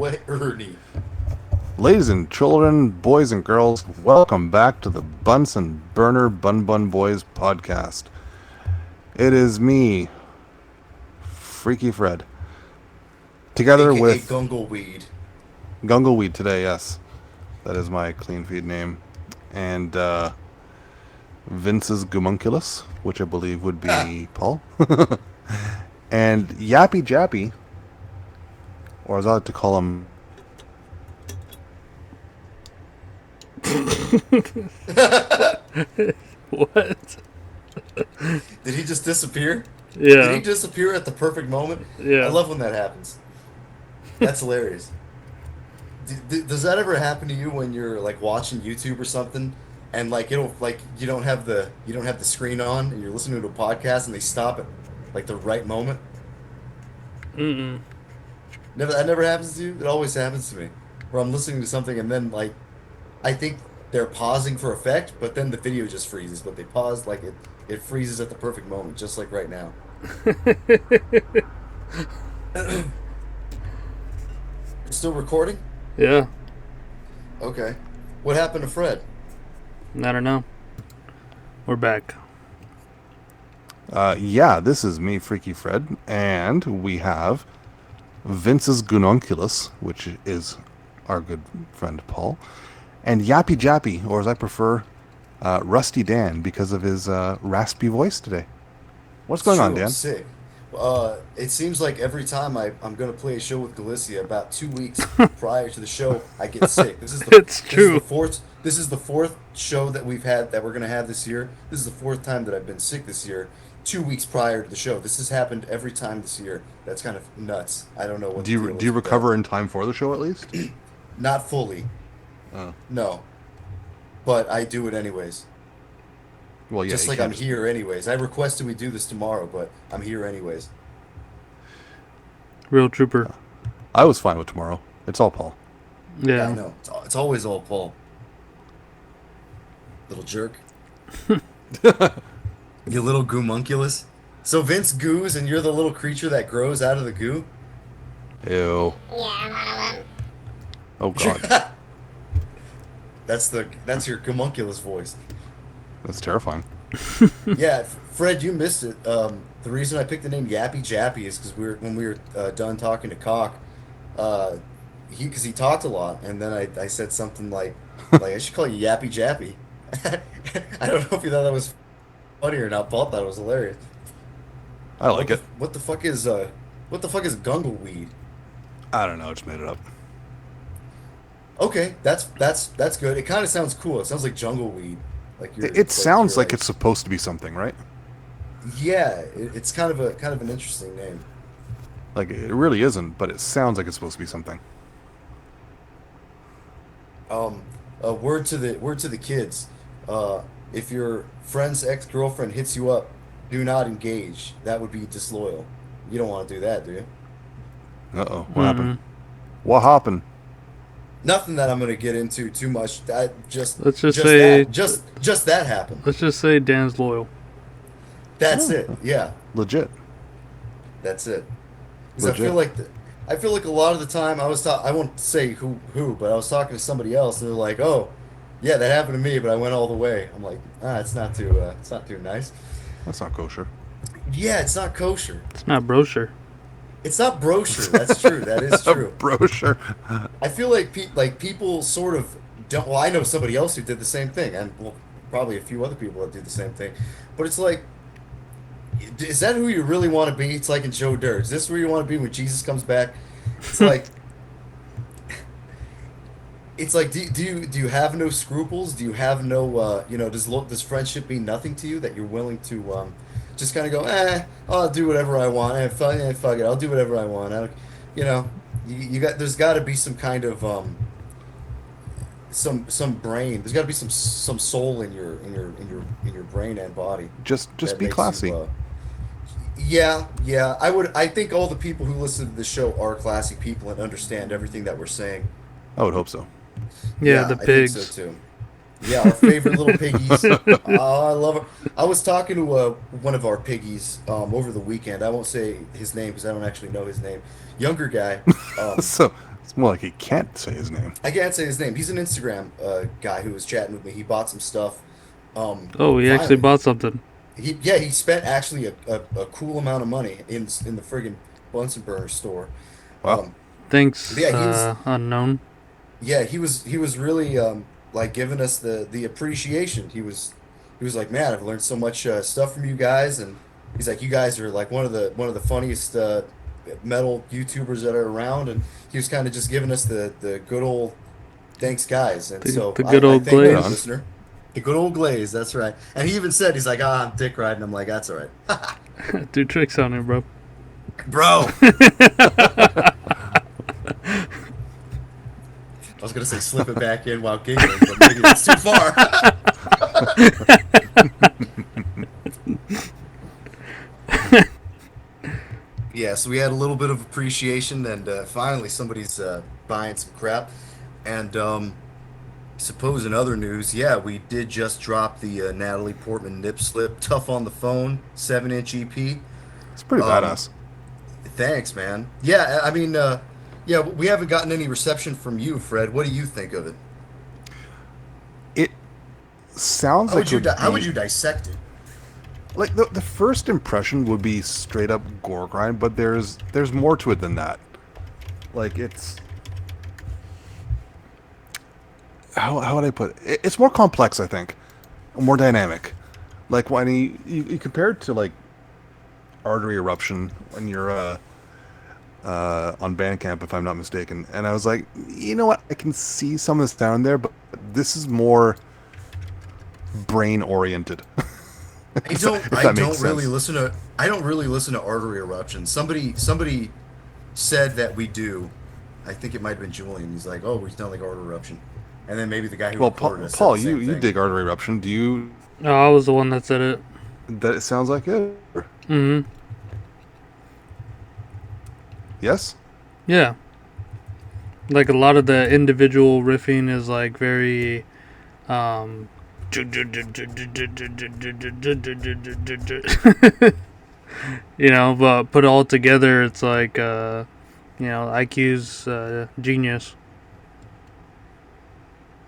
away, Ernie. Ladies and children, boys and girls, welcome back to the Bunsen Burner Bun Bun Boys podcast. It is me, Freaky Fred, together AKA with Gungleweed. Gungleweed today, yes. That is my clean feed name. And Vince's Gumunculus, which I believe would be Paul. And Yappy Jappy, or as I like to call him, What? Did he just disappear? Did he Yeah. disappear at the perfect moment? I Yeah. love when that happens. That's hilarious. Does that ever happen to you when you're like watching YouTube or something, and like it'll like you don't have the screen on and you're listening to a podcast and they stop at like the right moment? Mm-mm. That never happens to you. It always happens to me, where I'm listening to something and then like I think they're pausing for effect, but then the video just freezes. But they pause like it freezes at the perfect moment, just like right now. Still recording? Yeah. Okay. What happened to Fred? I don't know. We're back. yeah, this is me, Freaky Fred, and we have Vince's Gununculus, which is our good friend Paul, and Yappy Jappy, or as I prefer, Rusty Dan, because of his raspy voice today. What's It's going on, true, I'm Dan? sick. It seems like every time I'm gonna play a show with Galicia, about 2 weeks prior to the show, I get sick. It's This is the true. fourth show that we've had that we're gonna have this year. This is the fourth time that I've been sick this year. 2 weeks prior to the show. This has happened every time this year. That's kind of nuts. I don't know what Do the you deal do is you with that. recover in time for the show at least? Not fully, Uh, no, but I do it anyways. well, yeah, Just you like can't I'm just. here anyways. I requested we do this tomorrow, but I'm here anyways. Real trooper. I was fine with tomorrow. It's all Paul. Yeah, I Yeah. know. It's always all Paul. Little jerk. You little goomunculus. So Vince goos and you're the little creature that grows out of the goo? Ew. Oh God, That's your goomunculus voice. that's terrifying. Yeah, Fred, you missed it. The reason I picked the name Yappy Jappy is because when we were done talking to Cock, uh, because he talked a lot, and then I said something like I should call you Yappy Jappy. I don't know if you thought that was funny or not. Paul thought it was hilarious. I like it. What the fuck is Gungleweed? I don't know. I just made it up. Okay, that's good. It kind of sounds cool. It sounds like jungle weed. It sounds like it's supposed to be something, right? yeah. It's kind of an interesting name. Like it really isn't, but it sounds like it's supposed to be something. Um, word to the kids. If your friend's ex-girlfriend hits you up, do not engage. That would be disloyal. You don't want to do that, do you? Uh-oh. What Mm-hmm. happened? What happened? Nothing that I'm gonna get into too much. Let's just say. Just that happened. Let's just say Dan's loyal. That's Oh, it. Yeah, legit. that's it. Because Legit. I feel like a lot of the time I won't say who, but I was talking to somebody else and they're like, "Oh, yeah, that happened to me, but I went all the way." I'm like, it's not too nice. That's not kosher. Yeah, it's not kosher. It's not brochure. It's not brochure. That's true. That is true. Brochure. I feel like people sort of don't. Well, I know somebody else who did the same thing, and well, probably a few other people that do the same thing. But it's like, is that who you really want to be? It's like in Joe Dirt. Is this where you want to be when Jesus comes back? It's like, do you have no scruples? Do you have no does friendship mean nothing to you that you're willing to just kind of go, I'll do whatever I want. Fuck it, I'll do whatever I want. I don't, you know, you got there's got to be some kind of some brain. There's got to be some soul in your brain and body Just that be makes classy. you. Yeah. I think all the people who listen to the show are classy people and understand everything that we're saying. I would hope so. Yeah, the I think so pigs. too. Yeah, our favorite little piggies. Oh, I love it. I was talking to one of our piggies over the weekend. I won't say his name because I don't actually know his name. Younger guy. Um, So It's more like he can't say his name. I can't say his name. He's an Instagram guy who was chatting with me. He bought some stuff. Oh, he actually Finally, bought something. he spent actually a cool amount of money in the friggin' Bunsen burner store. Well, Um, Thanks, yeah, he was unknown. yeah he was really like giving us the appreciation. He was like, man, I've learned so much stuff from you guys, and he's like, you guys are like one of the funniest metal YouTubers that are around, and he was kind of just giving us the good old thanks, guys. And so The good I old thank right you, on. glaze. listener. The good old glaze, that's right. And he even said, he's like, ah, I'm dick riding. I'm like, that's all right. Do tricks on him, bro. Bro. I was gonna say slip it back in while giggling, but maybe that's too far. Yeah, so we had a little bit of appreciation, and finally somebody's buying some crap. And suppose in other news, yeah, we did just drop the Natalie Portman nip slip, tough on the phone, 7-inch EP. it's pretty Um, badass. Thanks, man. Yeah, I mean, yeah, we haven't gotten any reception from you, Fred. What do you think of it? It sounds like it would How would be you dissect it? like the first impression would be straight up gore grind, but there's more to it than that. Like it's how would I put it? It's more complex, I think, more dynamic. Like when you compare it to like Artery Eruption when you're on Bandcamp, if I'm not mistaken, and I was like, you know what, I can see some of this down there, but this is more brain oriented. I don't If I that makes don't really sense. listen to I don't really listen to Artery Eruption. Somebody said that we do. I think it might have been Julian. He's like, "Oh, we sound like Artery Eruption," and then maybe the guy who Well, recorded us said the Paul, you same you thing. dig Artery Eruption. Do you? Oh, I was the one that said it. That it sounds like it. Hmm. Yes. Yeah. Like a lot of the individual riffing is like very but put all together it's like IQ's genius.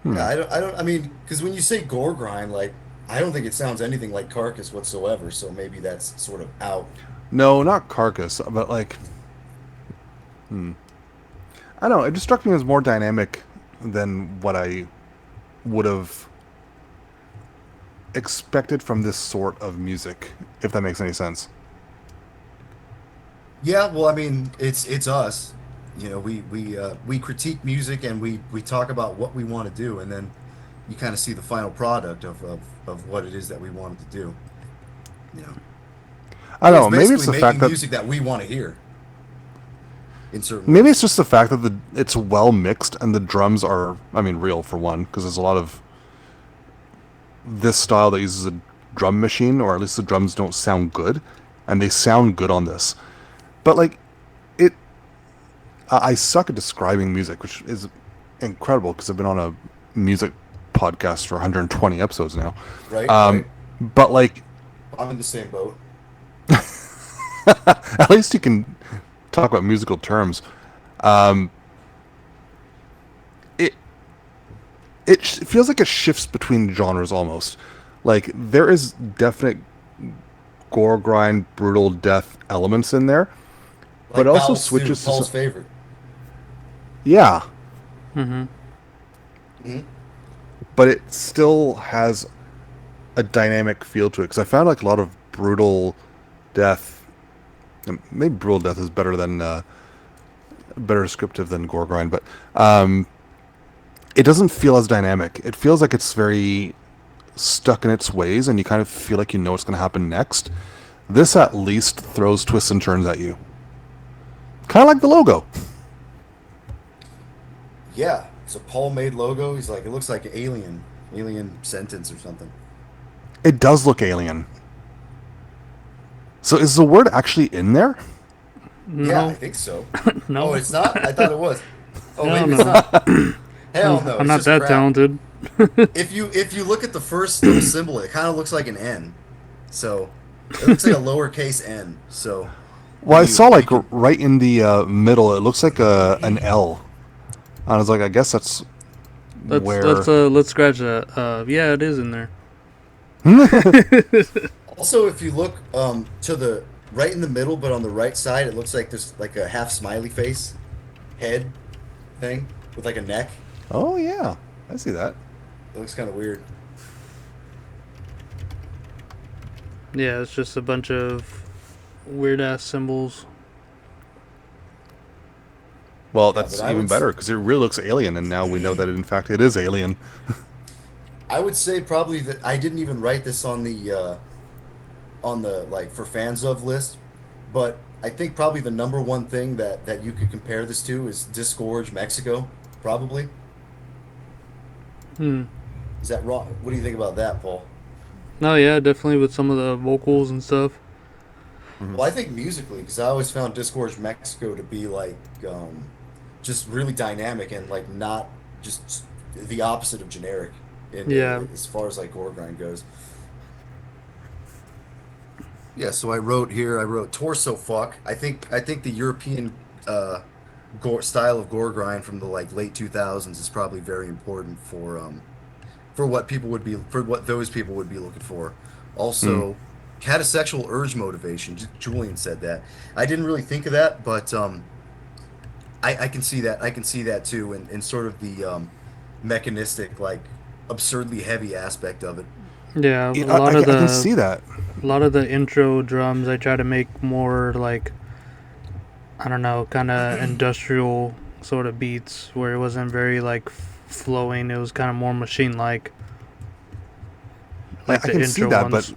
Yeah, Hmm. I mean, because when you say gore grind, like, I don't think it sounds anything like Carcass whatsoever. So maybe that's sort of out. No, not Carcass, but like, hmm. I don't know. It just struck me as more dynamic than what I would have expected from this sort of music, if that makes any sense. Yeah, well, I mean, it's us. You know, we critique music, and we talk about what we want to do, and then you kind of see the final product of what it is that we wanted to do. You know, I it's don't know. Maybe it's basically the fact making that music that we want to hear in certain maybe it's ways. just the fact that it's well mixed and the drums are, I mean, real for one, because there's a lot of this style that uses a drum machine, or at least the drums don't sound good, and they sound good on this. But like it, I suck at describing music, which is incredible because I've been on a music podcast for 120 episodes now. Right, Um, right. but like, I'm in the same boat. at least you can talk about musical terms. Um, it feels like it shifts between genres almost. Like there is definite gore grind, brutal death elements in there, but Like also bowel stew, switches to Paul's favorite. yeah, Mm-hmm. Hmm. but it still has a dynamic feel to it. Because I found like a lot of brutal death. Maybe brutal death is better descriptive than gore grind, but it doesn't feel as dynamic. It feels like it's very stuck in its ways, and you kind of feel like you know what's going to happen next. This at least throws twists and turns at you, kind of like the logo. Yeah, it's a Paul made logo. He's like, it looks like alien sentence or something. It does look alien. So is the word actually in there? Yeah, I No, think so. Oh, no, it's not? I thought it was. Oh, hell maybe it's no. not. Hell no, I'm it's not just that crap. talented. If you look at the first little symbol, it kind of looks like an N. So it looks like a lowercase N. So Well, I saw you like could right in the middle. It looks like an L. I was like, I guess that's where. Let's scratch that. Yeah, it is in there. Also, if you look to the right in the middle, but on the right side, it looks like there's like a half smiley face head thing with like a neck. Oh yeah, I see that. It looks kind of weird. Yeah, it's just a bunch of weird ass symbols. Well, Yeah, but that's even better because it really looks alien, and now we know that in fact it is alien. I would say probably that I didn't even write this on the like for fans of list, but I think probably the number one thing that you could compare this to is Disgorge Mexico, probably. Hmm. Is that wrong? What do you think about that, Paul? No, yeah, definitely with some of the vocals and stuff. Mhm. Well, I think musically, because I always found Disgorge Mexico to be like just really dynamic and like not just the opposite of generic Yeah. as far as like gore grind goes. Yeah, so I wrote here, I wrote torso fuck. I think the European gore style of gore grind from the like late 2000s is probably very important for what those people would be looking for. Mm. Also, catasexual urge motivation. Julian said that. I didn't really think of that, but I can see that. I can see that too, in sort of the mechanistic, like absurdly heavy aspect of it. Yeah, Yeah, I can see that. a lot of the intro drums I try to make more like, I don't know, kind of industrial sort of beats where it wasn't very like flowing. It was kind of more machine like I the can see intro that, but ones.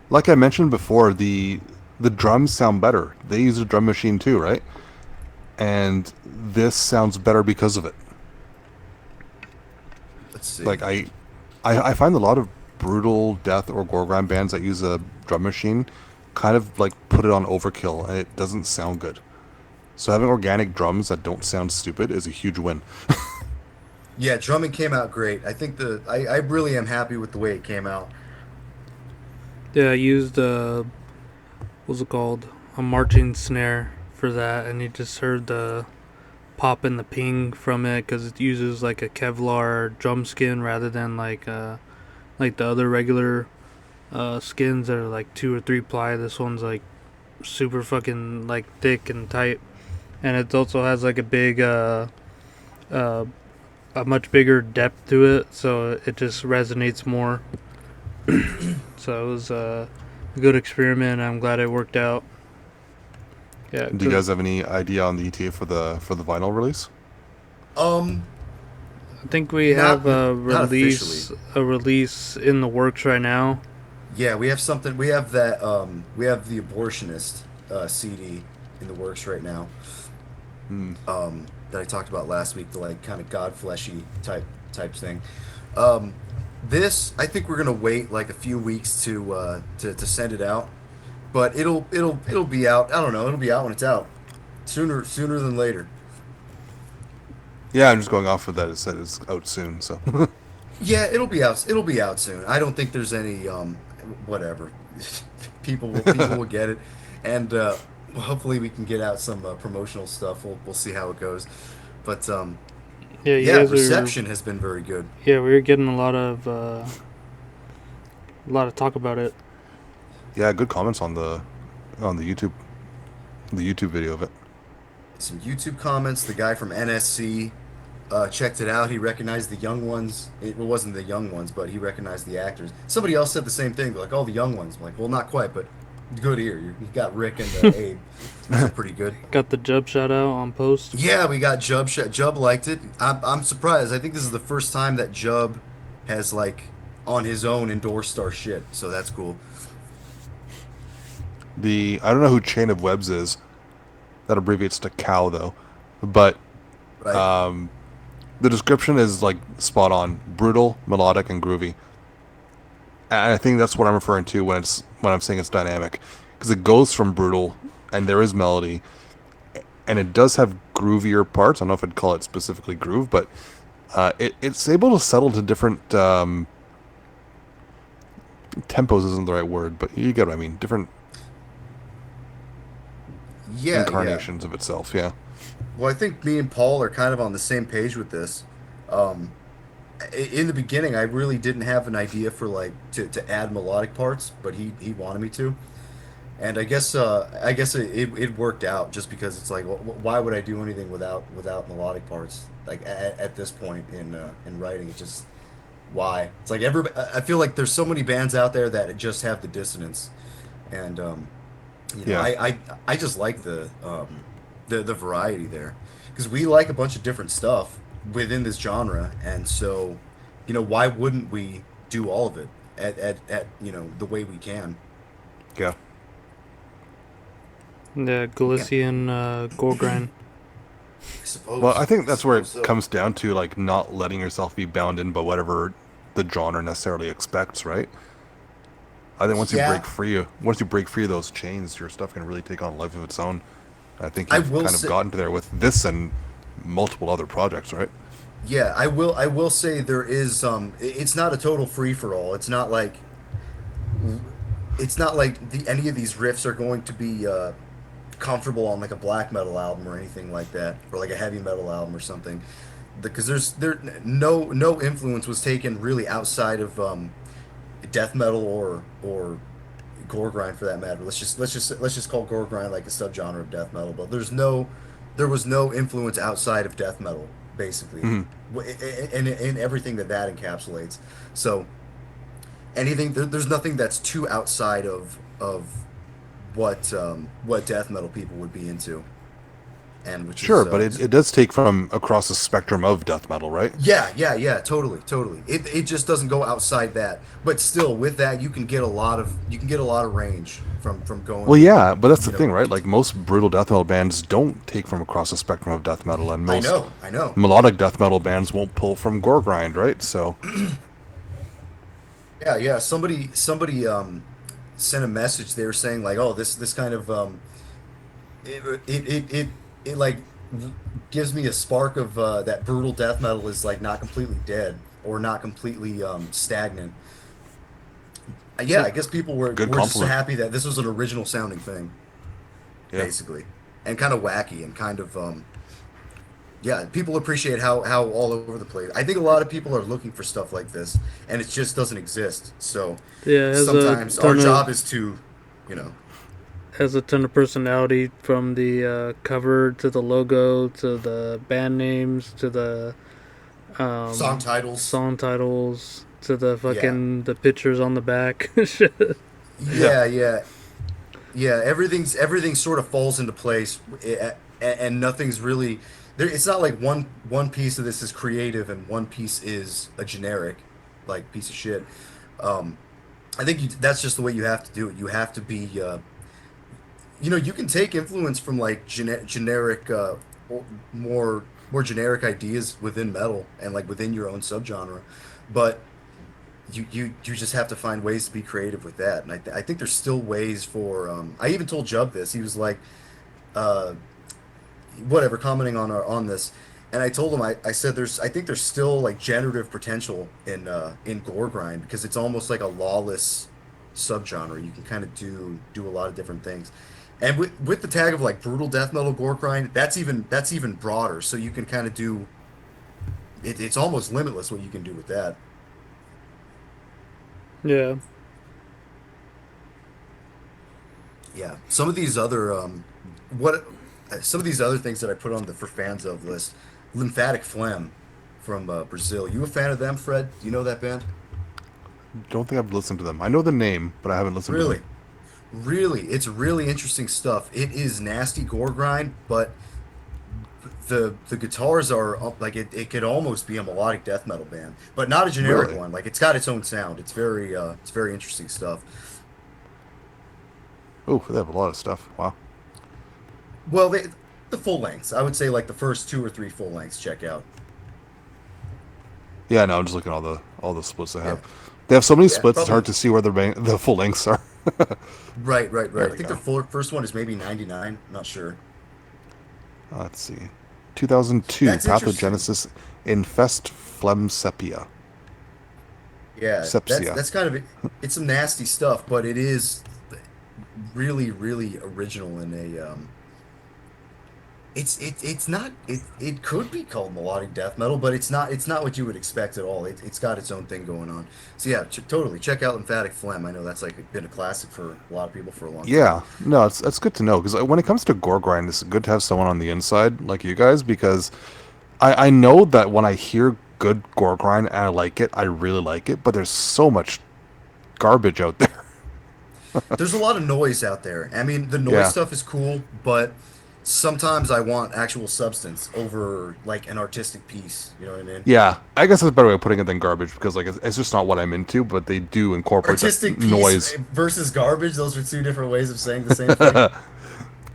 like I mentioned before, the drums sound better. They use a drum machine too, right? And this sounds better because of it. Let's see. Like I find a lot of brutal death or gore grind bands that use a drum machine kind of like put it on overkill, and it doesn't sound good. So having organic drums that don't sound stupid is a huge win. Yeah, drumming came out great. I think I really am happy with the way it came out. Yeah, I used what's it called, a marching snare for that, and you just heard the pop and the ping from it because it uses like a Kevlar drum skin rather than like the other regular skins that are like 2 or 3 ply. This one's like super fucking like thick and tight, and it also has like uh, a much bigger depth to it, so it just resonates more. So it was a good experiment. I'm glad it worked out. Yeah, Do you because guys have any idea on the ETA for the vinyl release? Um, I think we not have not officially. a release in the works right now. Yeah, we have something. We have that. We have the abortionist CD in the works right now. Hmm. That I talked about last week. The like kind of god fleshy type thing. Um, this I think we're gonna wait like a few weeks to send it out, but it'll be out. I don't know. It'll be out when it's out. Sooner than later. Yeah, I'm just going off of that. It said it's out soon, so. Yeah, it'll be out. It'll be out soon. I don't think there's any whatever. People will get it, and hopefully we can get out some promotional stuff. We'll see how it goes, but Yeah, you yeah, guys are. reception has been very good. Yeah, we were getting a lot of talk about it. Yeah, good comments on the YouTube video of it. Some YouTube comments. The guy from NSC checked it out. He recognized the young ones. It wasn't the young ones, but he recognized the actors. Somebody else said the same thing. They're like, "Oh, the young ones." I'm like, well, not quite, but good ear. You got Rick and Abe. Those are pretty good. Got the Jub shout out on post. Yeah, we got Jub. Jub liked it. I'm surprised. I think this is the first time that Jub has like on his own endorsed our shit. So that's cool. The I don't know who Chain of Webs is. That abbreviates to cow though, but Right? um, the description is like spot on, brutal, melodic, and groovy. And I think that's what I'm referring to when I'm saying it's dynamic, because it goes from brutal and there is melody, and it does have groovier parts. I don't know if I'd call it specifically groove, but it's able to settle to different tempos. Isn't the right word, but you get what I mean. Different Yeah, yeah. incarnations of itself. Yeah. Well, I think me and Paul are kind of on the same page with this. Um, in the beginning, I really didn't have an idea for like to add melodic parts, but he wanted me to, and I guess it worked out just because it's like, why would I do anything without melodic parts? Like at this point in writing, it just why? It's like I feel like there's so many bands out there that just have the dissonance, and you know, Yeah, I just like the variety there because we like a bunch of different stuff within this genre, and so you know, why wouldn't we do all of it at you know the way we can? yeah. The Yeah, Galician gore grind. Well, I I think that's where suppose it so. comes down to like not letting yourself be bound in by whatever the genre necessarily expects, right? I think Yeah, once you break free of those chains, your stuff can really take on a life of its own. I think I you've will kind of say, gotten to there with this and multiple other projects, right? yeah, I will say there is it's not a total free for all. It's not like any of these riffs are going to be comfortable on like a black metal album or anything like that, or like a heavy metal album or something. Because no influence was taken really outside of death metal or gore grind for that matter. Let's just call gore grind like a subgenre of death metal. But there was no influence outside of death metal basically, Hmm. in everything that encapsulates. So there's nothing that's too outside of what death metal people would be into, and which Sure, is but it does take from across the spectrum of death metal, right? yeah, totally. It just doesn't go outside that, but still, with that, you can get a lot of range from Well, going, yeah, but that's you the know. thing, right? Like most brutal death metal bands don't take from across the spectrum of death metal, and most I know. melodic death metal bands won't pull from gore grind, right? So, Yeah. Somebody sent a message. They were saying like, oh, this kind of it like gives me a spark of that brutal death metal is like not completely dead or not completely stagnant. Yeah, I guess people good were just compliment. happy that this was an original sounding thing, Yeah. basically, and kind of wacky and kind of yeah, people appreciate how all over the place. I think a lot of people are looking for stuff like this, and it just doesn't exist. So Yeah, sometimes our job is to, you know, has a ton of personality from the cover to the logo to the band names to the song titles. song titles to the Yeah, fucking the pictures on the back. Yeah. yeah, yeah, yeah. Everything sort of falls into place, and nothing's really there. It's not like one piece of this is creative and one piece is a generic, like piece of shit. Um, I think that's just the way you have to do it. You have to be you know, you can take influence from like generic, or more generic ideas within metal and like within your own subgenre, but you just have to find ways to be creative with that. And I think there's still ways for. I even told Jub this. He was like, uh, whatever, commenting on this, and I told him I said I think there's still like generative potential in gore grind because it's almost like a lawless subgenre. You can kind of do a lot of different things. And with the tag of like brutal death metal gore grind, that's even broader. So you can kind of do it's almost limitless what you can do with that. Yeah. Yeah. What some of these other things that I put on the for fans of list, Lymphatic Phlegm from Brazil. You a fan of them, Fred? Do you know that band? Don't think I've listened to them. I know the name, but I haven't listened to them. Really? Really, it's really interesting stuff. It is nasty gore grind, but the guitars are like it could almost be a melodic death metal band, but not a generic Really? one. Like it's got its own sound. It's very interesting stuff. Oh, they have a lot of stuff. Wow. Well, the full lengths, I would say like the first two or three full lengths check out. Yeah, no, I'm just looking at all the splits they have. Yeah. They have so many Yeah, splits; it's hard probably to see where the full lengths are. There right. I we think their go. first one is maybe 99. I'm not sure. Let's see. 2002, That's interesting. Pathogenesis Infest Phlegm Sepia. Yeah, Sepsia. that's kind of it's some nasty stuff, but it is really original It's not it could be called melodic death metal, but it's not what you would expect at all. It's got its own thing going on. So yeah, totally check out Lymphatic Phlegm. I know that's like been a classic for a lot of people for a long time. Yeah, no, it's that's good to know because when it comes to gore grind, it's good to have someone on the inside like you guys because I know that when I hear good gore grind and I like it, I really like it, but there's so much garbage out there. There's a lot of noise out there. I mean, the noise Yeah, stuff is cool, but sometimes I want actual substance over like an artistic piece. You know what I mean? yeah. I guess that's a better way of putting it than garbage because like it's just not what I'm into, but they do incorporate that Artistic piece noise. versus garbage, those are two different ways of saying the same thing.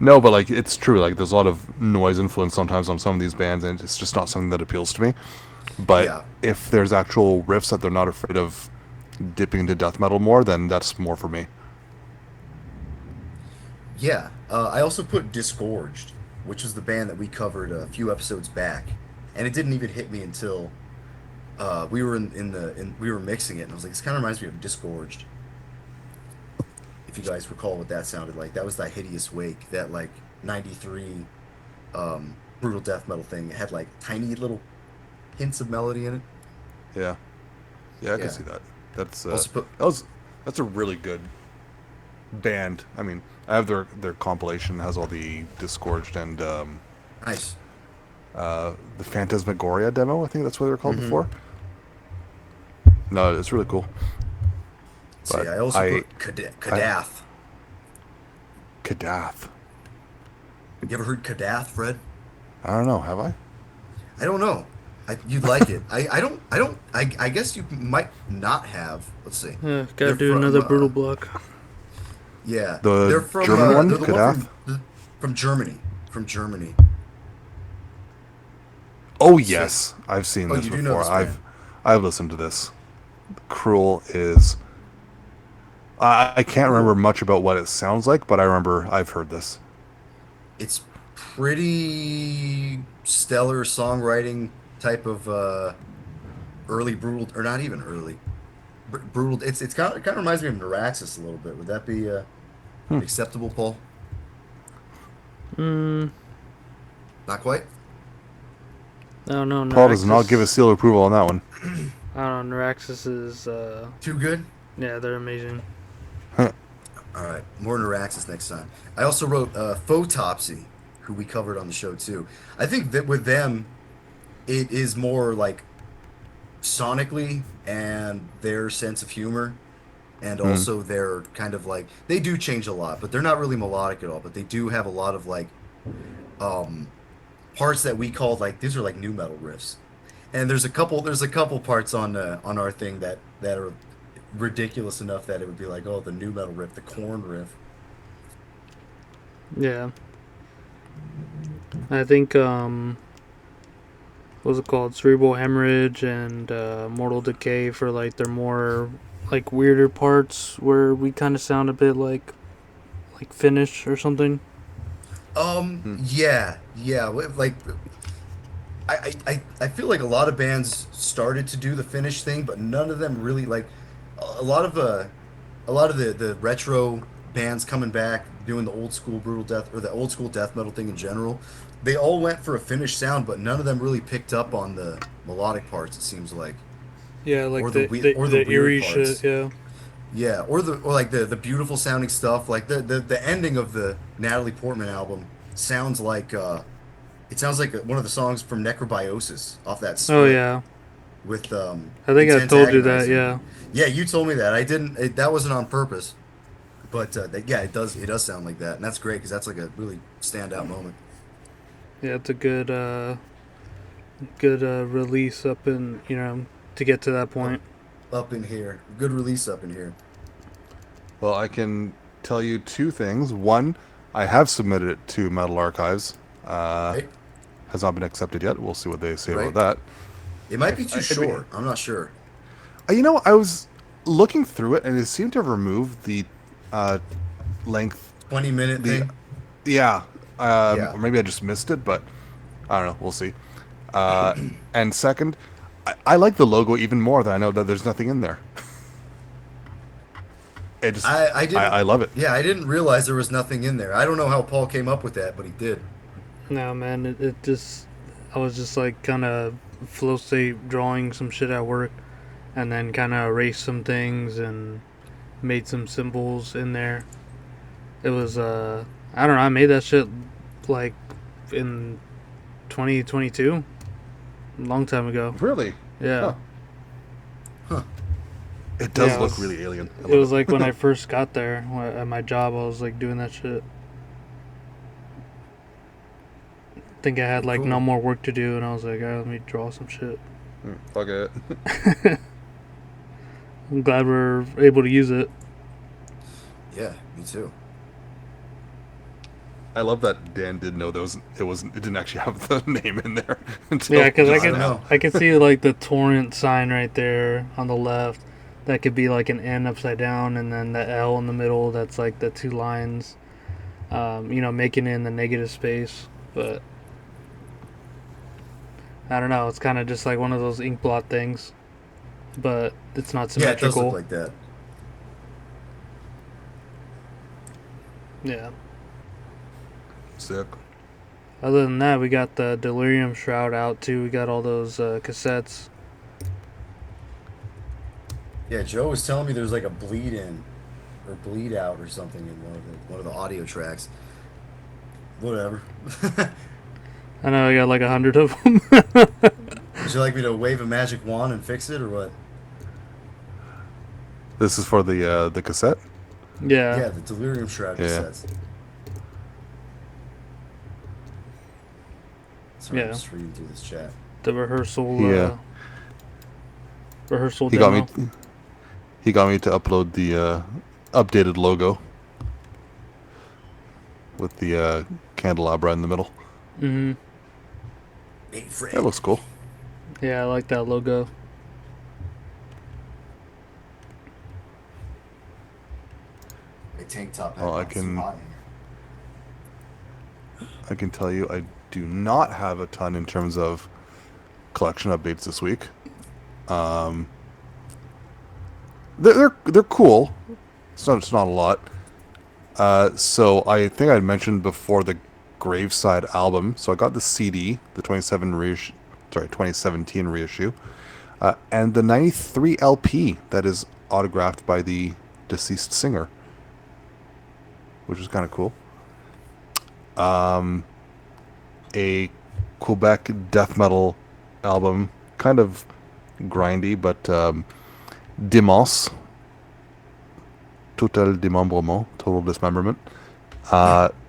No, but like it's true. Like there's a lot of noise influence sometimes on some of these bands, and it's just not something that appeals to me. But Yeah. if there's actual riffs that they're not afraid of dipping into death metal more, then that's more for me. Yeah. I also put Disgorged, which was the band that we covered a few episodes back, and it didn't even hit me until we were we were mixing it, and I was like, this kind of reminds me of Disgorged. If you guys recall what that sounded like, that was that Hideous Wake, that like '93 brutal death metal thing. It had like tiny little hints of melody in it. Yeah, yeah, I can Yeah. see that. That's Also put that was that's a really good band. I mean, I have their compilation has all the Disgorged and nice. the Phantasmagoria demo. I think that's what they were called Hmm. before. No, it's really cool. See, But I also I put I Kadath. Kadath. You ever heard Kadath, Fred? I don't know. Have I? I don't know. You'd like it. I guess you might not have. Let's see. Yeah, gotta They're do from another brutal block. yeah. The They're from German one, they're the one Kadath. from Germany. From Germany. Oh So, yes, I've seen oh, this you do know before. this band. I've listened to this. Cruel is. I can't remember Cruel. much about what it sounds like, but I remember I've heard this. It's pretty stellar songwriting type of early brutal, or not even early brutal. It kind of reminds me of Neuraxis a little bit. Would that be Hmm. acceptable, Paul? Mm, Not quite. I don't know. Paul does not give a Neuraxis. seal of approval on that one. I don't know. Neuraxis is. Too good. Yeah, they're amazing. All right, more Neuraxis next time. I also wrote Photopsy, who we covered on the show too. I think that with them, it is more like sonically and their sense of humor, and Hmm. also their kind of like they do change a lot, but they're not really melodic at all. But they do have a lot of like um, parts that we called like these are like new metal riffs. And there's a couple parts on our thing that are ridiculous enough that it would be like, oh, the new metal riff, the corn riff. Yeah, I think what's it called? Cerebral hemorrhage and mortal decay for like their more like weirder parts where we kind of sound a bit like Finnish or something. Hmm. Yeah, yeah. Like I feel like a lot of bands started to do the Finnish thing, but none of them really like a lot of the retro bands coming back doing the old school brutal death or the old school death metal thing in general. They all went for a Finnish sound, but none of them really picked up on the melodic parts. It seems like, Yeah, like or the the weird eerie shit. parts. Yeah, Yeah, or like the beautiful sounding stuff. Like the ending of the Natalie Portman album sounds like it sounds like one of the songs from Necrobiosis off that oh split yeah, with I think I Intense told you that. Agonizing. Yeah, Yeah, you told me that. I didn't. That wasn't on purpose, but yeah, it does sound like that, and that's great because that's like a really standout moment. yeah, it's a good release up in to get to that Up, point. up in here, good release up in here. Well, I can tell you two things. One, I have submitted it to Metal Archives. Uh, Right, has not been accepted yet. We'll see what they say about right. that. It might be too I mean, short. I'm not sure. I was looking through it, and it seemed to have removed the uh, length. 20-minute The thing. yeah, Yeah. or maybe I just missed it, but I don't know. We'll see. Uh, and second, I like the logo even more than I know that there's nothing in there. It just, I didn't. I love it. Yeah, I didn't realize there was nothing in there. I don't know how Paul came up with that, but he did. No, man, it just I was just like kind of flow state drawing some shit at work, and then kind of erased some things and made some symbols in there. It was I don't know. I made that shit like in 2022, a long time ago. Really? Yeah, Huh. It does yeah. look really alien. I It love was like when I it. first got there at my job. I was like doing that shit. Think I had Well, like no cool. more work to do, and I was like, let me draw some shit. Fuck it. I'm glad we're able to use it. Yeah, me too. I love that Dan did know those. It didn't actually have the name in there Yeah, until because No, I I just don't could now. know. I could see like the torrent sign right there on the left. That could be like an N upside down, and then the L in the middle. That's like the two lines. Making it in the negative space. But I don't know. It's kind of just like one of those ink blot things, but it's not Yeah, it does look symmetrical. like that. Yeah. Sick. Other than that, we got the Delirium Shroud out too. We got all those cassettes. Yeah, Joe was telling me there's like a bleed in or bleed out or something in one of the audio tracks. Whatever. I know I got like 100 of them. Would you like me to wave a magic wand and fix it or what? This is for the cassette. Yeah, Yeah, the Delirium Shroud Yeah. cassettes. Sorry, I'm yeah. just reading through this chat. The rehearsal He rehearsal he got me demo. he got me to upload the updated logo with the candelabra in the middle. Hmm. Hey, That Fred. looks cool. Yeah, I like that logo. My tank top hat Well, on. It's too hot in I can tell you I do not have a ton in terms of collection updates this week. Um, they're cool. It's not a lot. So I think I mentioned before the Graveside album. So I got the CD, the 2017 reissue, and the 93 LP that is autographed by the deceased singer, which is kind of cool. A Quebec death metal album, kind of grindy, but Dimos, Total Démembrement, Total Dismemberment.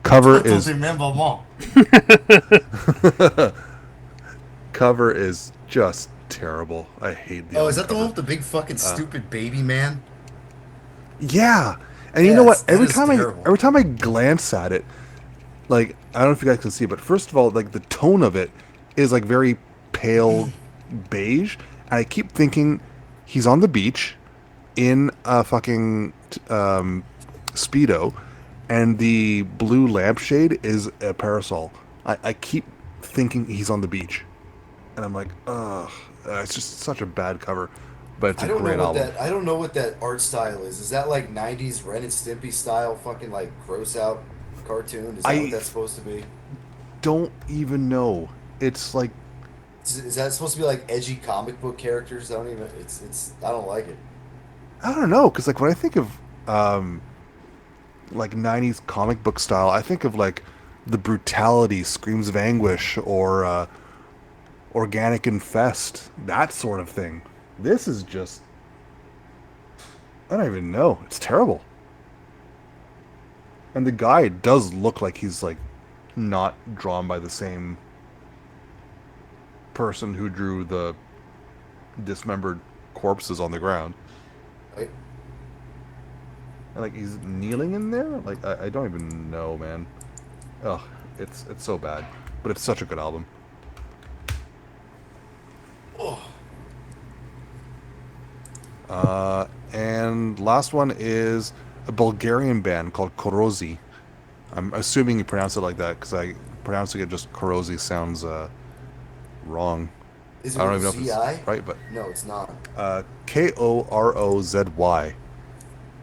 Cover here. is cover is just terrible. I hate the Oh, is album that the one cover. with the big fucking stupid baby man? Yeah, and you know Yes, what? that is terrible. Every time I glance at it, like I don't know if you guys can see, but first of all, like the tone of it is like very pale beige, and I keep thinking he's on the beach in a fucking speedo, and the blue lampshade is a parasol. I keep thinking he's on the beach, and I'm like, ugh, it's just such a bad cover, but it's a great album. I don't know what that art style is. Is that like 90s Ren and Stimpy style fucking like gross out cartoon? Is that what I that's supposed to be? don't even know. It's like Is that supposed to be like edgy comic book characters? I don't even it's I don't like it. I don't know, because like when I think of um, like 90s comic book style, I think of like the brutality, screams of anguish, or organic infest, that sort of thing. This is just I don't even know. It's terrible. And the guy does look like he's like not drawn by the same person who drew the dismembered corpses on the ground. Right? And like he's kneeling in there. Like I don't even know, man. Ugh, it's so bad, but it's such a good album. Oh, And last one is a Bulgarian band called Korozi. I'm assuming you pronounce it like that because I pronouncing it just Korozi sounds wrong. is it I don't with a even know if it's ZI? right, but No, it's not. Korozy,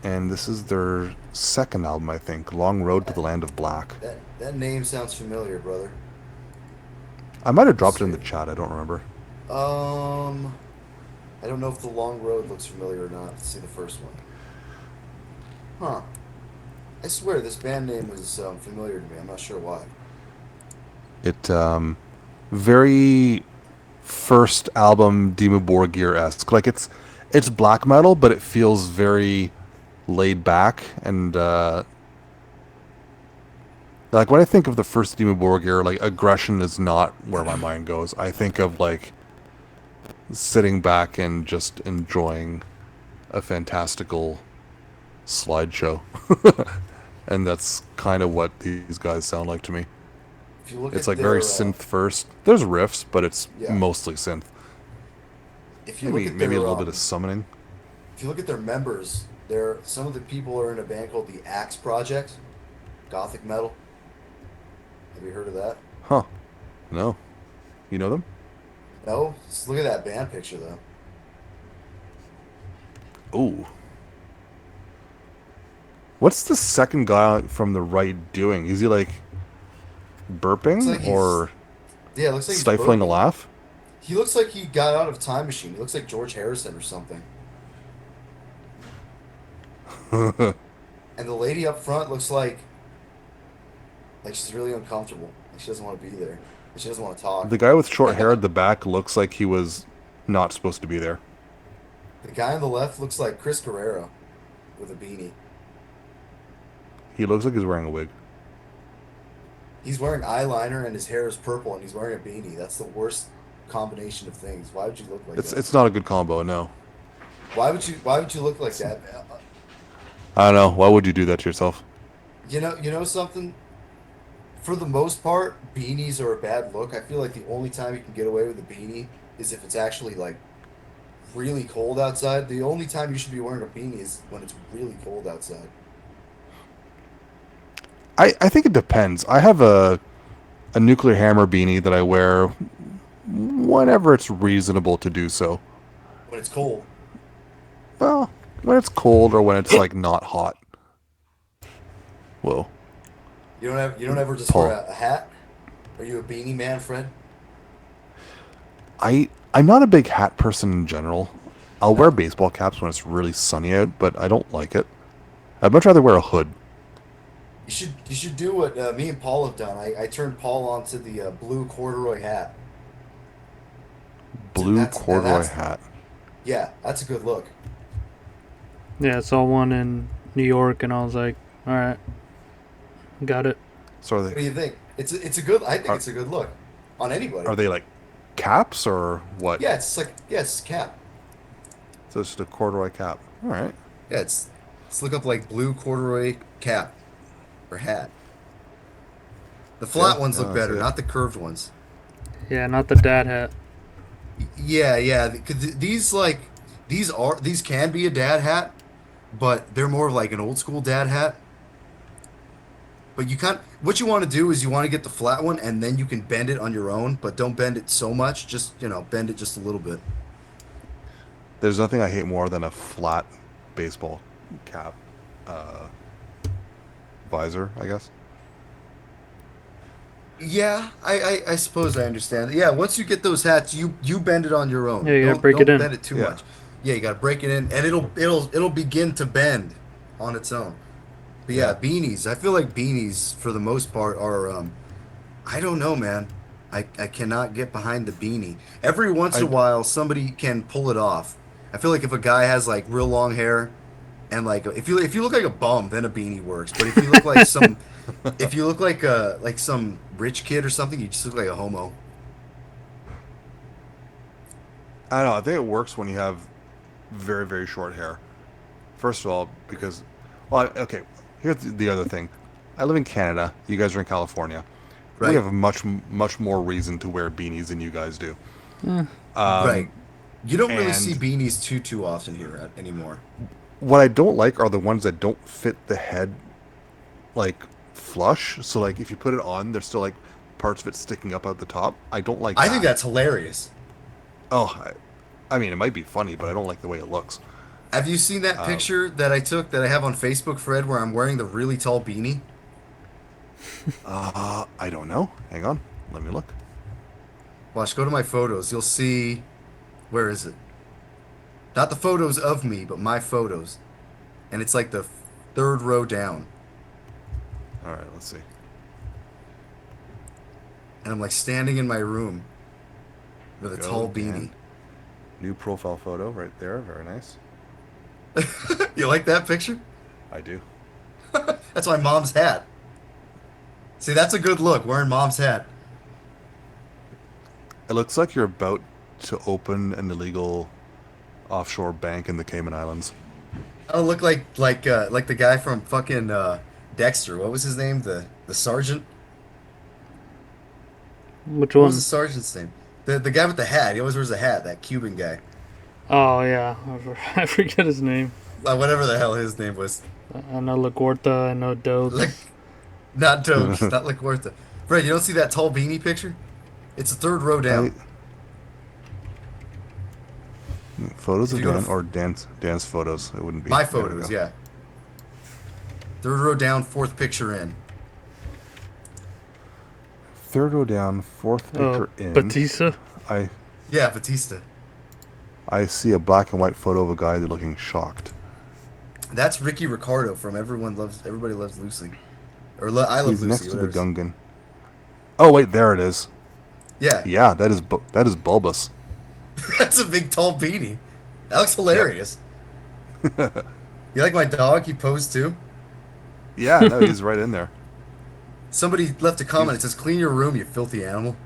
and this is their second album, I think. Long Road to the That Land of Black. that name sounds familiar, brother. I might have Let's dropped it in see. the chat. I don't remember. Um, I don't know if the long road looks familiar or not. Let's see the first one. Huh. I swear this band name was familiar to me. I'm not sure why. It very first album Dimmu Borgir esque. Like it's black metal, but it feels very laid back and like when I think of the first Dimmu Borgir, like aggression is not where my mind goes. I think of like sitting back and just enjoying a fantastical slideshow. And that's kind of what these guys sound like to me. If you look It's at like very their, synth first. There's riffs, but it's yeah, mostly synth. if you look Maybe at maybe a their, little bit of summoning. if you look at their members, there some of the people are in a band called the Axe Project, gothic metal. Have you heard of that? Huh. No. You know them? No. Just look at that band picture though. Ooh. What's the second guy from the right doing? Is he like Looks like burping he's or yeah, looks like he's stifling a burping. laugh? He looks like he got out of Time Machine. He looks like George Harrison or something. The And the lady up front looks like she's really uncomfortable. Like she doesn't want to be there. Like she doesn't want to talk. guy with short hair at the back looks like he was not supposed to be there. The guy on the left looks like Chris Guerrero with a beanie. He looks like he's wearing a wig. He's wearing eyeliner and his hair is purple and he's wearing a beanie. That's the worst combination of things. Why would you look like that? It's not a good combo, no. Why would you look like that? I don't know. Why would you do that to yourself? You know something? For the most part, beanies are a bad look. I feel like the only time you can get away with a beanie is if it's actually like really cold outside. The only time you should be wearing a beanie is when it's really cold outside. I think it depends. I have a nuclear hammer beanie that I wear whenever it's reasonable to do so. When it's cold. Well, when it's cold or when it's like not hot. Whoa, You don't ever just wear Paul. a hat? Are you a beanie man, Fred? I'm not a big hat person in general. I'll wear No. baseball caps when it's really sunny out, but I don't like it. I'd much rather wear a hood. You should do what me and Paul have done. I turned Paul onto the blue corduroy hat. Blue That's and corduroy that's hat. yeah, that's a good look. Yeah, I saw one in New York, and I was like, all right, got it. So What do you think? It's a good. I think are, it's a good look on anybody. are they like caps or what? Yeah, it's cap. So it's just a corduroy cap. All right. Yeah, let's look up like blue corduroy cap or hat. The Yeah, flat ones yeah, look that's better, it. not the curved ones. Yeah, not the dad hat. Yeah, yeah. 'Cause these can be a dad hat, but they're more of like an old school dad hat. But what you want to do is you want to get the flat one and then you can bend it on your own, but don't bend it so much. Just, bend it just a little bit. There's nothing I hate more than a flat baseball cap uh, visor, I guess. Yeah, I suppose I understand. Yeah, once you get those hats, you bend it on your Yeah, own. you gotta Don't break it don't in. bend it too Yeah. much. Yeah, you got to break it in and it'll begin to bend on its own. But yeah, Yeah. beanies. I feel like beanies for the most part are I don't know, man. I cannot get behind the beanie. Every once in a I while somebody can pull it off. I feel like if a guy has like real long hair and like if you look like a bum, then a beanie works. But if you look like some rich kid or something, you just look like a homo. I don't know. I think it works when you have very very short hair. First of all, because well, okay. Here's the other thing. I live in Canada. You guys are in California. We Right? have much more reason to wear beanies than you guys do. Eh, Right. You don't really see And beanies too often here anymore. what I don't like are the ones that don't fit the head like flush. So like if you put it on, there's still like parts of it sticking up out the top. I don't like I think that. that's hilarious. Oh, I mean, it might be funny, but I don't like the way it looks. Have you seen that Uh, picture that I took that I have on Facebook, Fred, where I'm wearing the really tall beanie? I don't know. Hang on, let me look. Watch, go to my photos. You'll see, where is it? Not the photos of me, but my photos. And it's like the third row down. All right, let's see. And I'm like standing in my room There with a we go tall again. beanie. New profile photo right there. Very nice. You like that picture? I do. That's my mom's hat. See, that's a good look, wearing mom's hat. It looks like you're about to open an illegal offshore bank in the Cayman Islands. I don't look like the guy from fucking Dexter. What was his name? The sergeant? Which What was the one? sergeant's name? The guy with the hat. He always wears a hat, that Cuban guy. Oh yeah, I forget his name. Whatever the hell his name was. I know Lagorta. I know Like, Dokes. not Dokes, not Laguarta. Fred, you don't see that tall beanie picture? It's the third row I down. photos If of you go to Dan or dance photos. It wouldn't be. my There we photos, go. yeah. Third row down, fourth picture in. Third row down, fourth Oh, picture in. Batista. I Yeah, Batista. I see a black and white photo of a guy looking shocked. That's Ricky Ricardo from Everybody Loves Lucy. Or I Love He's Lucy, next to the whatever. Gungan. Oh wait, there it is. Yeah, Yeah, that is bulbous. that's a big tall beanie. That looks Yep. hilarious. You like my dog? He posed too. Yeah, no, he's right in there. Somebody left a comment. It He's says, "Clean your room, you filthy animal."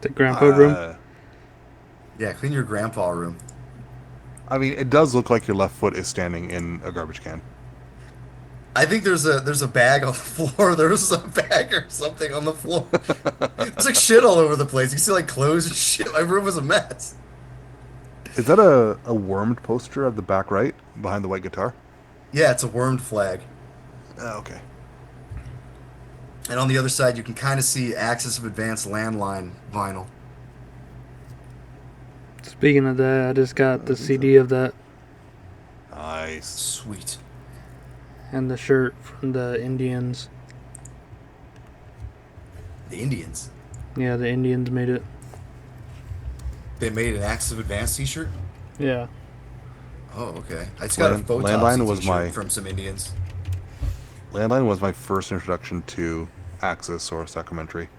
The grandpa room. uh, Yeah, clean your grandpa room. I mean, it does look like your left foot is standing in a garbage can. I think there's a bag on the floor. There's a bag or something on the floor. There's like shit all over the place. You see like clothes and shit. My room was a mess. Is that a wormed poster at the back right behind the white guitar? Yeah, it's a wormed flag. Oh, okay. And on the other side, you can kind of see Axis of Advanced landline vinyl. Speaking of that, I just got the Intro. CD of that Nice. Sweet. and the shirt from the Indians. The Indians. Yeah, the Indians made it. They made an Axis of Advanced t-shirt? Yeah. Oh, okay. I just got a Landline Photopsy was t-shirt my from some Indians. Landline was my first introduction to Axis or Sacramentary.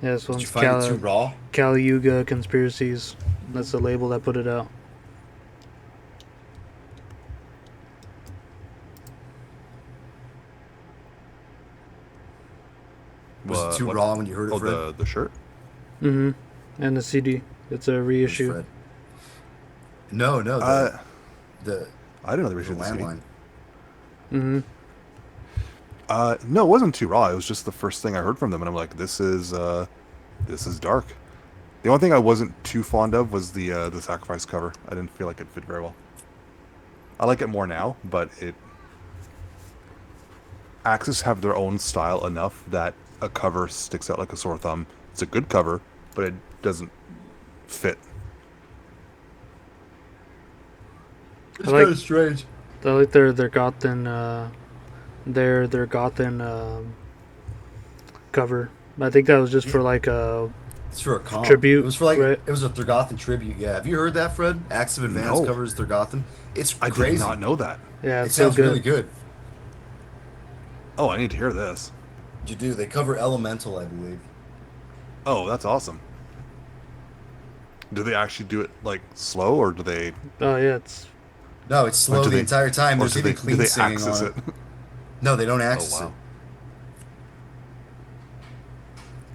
Yeah, this Did you one's find it too raw? Kali Yuga Conspiracies. That's the label that put it out. Was it too What? raw when you heard it, Oh, Fred? the shirt. Mm-hmm. And the CD. It's a Who's reissue. Fred? No, no, Uh, the I didn't know they the issued the CD. landline. Mm-hmm. No, it wasn't too raw. It was just the first thing I heard from them, and I'm like, this is dark. The only thing I wasn't too fond of was the Sacrifice cover. I didn't feel like it fit very well. I like it more now, but Axis have their own style enough that a cover sticks out like a sore thumb. It's a good cover, but it doesn't fit. It's like- kind of strange. I like their Gothen their Gothen cover. I think that was just for like a It's for a comp. Tribute, It was for like right? it was a Thurgothan tribute. Yeah, have you heard that, Fred? Axis of Advanced No. covers Thurgothan. It's I crazy. did not know that. yeah, It it's so sounds good. really good. Oh, I need to hear this. You do. They cover Elemental, I believe. Oh, that's awesome. Do they actually do it like slow, or do they? Oh yeah, it's No, it's slow do the they- entire time. Or There's do even they, clean do they singing access on it? it. No, they don't Oh access wow. it.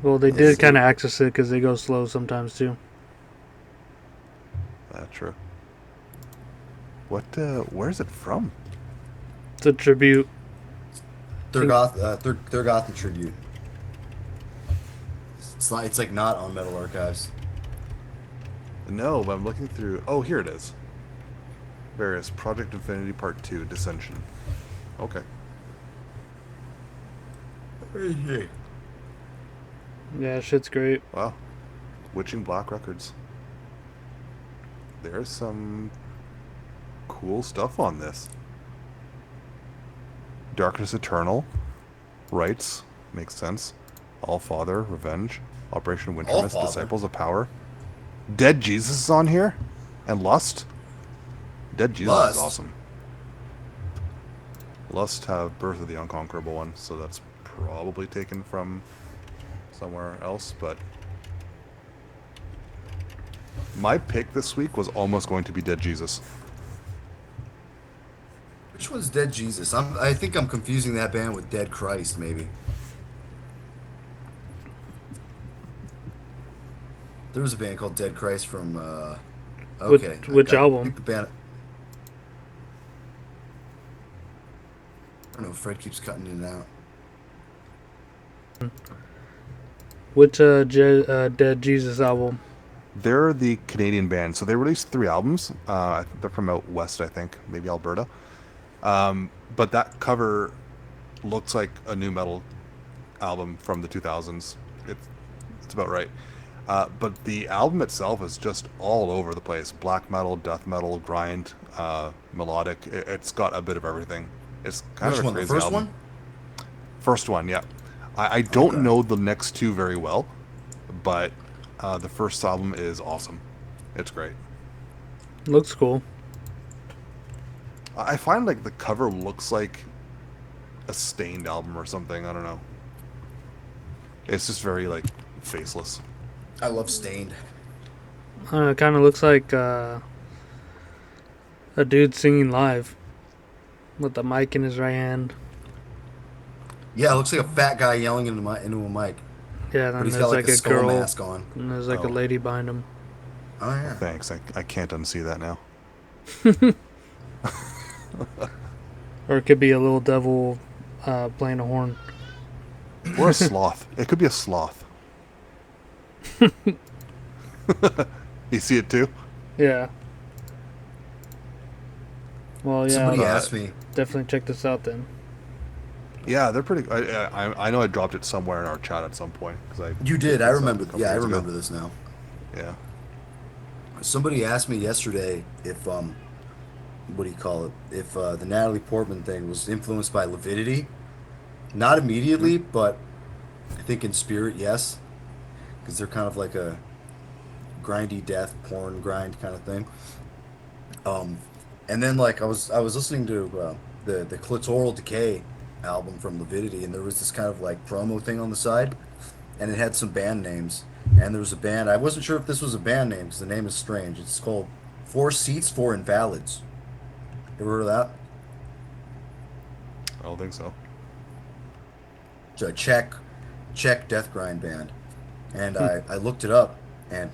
well, they It's did kind good. of access it because they go slow sometimes too. That's true. What? Where's it from? It's a tribute. Thurgothan tribute. It's not. It's like not on Metal Archives. No, but I'm looking through. Oh, here it is. Various Project Infinity Part 2 Dissension. Okay. Yeah, shit's great. Wow. Witching Black Records. There's some cool stuff on this. Darkness Eternal. Rights. Makes sense. All Father, Revenge, Operation All Wintermist, Father. Disciples of Power. Dead Jesus is on here, and Lust. Dead Jesus is Lust. awesome. Lust have Birth of the Unconquerable One, so that's probably taken from somewhere else. But my pick this week was almost going to be Dead Jesus. Which one's Dead Jesus? I think I'm confusing that band with Dead Christ, maybe. There was a band called Dead Christ from Which okay. which I album? think the band I don't know, Fred keeps cutting in and out. Which Dead Jesus album? They're the Canadian band, so they released 3 albums. They're from out west, I think, maybe Alberta. But that cover looks like a new metal album from the 2000s. It's about right. But the album itself is just all over the place: black metal, death metal, grind, melodic. It's got a bit of everything. It's kind of Which a one? The crazy first album. one? First one, yeah. I don't Okay. know the next two very well, but the first album is awesome. It's great. Looks cool. I find like the cover looks like a Stained album or something. I don't know. It's just very like faceless. I love Stained. It kind of looks like a dude singing live with the mic in his right hand. Yeah, it looks like a fat guy yelling into a mic, Yeah, but then he's got there's like like a a skull girl, mask on. and there's like a Oh. lady behind him. Oh Well, yeah. thanks. I can't unsee that now. Or it could be a little devil playing a horn. Or a sloth. It could be a sloth. You see it too? Yeah. Well, yeah, Somebody I'll Uh, asked me. definitely check this out then. yeah, they're pretty. I know I dropped it somewhere in our chat at some point because I You did. picked I this up remember. a couple Yeah, I years ago. remember this now. Yeah. Somebody asked me yesterday if what do you call it? If the Natalie Portman thing was influenced by Lividity. Not Hmm? immediately, but I think in spirit, yes, because they're kind of like a grindy death porn grind kind of thing. Um, and then like I was listening to the Clitoral Decay album from Lividity, and there was this kind of like promo thing on the side, and it had some band names. And there was a band. I wasn't sure if this was a band name because the name is strange. It's called Four Seats for Invalids. Ever heard of that? I don't think so. It's a Czech death grind band. And I looked it up, and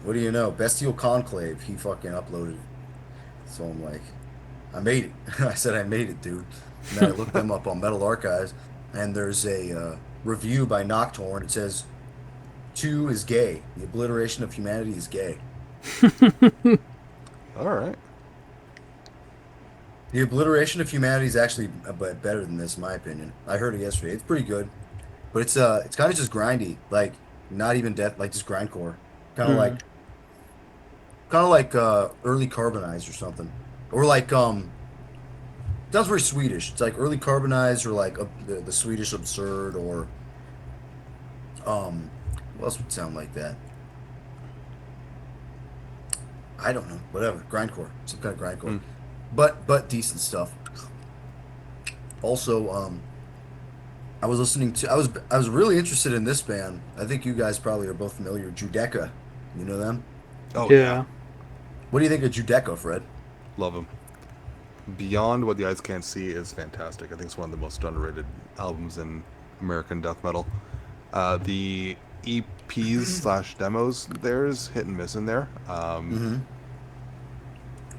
what do you know? Bestial Conclave, he fucking uploaded it. So I'm like, I made it. I said I made it, dude. And then I looked them up on Metal Archives, and there's a review by Nocturne. It says, "Two is gay. The obliteration of humanity is gay." All right. The obliteration of humanity is actually better than this, in my opinion. I heard it yesterday. It's pretty good, but it's kind of just grindy, like not even death, like just grindcore, kind of Hmm. like kind of like early carbonized or something, or like sounds very Swedish. It's like early carbonized or like the Swedish absurd or what else would sound like that? I don't know. Whatever, grindcore, some kind of grindcore, Hmm. but decent stuff. Also, I was really interested in this band. I think you guys probably are both familiar. Judecca, you know them? Oh yeah. Yeah. What do you think of Judecca, Fred? Love them. Beyond What the Eyes Can't See is fantastic. I think it's one of the most underrated albums in American death metal. The EPs slash demos, there's hit and miss in there. Mm-hmm.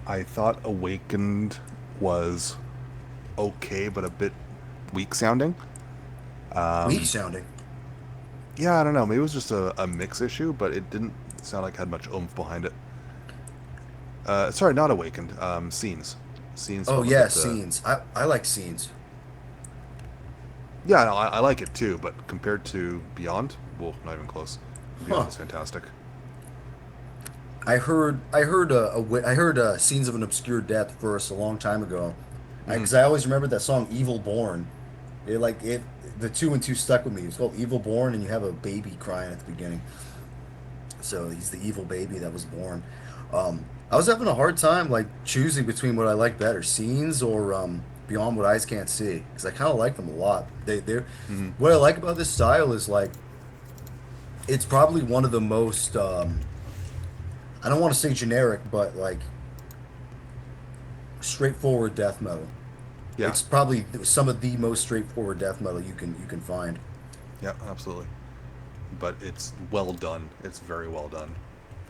I thought Awakened was okay, but a bit weak sounding. Weak Um, sounding. yeah, I don't know. Maybe it was just a mix issue, but it didn't sound like it had much oomph behind it. Sorry, not Awakened. Scenes. Scenes Oh felt a yeah, bit. scenes. I like scenes. Yeah, no, I like it too, but compared to Beyond, well, not even close. Beyond Huh. is fantastic. I heard Scenes of an Obscure Death verse a long time ago. Hmm. Because I always remembered that song Evil Born. It like it the two and two stuck with me. It's called Evil Born, and you have a baby crying at the beginning. So he's the evil baby that was born. I was having a hard time like choosing between what I like better, scenes or Beyond What Eyes Can't See, because I kind of like them a lot. They're Hmm. what I like about this style is like it's probably one of the most I don't want to say generic, but like straightforward death metal. Yeah, It's probably some of the most straightforward death metal you can find. yeah, absolutely. But it's well done. It's very well done.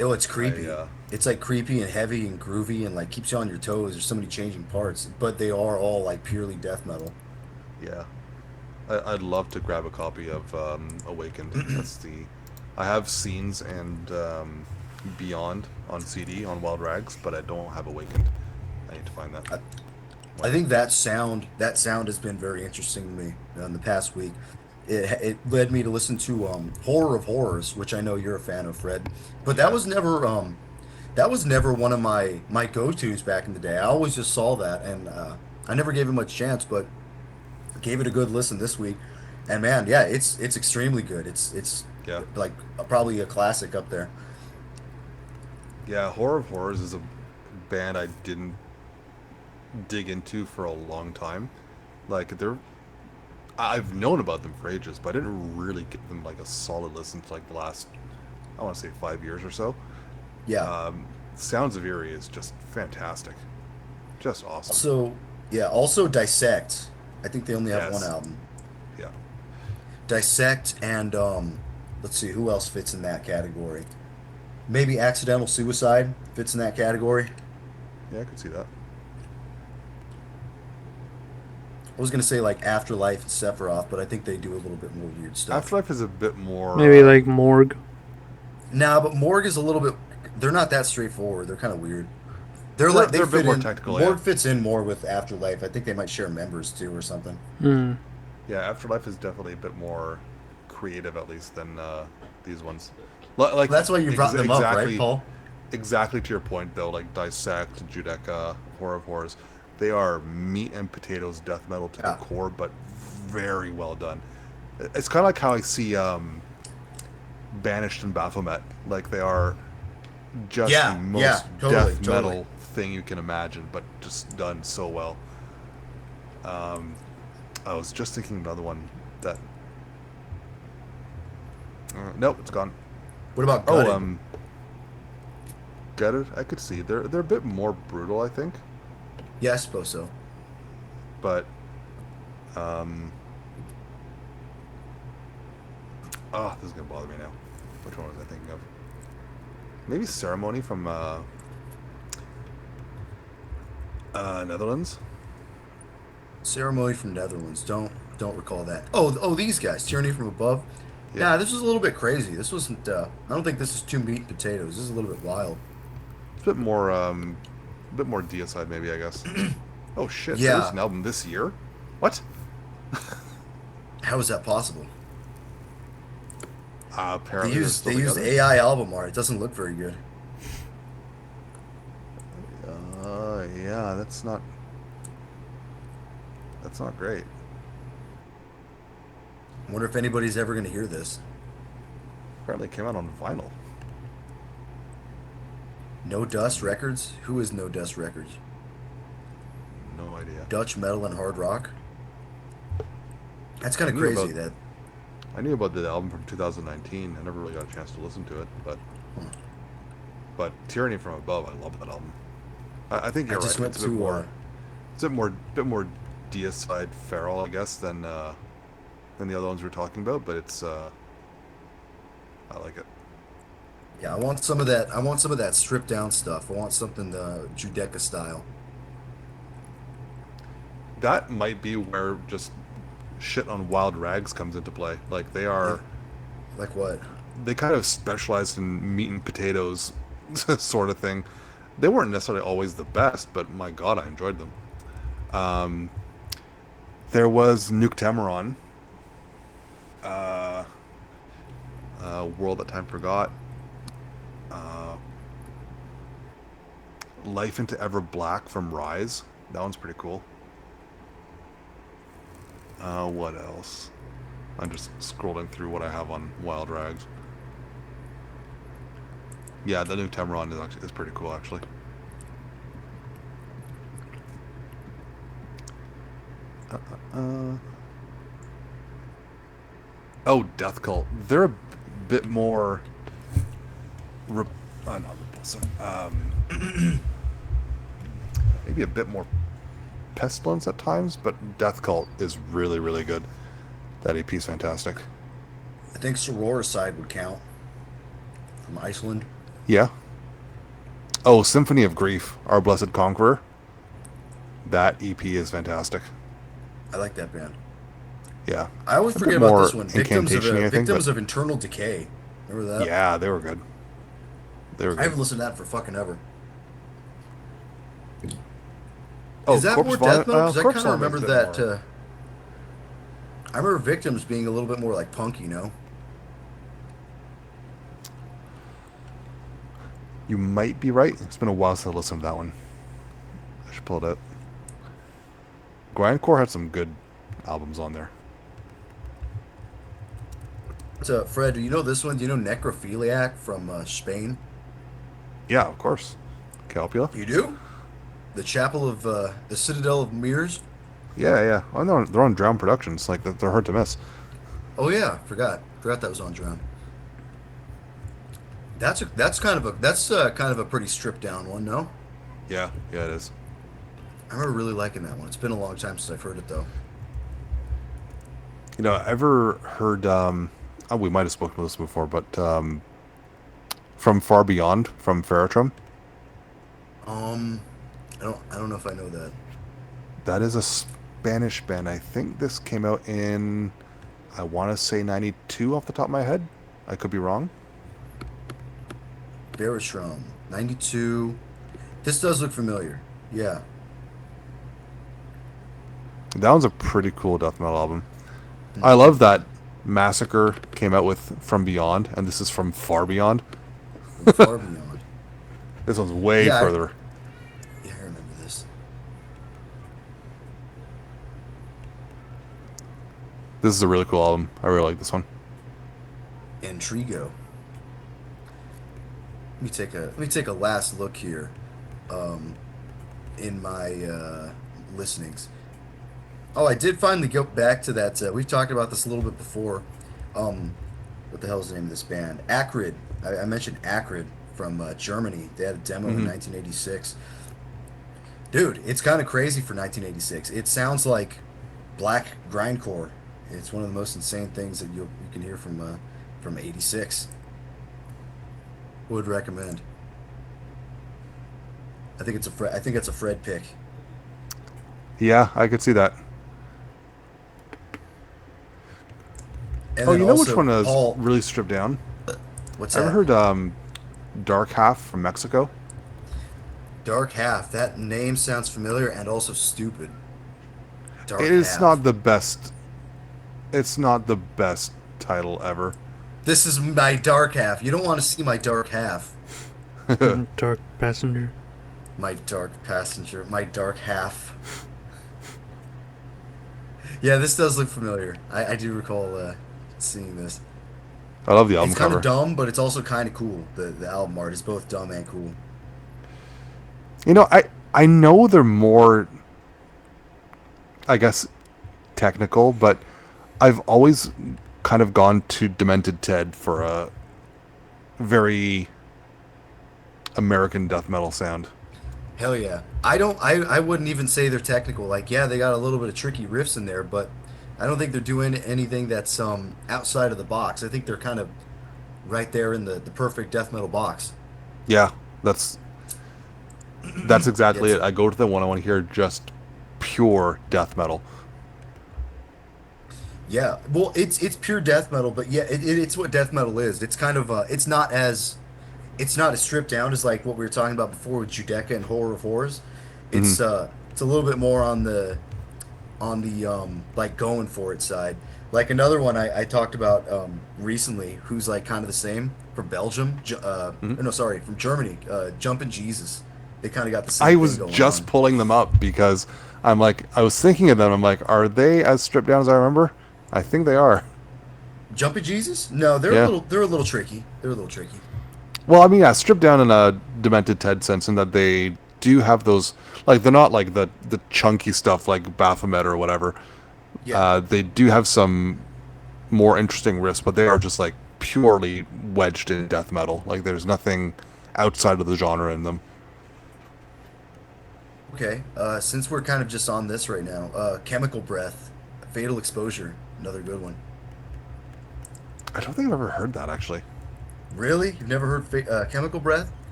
Oh, it's I creepy. It's like creepy and heavy and groovy and like keeps you on your toes. There's so many changing parts, but they are all like purely death metal. yeah, I'd love to grab a copy of Awakened. That's the I have Scenes and Beyond on CD on Wild Rags, but I don't have Awakened. I need to find that I, I one. think that sound has been very interesting to me in the past week. It led me to listen to Horror of Horrors, which I know you're a fan of, Fred. But Yeah, that was never one of my go-tos back in the day. I always just saw that and I never gave it much chance, but gave it a good listen this week. And man, yeah, it's extremely good. It's yeah, like probably a classic up there. yeah. Horror of Horrors is a band I didn't dig into for a long time. Like I've known about them for ages, but I didn't really give them like a solid listen to like the last, I want to say 5 years or so. Yeah. Um, Sounds of Eerie is just fantastic, just awesome. Also, yeah, also Dissect. I think they only have one Yes, album. yeah, Dissect and let's see who else fits in that category. Maybe Accidental Suicide fits in that category. yeah, I could see that. I was gonna say like Afterlife and Sephiroth, but I think they do a little bit more weird stuff. Afterlife is a bit more. Maybe like Morgue. Nah, but Morgue is a little bit. They're not that straightforward. They're kind of weird. They're They're like they they're a bit fit more in. technical, yeah. Morgue fits in more with Afterlife. I think they might share members too or something. Hmm. Yeah, Afterlife is definitely a bit more creative, at least, than these ones. Like That's why you brought them up, right, exactly, Paul? exactly to your point though. Like Dissect, Judecca, Horror of Horrors, they are meat and potatoes death metal to their Yeah, core, but very well done. It's kind of like how I see Banished and Baphomet. Like they are just the yeah, most totally, death totally. metal thing you can imagine, but just done so well. Um, I was just thinking another one that nope, it's gone. What about Oh, Gutted? Get it? I could see they're a bit more brutal, I think, Yeah, I suppose so. but um, oh, this is gonna bother me now. Which one was I thinking of? Maybe Ceremony from Netherlands. Ceremony from Netherlands. Don't recall that. Oh, these guys. Tyranny from Above. Yeah, Nah, this was a little bit crazy. This wasn't. I don't think this is two meat and potatoes. This is a little bit wild. it's a bit more deicide maybe, I guess. Oh shit, there's Yeah. an album this year. What? How is that possible? Apparently they're They still used together. AI album art. It doesn't look very good. Yeah, that's not great. I wonder if anybody's ever going to hear this. Apparently it came out on vinyl. No Dust Records? Who is No Dust Records? No idea. Dutch metal and hard rock? That's kind I of knew crazy about that. I knew about the album from 2019. I never really got a chance to listen to it, Huh. but Tyranny from Above, I love that album. I think I you're just right. went to It's a bit more deicide feral, I guess, than the other ones we are talking about. But it's I like it. yeah, I want some of that. I want some of that stripped down stuff. I want something Judecca style. That might be where just shit on Wild Rags comes into play. Like Like like what? they kind of specialized in meat and potatoes sort of thing. They weren't necessarily always the best, but my god, I enjoyed them. Um, there was Nuke Tameron, uh, World That Time Forgot, uh, Life into Ever Black from Rise. That one's pretty cool. What else? I'm just scrolling through what I have on Wild Rags. Yeah, the new Tamron is pretty cool, actually. Uh, oh, Death Cult. They're a bit more. Re- not repulsive. Maybe a bit more pestilence at times, but Death Cult is really, really good. That AP is fantastic. I think Sorora side would count from Iceland. Yeah. Oh, Symphony of Grief, Our Blessed Conqueror. That EP is fantastic. I like that band. Yeah. I always A bit forget about more this one. incantation-y, I think, but Victims of Internal Decay. Remember that? yeah, they were good. They were I good. haven't listened to that for fucking ever. Oh, Is that Corpse more Vomit. death metal? Because I Corpse kind of Vomit is remember a bit that. more. I remember Victims being a little bit more like punk, you know? You might be right. It's been a while since I listened to that one. I should pull it up. Grindcore had some good albums on there. So, Fred, do you know this one? Do you know Necrophiliac from Spain? Yeah, of course. Calpula. You do? The Chapel of the Citadel of Mirrors? Yeah, yeah. I know they're on Drown Productions. Like they're hard to miss. Oh yeah, forgot that was on Drown. That's kind of a pretty stripped down one, no? Yeah, yeah, it is. I remember really liking that one. It's been a long time since I've heard it though. You know, ever heard? Oh, we might have spoken about this before, but From Far Beyond from Ferritrum. Um, I don't know if I know that. That is a Spanish band. I think this came out in, I want to say 92 off the top of my head. I could be wrong. Beristrom, 92. This does look familiar. Yeah. That one's a pretty cool death metal album. I love that Massacre came out with From Beyond, and this is From Far Beyond. From Far Beyond. This one's way Yeah, further. Yeah, I remember this. This is a really cool album. I really like this one. Intrigo. Let me take a last look here, in my listenings. Oh, I did finally go back to that. We've talked about this a little bit before. What the hell's the name of this band? Acrid. I mentioned Acrid from Germany. They had a demo in 1986. Dude, it's kind of crazy for 1986. It sounds like black grindcore. It's one of the most insane things that you can hear from '86. Would recommend. I think it's a Fred pick. Yeah, I could see that. And Oh, then you know which also, one is Paul, really stripped down? what's Ever that? heard Dark Half from Mexico? Dark Half. That name sounds familiar and also stupid. Dark It's Half. not the best. It's not the best title ever. This is my dark half. You don't want to see my dark half. Dark Passenger. My dark passenger. My dark half. Yeah, this does look familiar. I do recall seeing this. I love the album It's kind cover. of dumb, but it's also kind of cool. The album art is both dumb and cool. You know, I know they're more, I guess, technical, but I've always kind of gone to Demented Ted for a very American death metal sound. Hell yeah. I wouldn't even say they're technical. Like, yeah, they got a little bit of tricky riffs in there, but I don't think they're doing anything that's outside of the box. I think they're kind of right there in the perfect death metal box. Yeah, that's exactly It's it. I go to the one I want to hear just pure death metal. Yeah, well, it's pure death metal, but yeah, it's what death metal is. It's kind of it's not as stripped down as like what we were talking about before with Judecca and Horror of Horrors. Hmm. It's a little bit more on the like going for it side. Like another one I talked about recently, who's like kind of the same from Belgium. Hmm. No, sorry, from Germany. Jumpin' Jesus. They kind of got the I same thing was going just on. pulling them up because I'm like, I was thinking of them. I'm like, are they as stripped down as I remember? I think they are. Jumpy Jesus? No, Yeah. they're a little tricky. They're a little tricky. Well, I mean, yeah, stripped down in a Demented Ted sense, in that they do have those, like, they're not like the chunky stuff like Baphomet or whatever. Yeah. They do have some more interesting riffs, but they are just like purely wedged in death metal. Like, there's nothing outside of the genre in them. Okay. Since we're kind of just on this right now, Chemical Breath, Fatal Exposure, another good one. I don't think I've ever heard that actually. Really? You've never heard Chemical Breath?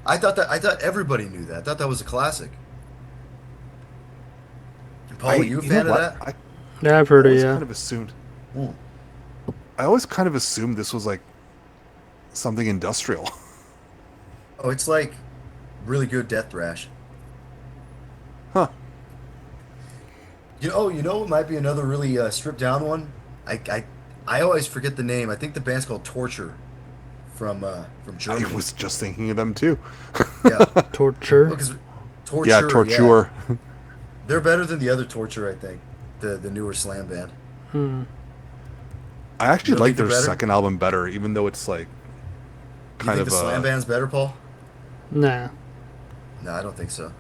I thought everybody knew that. I thought that was a classic. Paul, are you a You know fan of what? that? Yeah, I've I heard it. always Yeah. kind of assumed. Hmm. I always kind of assumed this was like something industrial. Oh, it's like really good death thrash. Huh. You know, it might be another really stripped down one. I, I, I always forget the name. I think the band's called Torture from I Germany. was just thinking of them too. Yeah. Torture. Oh, because Yeah, Torture, yeah, Torture. they're better than the other Torture. I think the newer slam band. Hmm. I You actually don't like think they're their better? second album better, even though it's like You kind think the of slam band's better, Paul? Nah. No, I don't think so.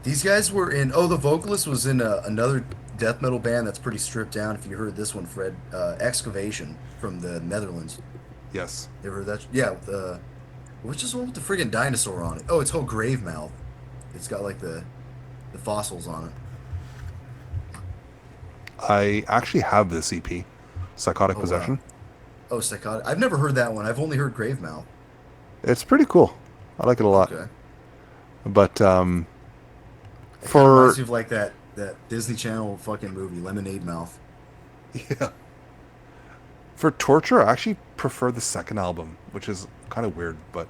These guys were in. Oh, the vocalist was in another death metal band that's pretty stripped down. If you heard this one, Fred, Excavation from the Netherlands. yes. You ever heard that? Yeah. Which is one with the friggin' dinosaur on it? Oh, it's called Grave Mouth. It's got like the fossils on it. I actually have this EP, Psychotic Oh wow. Possession. Oh, Psychotic. I've never heard that one. I've only heard Grave Mouth. It's pretty cool. I like it a lot. Okay. But It kind of reminds for me of like that Disney Channel fucking movie, Lemonade Mouth. yeah, for Torture, I actually prefer the second album, which is kind of weird. But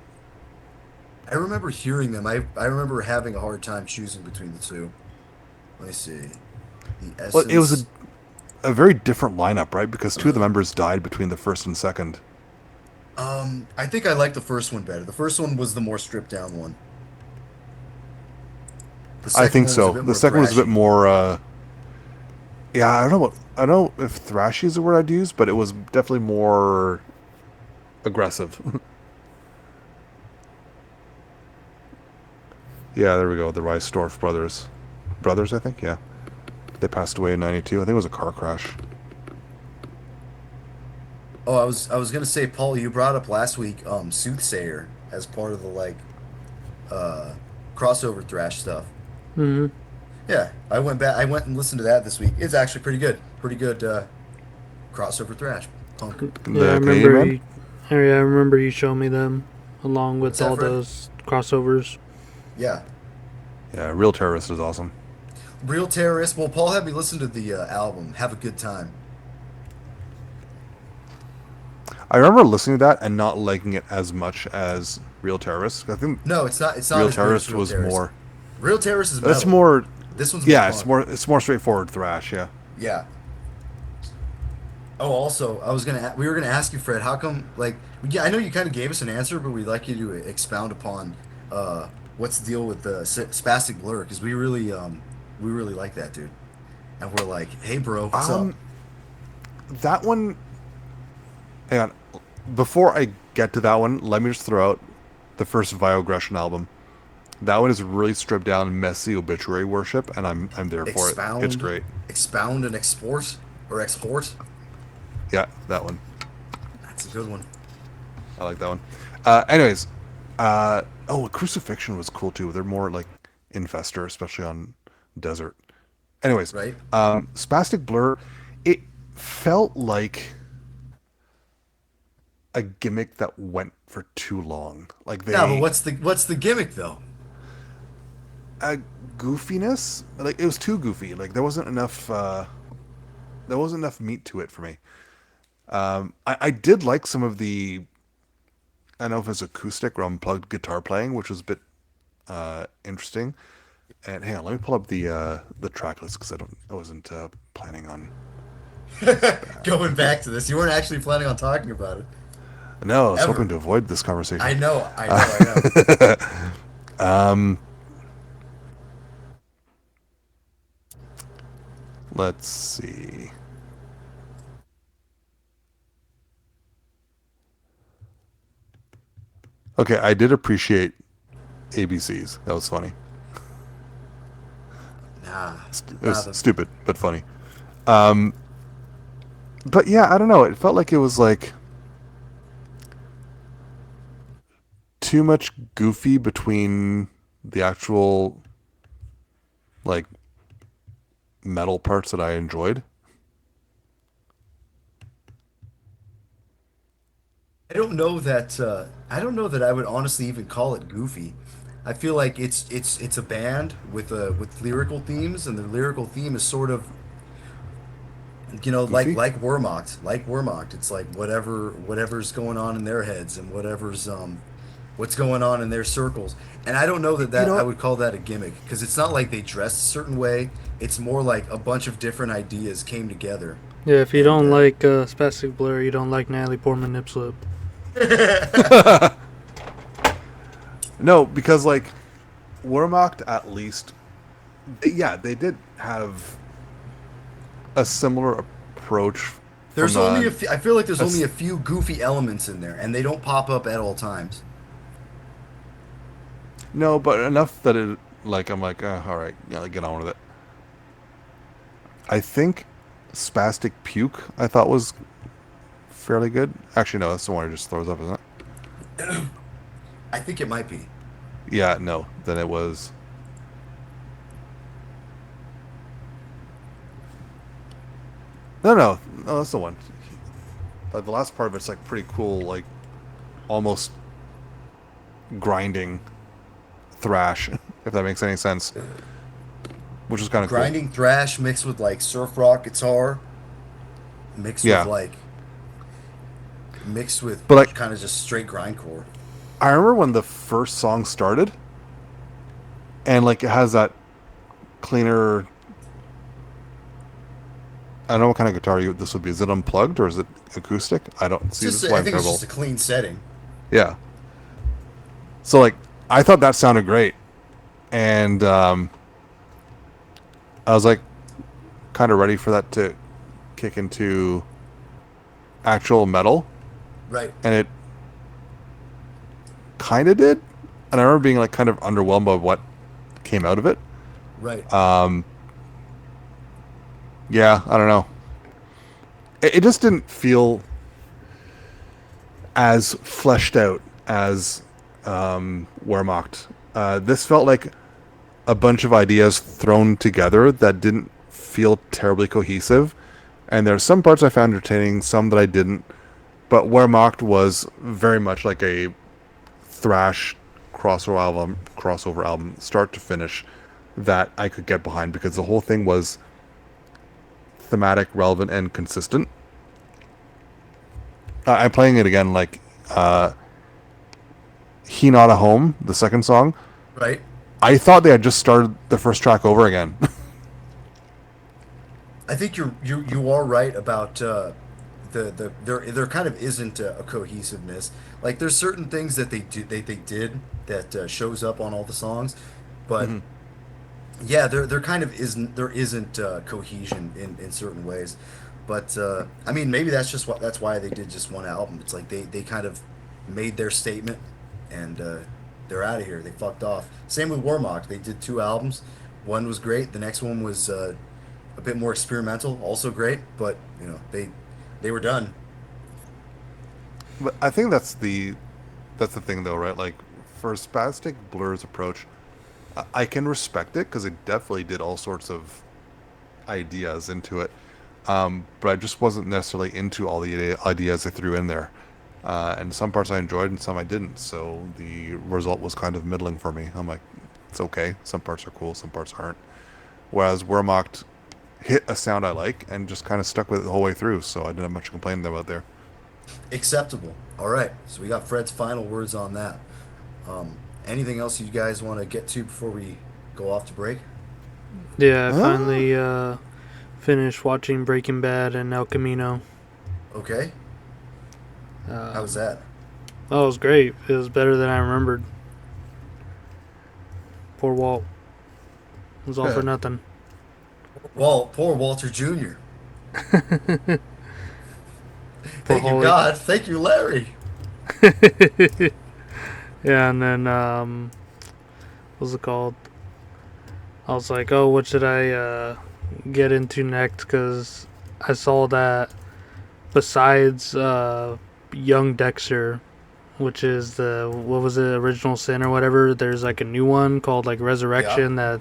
I remember hearing them. I remember having a hard time choosing between the two. Let me see. The well, it was Essence. a very different lineup, right? Because two of the members died between the first and second. I think I like the first one better. The first one was the more stripped down one. The I second think one was a so. bit The more second was a bit thrashy. more. Yeah, I don't know if thrashy is the word I'd use, but it was definitely more aggressive. Yeah, there we go. The Reisdorf brothers, I think. Yeah, they passed away in '92. I think it was a car crash. Oh, I was gonna say, Paul, you brought up last week Soothsayer as part of the like uh crossover thrash stuff. Hmm. Yeah, I went and listened to that this week. It's actually pretty good. Pretty good crossover thrash punk. Yeah, I The Canadian remember band. you. Oh, yeah, I remember you showing me them along What's with that, all Fred? those crossovers. Yeah. Yeah, Real Terrorist is awesome. Real Terrorist. Well, Paul had me listen to the album. Have a good time. I remember listening to that and not liking it as much as Real Terrorist. I think No, it's not Real as good as Terrorist Real was Terrorist. more. Real Terrorist is That's metal. more. This one's more Yeah, punk. it's more straightforward thrash. Yeah. Yeah. Oh, also, we were gonna ask you, Fred, how come like yeah, I know you kind of gave us an answer, but we'd like you to expound upon what's the deal with the spastic blur because we really like that dude, and we're like, hey, bro, what's up? Um, that one. Hang on. Before I get to that one, let me just throw out the first Viogression album. That one is really stripped down, messy obituary worship, and I'm there for it. It's Expound, great. expound, and export or export. Yeah, that one. That's a good one, I like that one. Anyways, oh, Crucifixion was cool too. They're more like Infestor, especially on Desert. Anyways, right? Spastic Blur, it felt like a gimmick that went for too long. Like Yeah, but they what's the gimmick though? uh, goofiness. Like it was too goofy. Like there wasn't enough meat to it for me. I did like some of the I don't know if it's acoustic or unplugged guitar playing, which was a bit interesting. And hang on, let me pull up the track list because I wasn't planning on. Going back to this, you weren't actually planning on talking about it No, I was hoping ever. to avoid this I conversation. know, I know, I know. Um, let's see. Okay, I did appreciate ABCs. That was funny. Nah, It was the stupid but funny. Um, but yeah, I don't know. It felt like it was like too much goofy between the actual like metal parts that I enjoyed. I don't know that I would honestly even call it goofy. I feel like it's a band with lyrical themes, and the lyrical theme is sort of Goofy? like Wehrmacht. It's like whatever's going on in their heads and what's going on in their circles. And I don't know You know I what? would call that a gimmick because it's not like they dress a certain way. It's more like a bunch of different ideas came together, Yeah, if you and don't like Spastic Blur, you don't like Natalie Portman Nipslip. No, because like Wehrmacht at least, yeah, they did have a similar approach from I feel like there's a only s- a few goofy elements in there, and they don't pop up at all times. no, but enough that it like I'm like, all right, yeah, get on with it. I think Spastic Puke I thought was fairly good. Actually, no, that's the one who just throws up, isn't it? I think it might be. Yeah, no, then it was. No, that's the one. Like the last part of it's like pretty cool, like almost grinding thrash, if that makes any sense, which is kind of cool. Grinding thrash mixed with like surf rock guitar, mixed with Yeah, like mixed with but like kind of just straight grindcore. I remember when the first song started, and like it has that cleaner. I don't know what kind of guitar this would be. Is it unplugged or is it acoustic? I don't see. This is why I I'm think it's just terrible. a clean setting. Yeah. So like I thought that sounded great, and I was like kind of ready for that to kick into actual metal, Right, and it kind of did. And I remember being like kind of underwhelmed by what came out of it. right. Um, yeah, I don't know. It just didn't feel as fleshed out as Wehrmacht. This felt like a bunch of ideas thrown together that didn't feel terribly cohesive. And there's some parts I found entertaining, some that I didn't. But Wehrmacht was very much like a thrash crossover album, start to finish, that I could get behind because the whole thing was thematic, relevant, and consistent. I'm playing it again, like "He Not a Home," the second song. Right. I thought they had just started the first track over again. I think you are right about there kind of isn't a cohesiveness. Like there's certain things that they did that shows up on all the songs, but Mm-hmm. yeah, there kind of isn't cohesion in certain ways. But I mean, maybe that's why they did just one album. It's like they kind of made their statement, and they're out of here. They fucked off. Same with Warmock. They did two albums. One was great. The next one was a bit more experimental, also great. But they were done. But I think that's the thing though, right? Like for Spastic Blur's approach, I can respect it because it definitely did all sorts of ideas into it. But I just wasn't necessarily into all the ideas they threw in there. And some parts I enjoyed and some I didn't. So the result was kind of middling for me. I'm like, it's okay. Some parts are cool, some parts aren't. Whereas Wehrmacht hit a sound I like and just kind of stuck with it the whole way through. So I didn't have much to complain about there. Acceptable. All right. So we got Fred's final words on that. Anything else you guys want to get to before we go off to break? Yeah, I Uh, finally finished watching Breaking Bad and El Camino. Okay. How's Um, that? oh, it was great. It was better than I remembered. Poor Walt. It was all for nothing. Well, poor Walter Jr. Poor Thank you, Holly. God. Thank you, Larry. Yeah, and then what's it called? I was like, oh, what should I get into next? Because I saw that besides Young Dexter, which is the what was it, Original Sin or whatever. There's like a new one called like Yeah. Resurrection that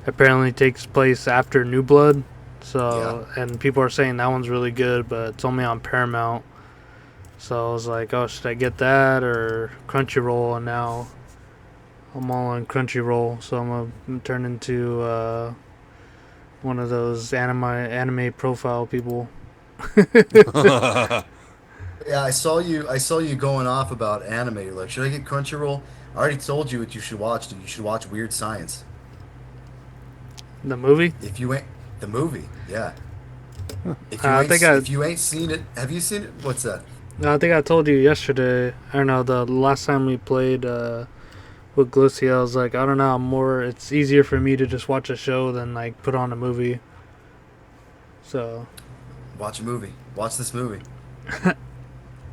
apparently takes place after New Blood. Yeah. So and people are saying that one's really good, but it's only on Paramount. So I was like, oh, should I get that or Crunchyroll? And now I'm all on Crunchyroll, so I'm gonna turn into one of those anime profile people. Yeah, I saw you going off about anime. You're like, should I get Crunchyroll? I already told you what you should watch, dude. You should watch Weird Science. The movie? If you ain't the movie, yeah. I think I If you ain't seen it, have you seen it? What's that? I think I told you yesterday. I don't know, the last time we played with Glissy, I was like, I don't know, it's easier for me to just watch a show than like put on a movie. So Watch a movie. Watch this movie.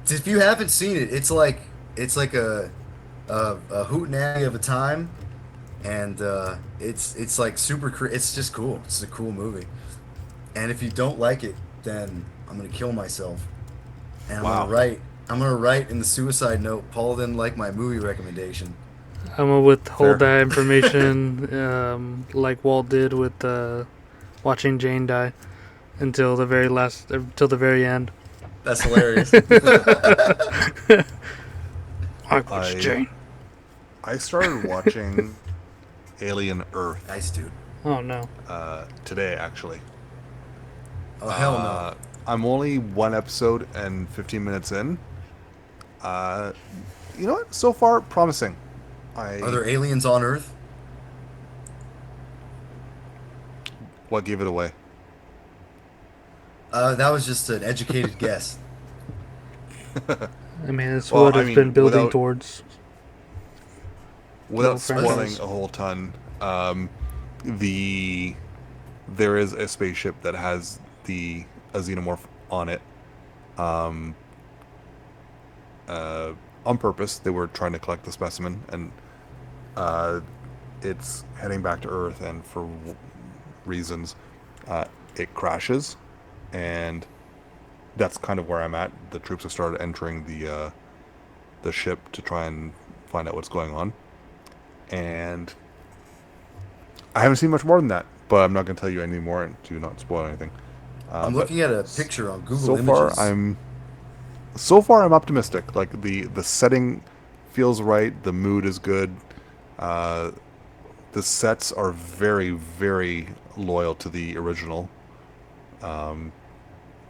If you haven't seen it, it's like a hootenanny of a time, and it's like it's just cool. It's a cool movie. And if you don't like it, then I'm gonna kill myself. And Wow. I'm gonna write in the suicide note, Paul didn't like my movie recommendation. I'm gonna withhold Fair. that information, like Walt did with watching Jane die until the very end. That's hilarious. I was I Jane. I started watching Alien Earth Nice dude. Oh no. today, actually. Oh hell no. I'm only one episode and 15 minutes in. You know what? So far, promising. Are there aliens on Earth? What gave it away? That was just an educated guess. I mean, it's Well, what I it's mean, been building without- towards. Without No spoiling franchise. a whole ton, there is a spaceship that has a xenomorph on it. Um, on purpose, they were trying to collect the specimen, and uh, it's heading back to Earth, and for reasons, it crashes, and that's kind of where I'm at. The troops have started entering the ship to try and find out what's going on, and I haven't seen much more than that. But I'm not going to tell you any more to not spoil anything. I'm But looking at a picture on Google so Images. far I'm optimistic. Like the setting feels right, the mood is good. Uh, the sets are very, very loyal to the original. Um,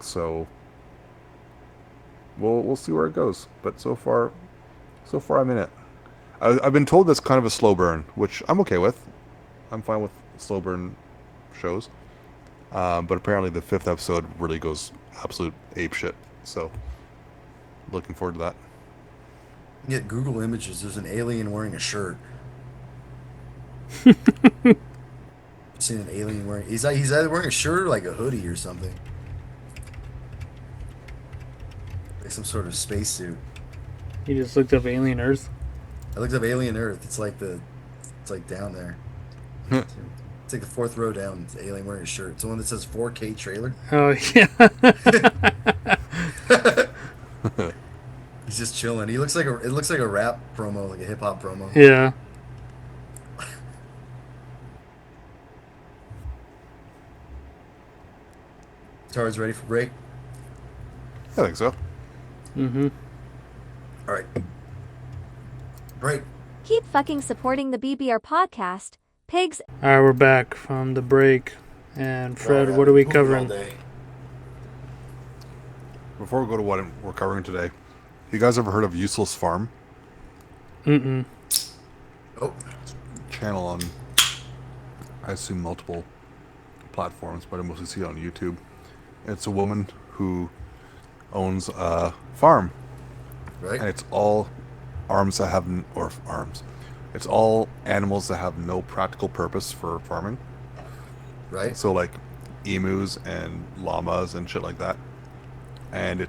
so we'll see where it goes. But so far I'm in it. I've been told that's kind of a slow burn, which I'm okay with. I'm fine with slow burn shows. But apparently the fifth episode really goes absolute ape shit. So looking forward to that. Get Google Images. There's an alien wearing a shirt. Seen an alien wearing. He's either wearing a shirt or like a hoodie or something. Like some sort of spacesuit. You just looked up Alien Earth. I looked up Alien Earth. It's like down there. It's like the fourth row down. It's an alien wearing a shirt. It's the one that says 4K trailer. Oh yeah. He's just chilling. It looks like a rap promo, like a hip hop promo. Yeah. Guitar's ready for break. I think so. Mhm. All right. Break. Keep fucking supporting the BBR podcast. Pigs. All right, we're back from the break, and Fred, Oh, what are we movie all covering? day. Before we go to what we're covering today, you guys ever heard of Useless Farm? Mm-mm. Oh, Channel on, I assume, multiple platforms, but I mostly see it on YouTube. It's a woman who owns a farm, right. and it's all arms that have or arms. It's all animals that have no practical purpose for farming. Right. So like emus and llamas and shit like that. And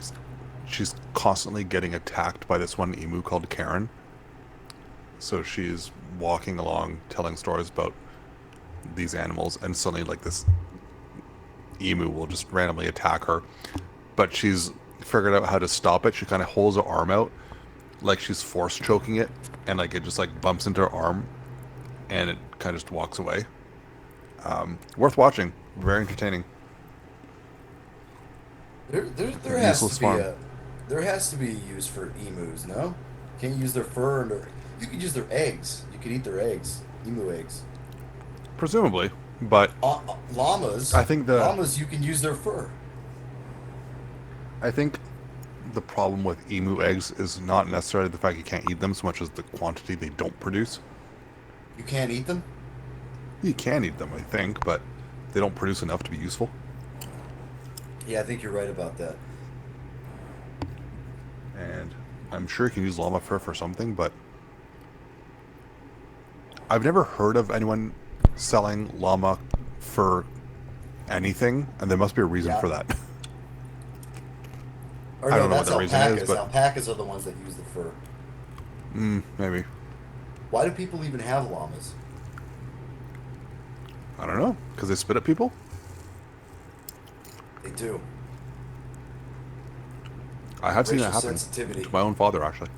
she's constantly getting attacked by this one emu called Karen. So she's walking along, telling stories about these animals, and suddenly, like, this emu will just randomly attack her. But she's figured out how to stop it. She kind of holds her arm out, like she's force choking it, and like it just like bumps into her arm, and it kind of just walks away. Worth watching. Very entertaining. There has Useless to be farm. a use for emus, no? Can't use their fur and you could use their eggs. You could eat their eggs, emu eggs. Presumably, but Llamas, I think the llamas, you can use their fur. I think the problem with emu eggs is not necessarily the fact you can't eat them so much as the quantity they don't produce. You can't eat them? You can eat them, I think, but they don't produce enough to be useful. Yeah, I think you're right about that. And I'm sure you can use llama fur for something, but I've never heard of anyone selling llama for anything, and there must be a reason Yeah. for that. Or I no, don't know what that's the reason is, alpacas. but Alpacas are the ones that use the fur. maybe. Why do people even have llamas? I don't know, because they spit at people. They do. I have seen Racial that happen sensitivity. to my own father, actually.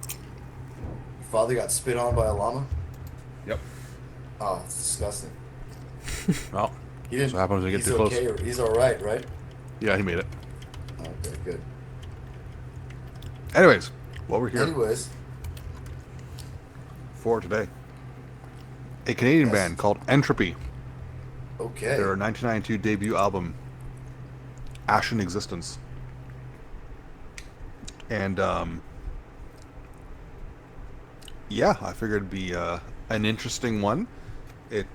Your father got spit on by a llama? Yep. Oh, it's disgusting. Well, He didn't. so happens when you get He's too okay. close. He's all right, right? Yeah, he made it. Okay, good. Anyways, what we're here Anyways, for today, a Canadian Yes. band called Entropy. okay. Their 1992 debut album, Ashen Existence. And, yeah, I figured it'd be an interesting one. It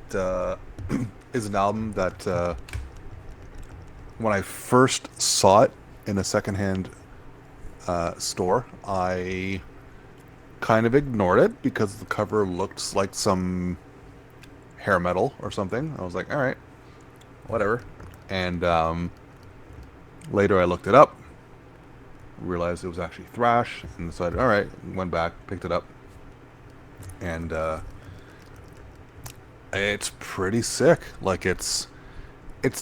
is an album that, when I first saw it in a secondhand store, I kind of ignored it because the cover looked like some hair metal or something. I was like, all right, whatever. And later I looked it up, realized it was actually Thrash, and decided, all right, went back, picked it up, and it's pretty sick. Like it's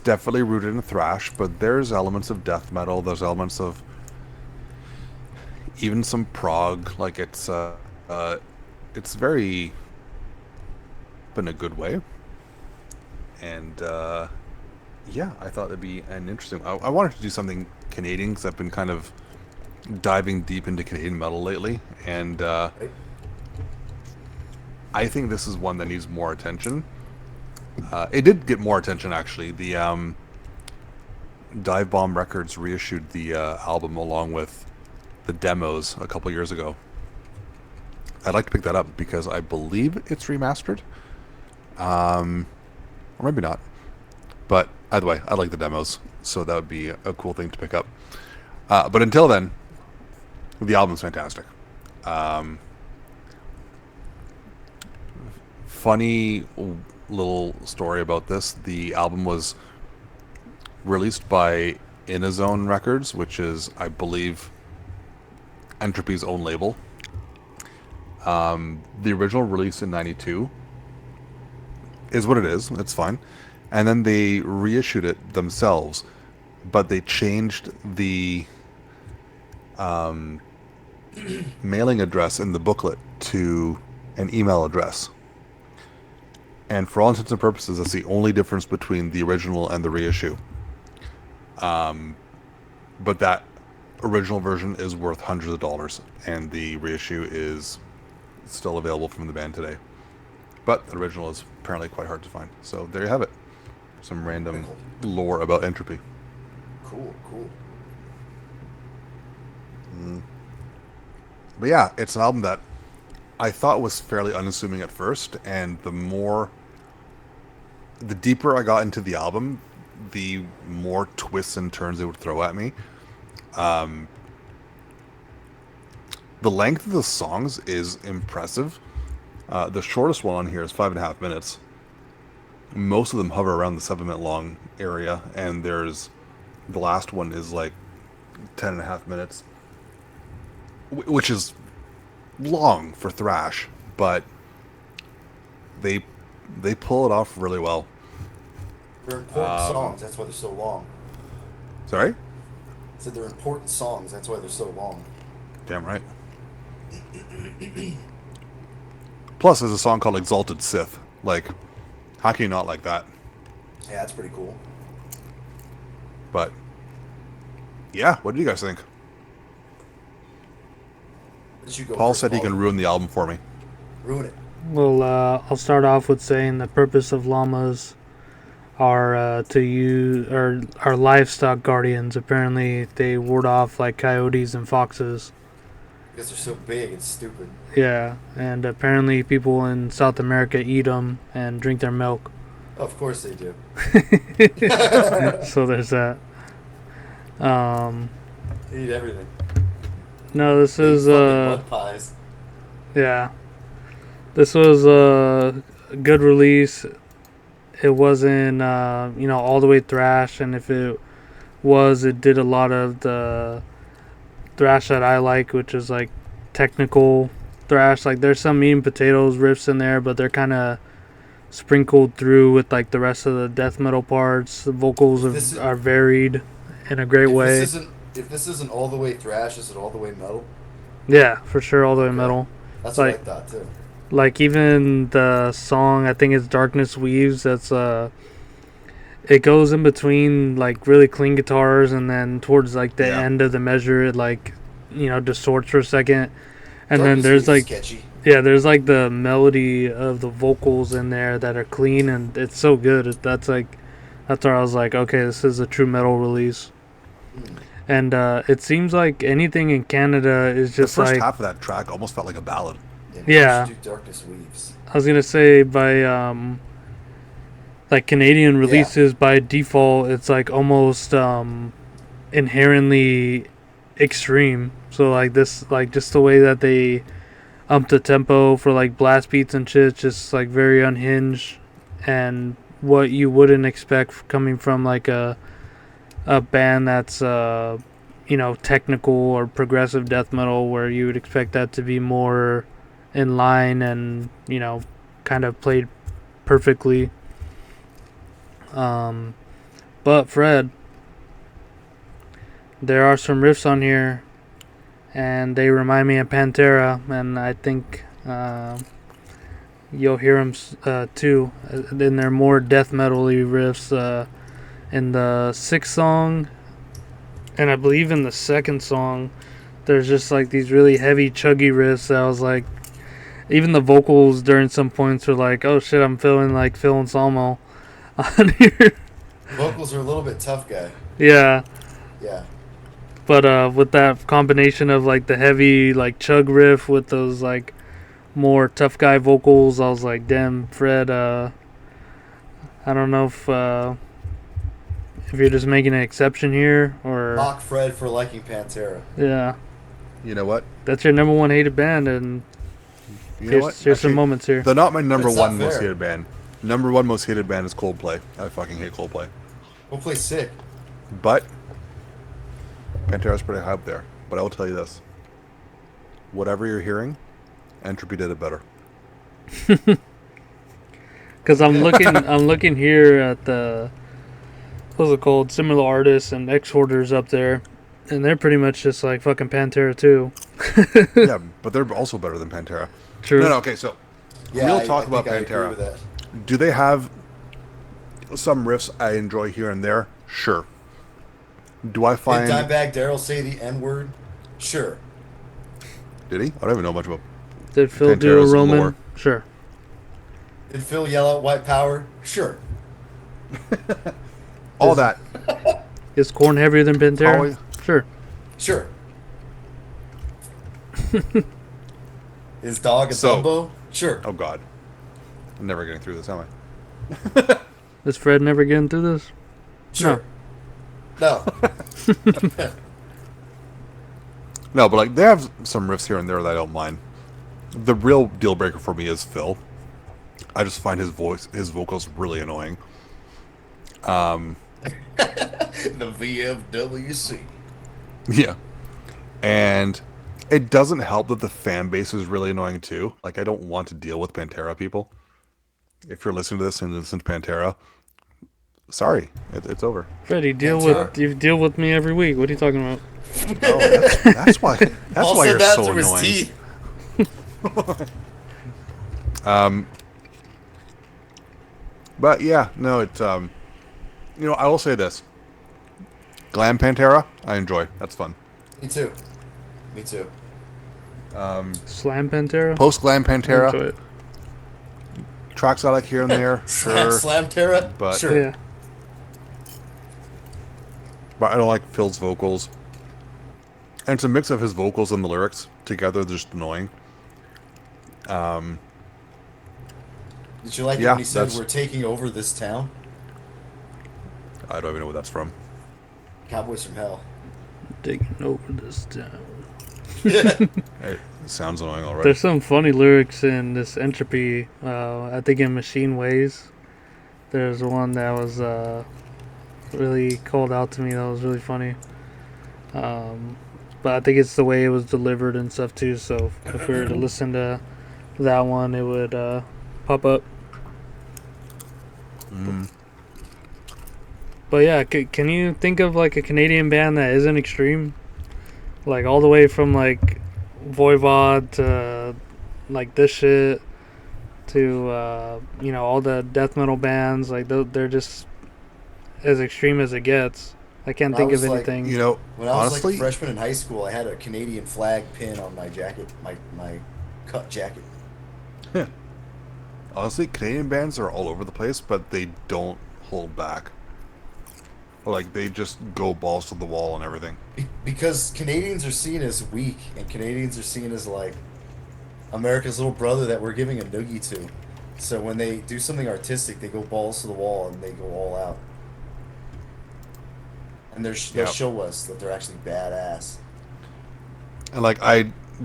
definitely rooted in thrash, but there's elements of death metal. There's elements of even some prog. Like it's very, but in a good way. And yeah, I thought it'd be an interesting. I wanted to do something Canadian because I've been kind of diving deep into Canadian metal lately, and Right? I think this is one that needs more attention. It did get more attention actually. The Dive Bomb Records reissued the album along with the demos a couple years ago. I'd like to pick that up because I believe it's remastered, or maybe not. But either way, I like the demos, so that would be a cool thing to pick up. But until then, the album's fantastic. Funny little story about this. The album was released by Inazone Records, which is, I believe, Entropy's own label. The original release in 92 is what it is. It's fine. And then they reissued it themselves, but they changed the mailing address in the booklet to an email address. And for all intents and purposes, that's the only difference between the original and the reissue. But that original version is worth hundreds of dollars, and the reissue is still available from the band today. But the original is apparently quite hard to find. So there you have it. Some random lore about Entropy. Cool, cool. But yeah, it's an album that I thought was fairly unassuming at first, and the deeper I got into the album, the more twists and turns it would throw at me. The length of the songs is impressive. The shortest one on here is 5.5 minutes. Most of them hover around the 7-minute long area, and the last one is like 10.5 minutes, which is long for thrash, but but they pull it off really well. They're important songs. That's why they're so long. Sorry? I said they're important songs. That's why they're so long. Damn right. Plus, there's a song called Exalted Sith. Like, how can you not like that? Yeah, that's pretty cool. But, yeah, what do you guys think? You go Paul first, said he Paul. can ruin the album for me. Ruin it. Well, I'll start off with saying the purpose of llamas are to use are livestock guardians. Apparently, they ward off like coyotes and foxes. Because they're so big, it's stupid. Yeah, and apparently people in South America eat them and drink their milk. Of course they do. So there's that. They eat everything. No, this They eat is fucking mud pies. yeah. This was a good release. It wasn't all the way thrash, and if it was, it did a lot of the thrash that I like, which is like technical thrash. Like there's some meat and potatoes riffs in there, but they're kind of sprinkled through with like the rest of the death metal parts. The vocals are varied in a great way. If this isn't all the way thrash, is it all the way metal? Yeah, for sure, all the way Okay. metal. That's Like- what I thought too. Like even the song, I think it's Darkness Weaves. That's it goes in between like really clean guitars, and then towards like the Yeah. end of the measure, it like distorts for a second, and then Darkness there's is like sketchy. there's like the melody of the vocals in there that are clean, and it's so good. That's where I was like, okay, this is a true metal release. And it seems like anything in Canada is The just first like half of that track almost felt like a ballad. Yeah. We should do Darkness Weaves. I was gonna say by like Canadian releases by default, it's like almost inherently extreme. So like this, like just the way that they ump the tempo for like blast beats and shit, just like very unhinged, and what you wouldn't expect coming from like a band that's technical or progressive death metal, where you would expect that to be more in line and kind of played perfectly. But Fred, there are some riffs on here, and they remind me of Pantera, and I think you'll hear them too. Then they're more death metal-y riffs in the 6th song, and I believe in the 2nd song. There's just like these really heavy, chuggy riffs that I was like, even the vocals during some points were like, oh shit, I'm feeling like Phil Anselmo on here. Vocals are a little bit tough, guy. Yeah. Yeah. But with that combination of like the heavy like chug riff with those like more tough guy vocals, I was like, damn, Fred, I don't know if you're just making an exception here or Mock Fred for liking Pantera. yeah. You know what? That's your number one hated band, and You know what? here's some Actually, moments here. they're not my number It's not one most fair. hated band. Number one most hated band is Coldplay. I fucking hate Coldplay. We'll play sick. But Pantera's pretty high up there. But I will tell you this. Whatever you're hearing, Entropy did it better. Because I'm looking here at the what's it called, similar artists and exporters up there, and they're pretty much just like fucking Pantera too. Yeah, but they're also better than Pantera. True. No, okay, so Yeah, we'll talk about think I agree Pantera. with that. Do they have some riffs I enjoy here and there? Sure. Do I Did find... Dimebag Daryl say the N-word? Sure. Did he? I don't even know much about... Did Phil do a Pantera's Roman? lore. Sure. Did Phil yell out white power? Sure. All that. Is Korn heavier than Pantera? Probably. Sure. Sure. Is Dog a So- Dumbo? Sure. Oh, God. I'm never getting through this, am I? Is Fred never getting through this? Sure. No. No, but like they have some riffs here and there that I don't mind. The real deal breaker for me is Phil. I just find his vocals really annoying. The VFWC. Yeah. And It doesn't help that the fan base is really annoying too. Like, I don't want to deal with Pantera people. If you're listening to this and listen to Pantera, sorry, it's over. Freddy, Pantera. you deal with me every week. What are you talking about? Oh, that's why Paul you're said that so through his annoying. teeth. But yeah, no, it's I will say this: glam Pantera, I enjoy. That's fun. Me too. Me too. Slam Pantera? Post glam I enjoy Pantera it. tracks I like here and there, sure, Slam Terra? but Sure. Yeah. I don't like Phil's vocals. And it's a mix of his vocals and the lyrics together. They're just annoying. Did you like it Yeah, when he said that's- we're taking over this town? I don't even know what that's from. Cowboys from Hell. Taking over this town. It sounds annoying already. There's some funny lyrics in this Entropy. I think in Machine Ways. There's one that was really called out to me. That was really funny. But I think it's the way it was delivered and stuff too. So if we were to listen to that one, it would pop up. But yeah, can you think of like a Canadian band that isn't extreme? Like all the way from like Voivod to like this shit to all the death metal bands. Like they're just as extreme as it gets. I can't I think of was like- anything. When I was Honestly, like a freshman in high school, I had a Canadian flag pin on my jacket, my cut jacket. honestly, Canadian bands are all over the place, but they don't hold back. Like, they just go balls to the wall and everything. Because Canadians are seen as weak, and Canadians are seen as like America's little brother that we're giving a noogie to. So when they do something artistic, they go balls to the wall and they go all out. And they'll Yep. show us that they're actually badass. And, like,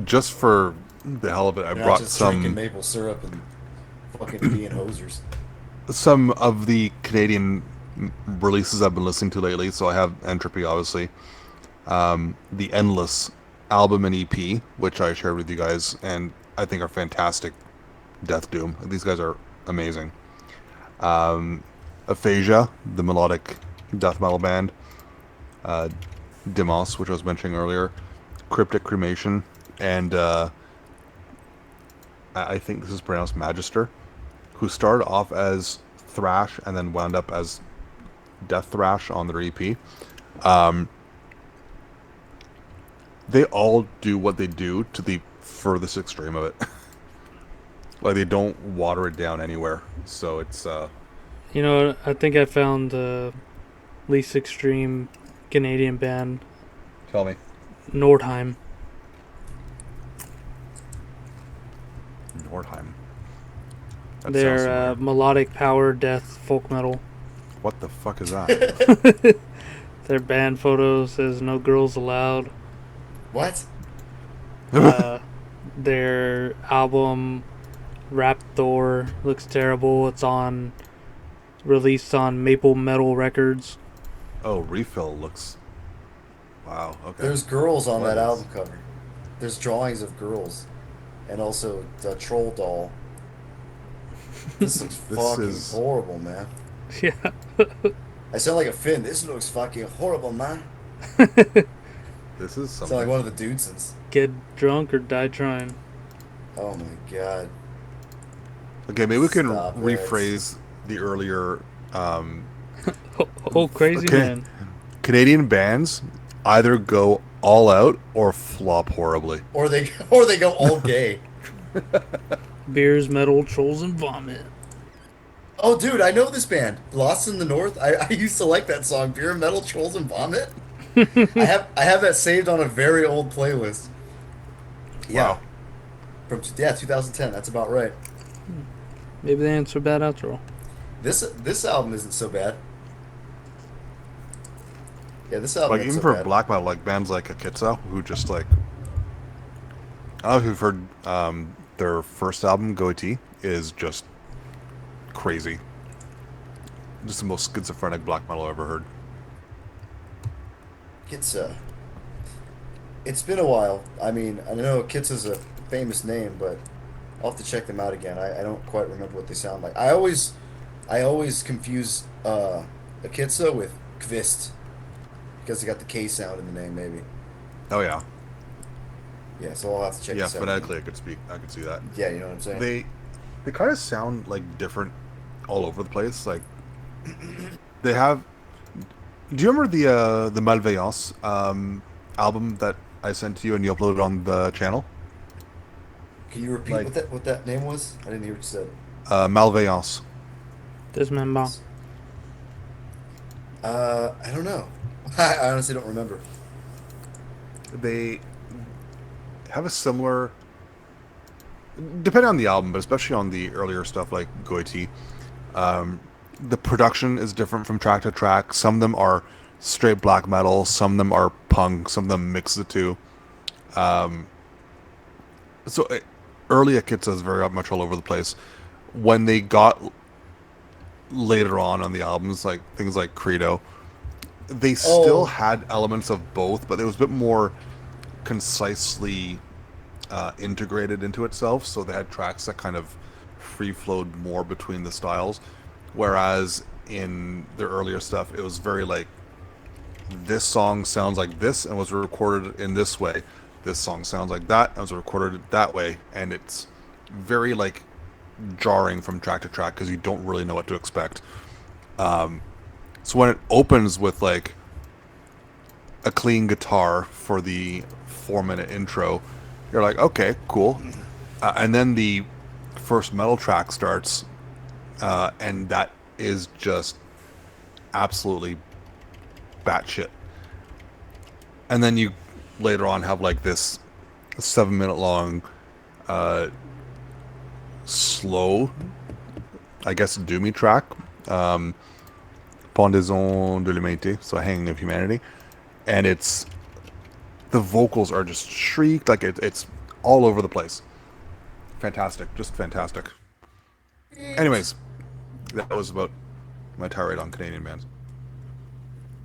just for the hell of it, I They're brought not just drinking some maple syrup and fucking being hosers. of the Canadian releases I've been listening to lately. So I have Entropy, obviously. The Endless album and EP, which I shared with you guys, and I think are fantastic. Death Doom. These guys are amazing. Aphasia, the melodic death metal band. Demos, which I was mentioning earlier. Cryptic Cremation, and I think this is pronounced Magister, who started off as thrash and then wound up as death thrash on their EP. They all do what they do to the furthest extreme of it. Like, they don't water it down anywhere. So it's I think I found the least extreme Canadian band, tell me. Nordheim. Nordheim. That sounds They're familiar. melodic power death folk metal. What the fuck is that? Their band photo says no girls allowed. What? Their album Raptor looks terrible. It's released on Maple Metal Records. Oh, Refill looks... Wow, okay. There's girls on What that is- album cover. There's drawings of girls. And also the troll doll. This looks This fucking is- horrible, man. Yeah. I sound like a Finn. This looks fucking horrible, man. This is Sound something. like one of the Dudesons. Get drunk or die trying. Oh my god. Okay, maybe we can Stop it. rephrase the earlier Oh, crazy Okay. man. Canadian bands either go all out or flop horribly. Or they go all gay. Beers, metal, trolls, and vomit. Oh, dude, I know this band, Lost in the North. I used to like that song, Beer, Metal, Trolls, and Vomit. I have that saved on a very old playlist. Yeah, Wow. from 2010. That's about right. Maybe they answer bad outro. This album isn't so bad. Yeah, this album Like, isn't even so for bad. black metal, like bands like Akitsa, who just like... I don't know if you've heard their first album, Goatee, is just crazy. Just the most schizophrenic black metal I've ever heard. It's It's been a while. I mean, I know Kits is a famous name, but I'll have to check them out again. I don't quite remember what they sound like. I always confuse Akitsa with Kvist because they got the K sound in the name, maybe. Oh yeah, Yeah, so I'll have to check yeah. this out again. Phonetically, I could see that. Yeah, you know what I'm saying? They they kind of sound like different all over the place. Like they have. Do you remember the Malveillance album that I sent to you and you uploaded on the channel? Can you repeat Like what that name was? I didn't hear what you said. Malveillance. Dismember. I don't know. I honestly don't remember. They have a similar, depending on the album, but especially on the earlier stuff like Goiti. Um, the production is different from track to track. Some of them are straight black metal. Some of them are punk. Some of them mix the two. Um, so early Akitsa is very much all over the place. When they got later on the albums, like things like Credo, they still Oh, had elements of both, but it was a bit more concisely integrated into itself. So they had tracks that kind of free flowed more between the styles. Whereas in their earlier stuff, it was very like this song sounds like this and was recorded in this way. This song sounds like that and was recorded that way, and it's very like jarring from track to track because you don't really know what to expect. So when it opens with like a clean guitar for the 4 minute intro, you're like, okay, cool. And then the first metal track starts, and that is just absolutely batshit. And then you later on have like this 7 minute long, uh, slow, I guess, doomy track, um, Pendaison de l'Humanité, so Hanging of Humanity. And it's the vocals are just shrieked, like it's all over the place. Fantastic, just fantastic. Anyways, that was about my tirade on Canadian bands.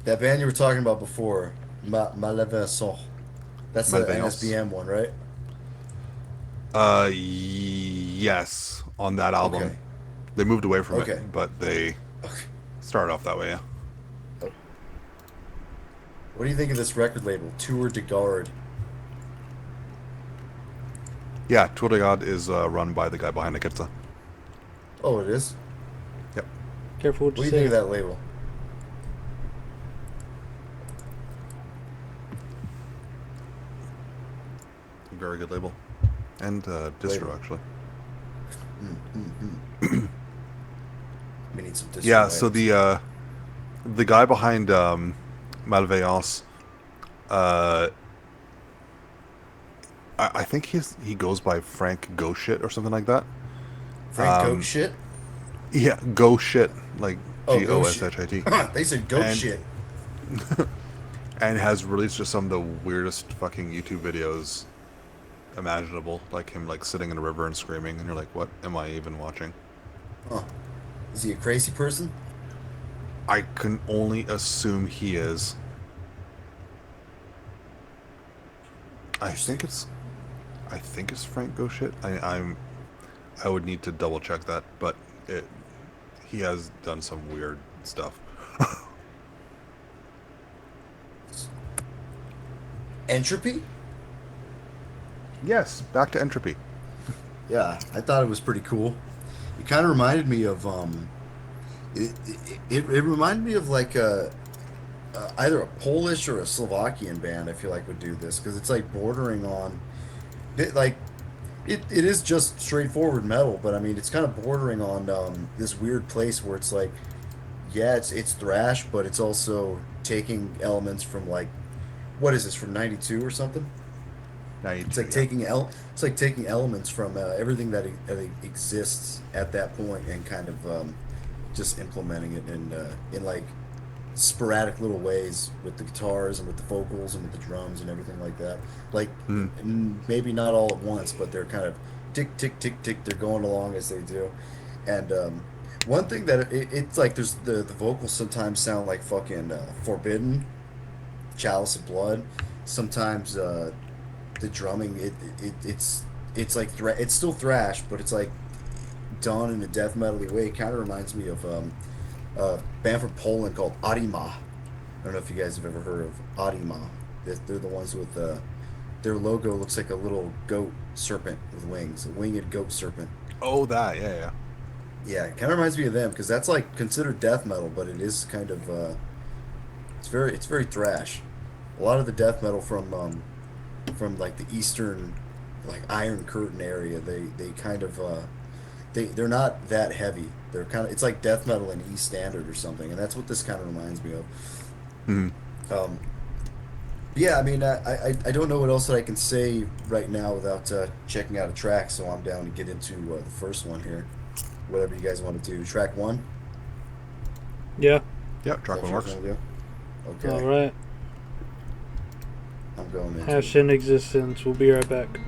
that band you were talking about before, Malveillance. That's the Malveillance. NSBM one, right? Yes, on that album. Okay. They moved away from it, Okay. but they Okay. started off that way, yeah. What do you think of this record label, Tour de Garde? Yeah, Tour de God is run by the guy behind Akitsa. Oh, it is? Yep. Careful what What you do you think say. of that label? Very good label. And Label. distro, actually. We need some Yeah, distro so items. the guy behind Malveillance, uh, I think he goes by Frank Go Shit or something like that. Frank Goat Um, shit? yeah, Go Shit, like Oh, go shit. Goshit, They said goat and shit. and has released just some of the weirdest fucking YouTube videos imaginable, like him like sitting in a river and screaming, and you're like, what am I even watching? Huh. Is he a crazy person? I can only assume he is. I Interesting. think it's I think it's Frank Go Shit. I would need to double check that, but it he has done some weird stuff. Entropy? Yes, back to Entropy. Yeah, I thought it was pretty cool. It kind of reminded me of it reminded me of like either a Polish or a Slovakian band. I feel like would do this because it's like bordering on like it is just straightforward metal, but I mean it's kind of bordering on this weird place where it's like yeah, it's thrash, but it's also taking elements from like what is this from '92 or something? It's 92, like yeah. it's like taking elements from everything that exists at that point and kind of just implementing it in like sporadic little ways with the guitars and with the vocals and with the drums and everything like that. Like Mm. maybe not all at once, but they're kind of tick tick tick tick. They're going along as they do. And one thing that it's like there's the vocals sometimes sound like fucking Forbidden, Chalice of Blood, sometimes the drumming it's like it's still thrash, but it's like done in a death metally way. It kind of reminds me of a band from Poland called Arima. I don't know if you guys have ever heard of Arima. They're the ones with their logo looks like a little goat serpent with wings, a winged goat serpent. Oh, that, yeah, yeah. Yeah, it kind of reminds me of them because that's like considered death metal, but it is kind of it's very thrash. A lot of the death metal from like the eastern like Iron Curtain area, they kind of they're not that heavy. They're kind of it's like death metal in E standard or something, and that's what this kind of reminds me of. Hmm. Um, yeah, I mean, I don't know what else that I can say right now without checking out a track, so I'm down to get into the first one here. Whatever you guys want to do. Track one? Yeah. Yeah, Is track that one what you works. guys want to do? All Okay, right. I'm going into it. Ashen Existence. We'll be right back.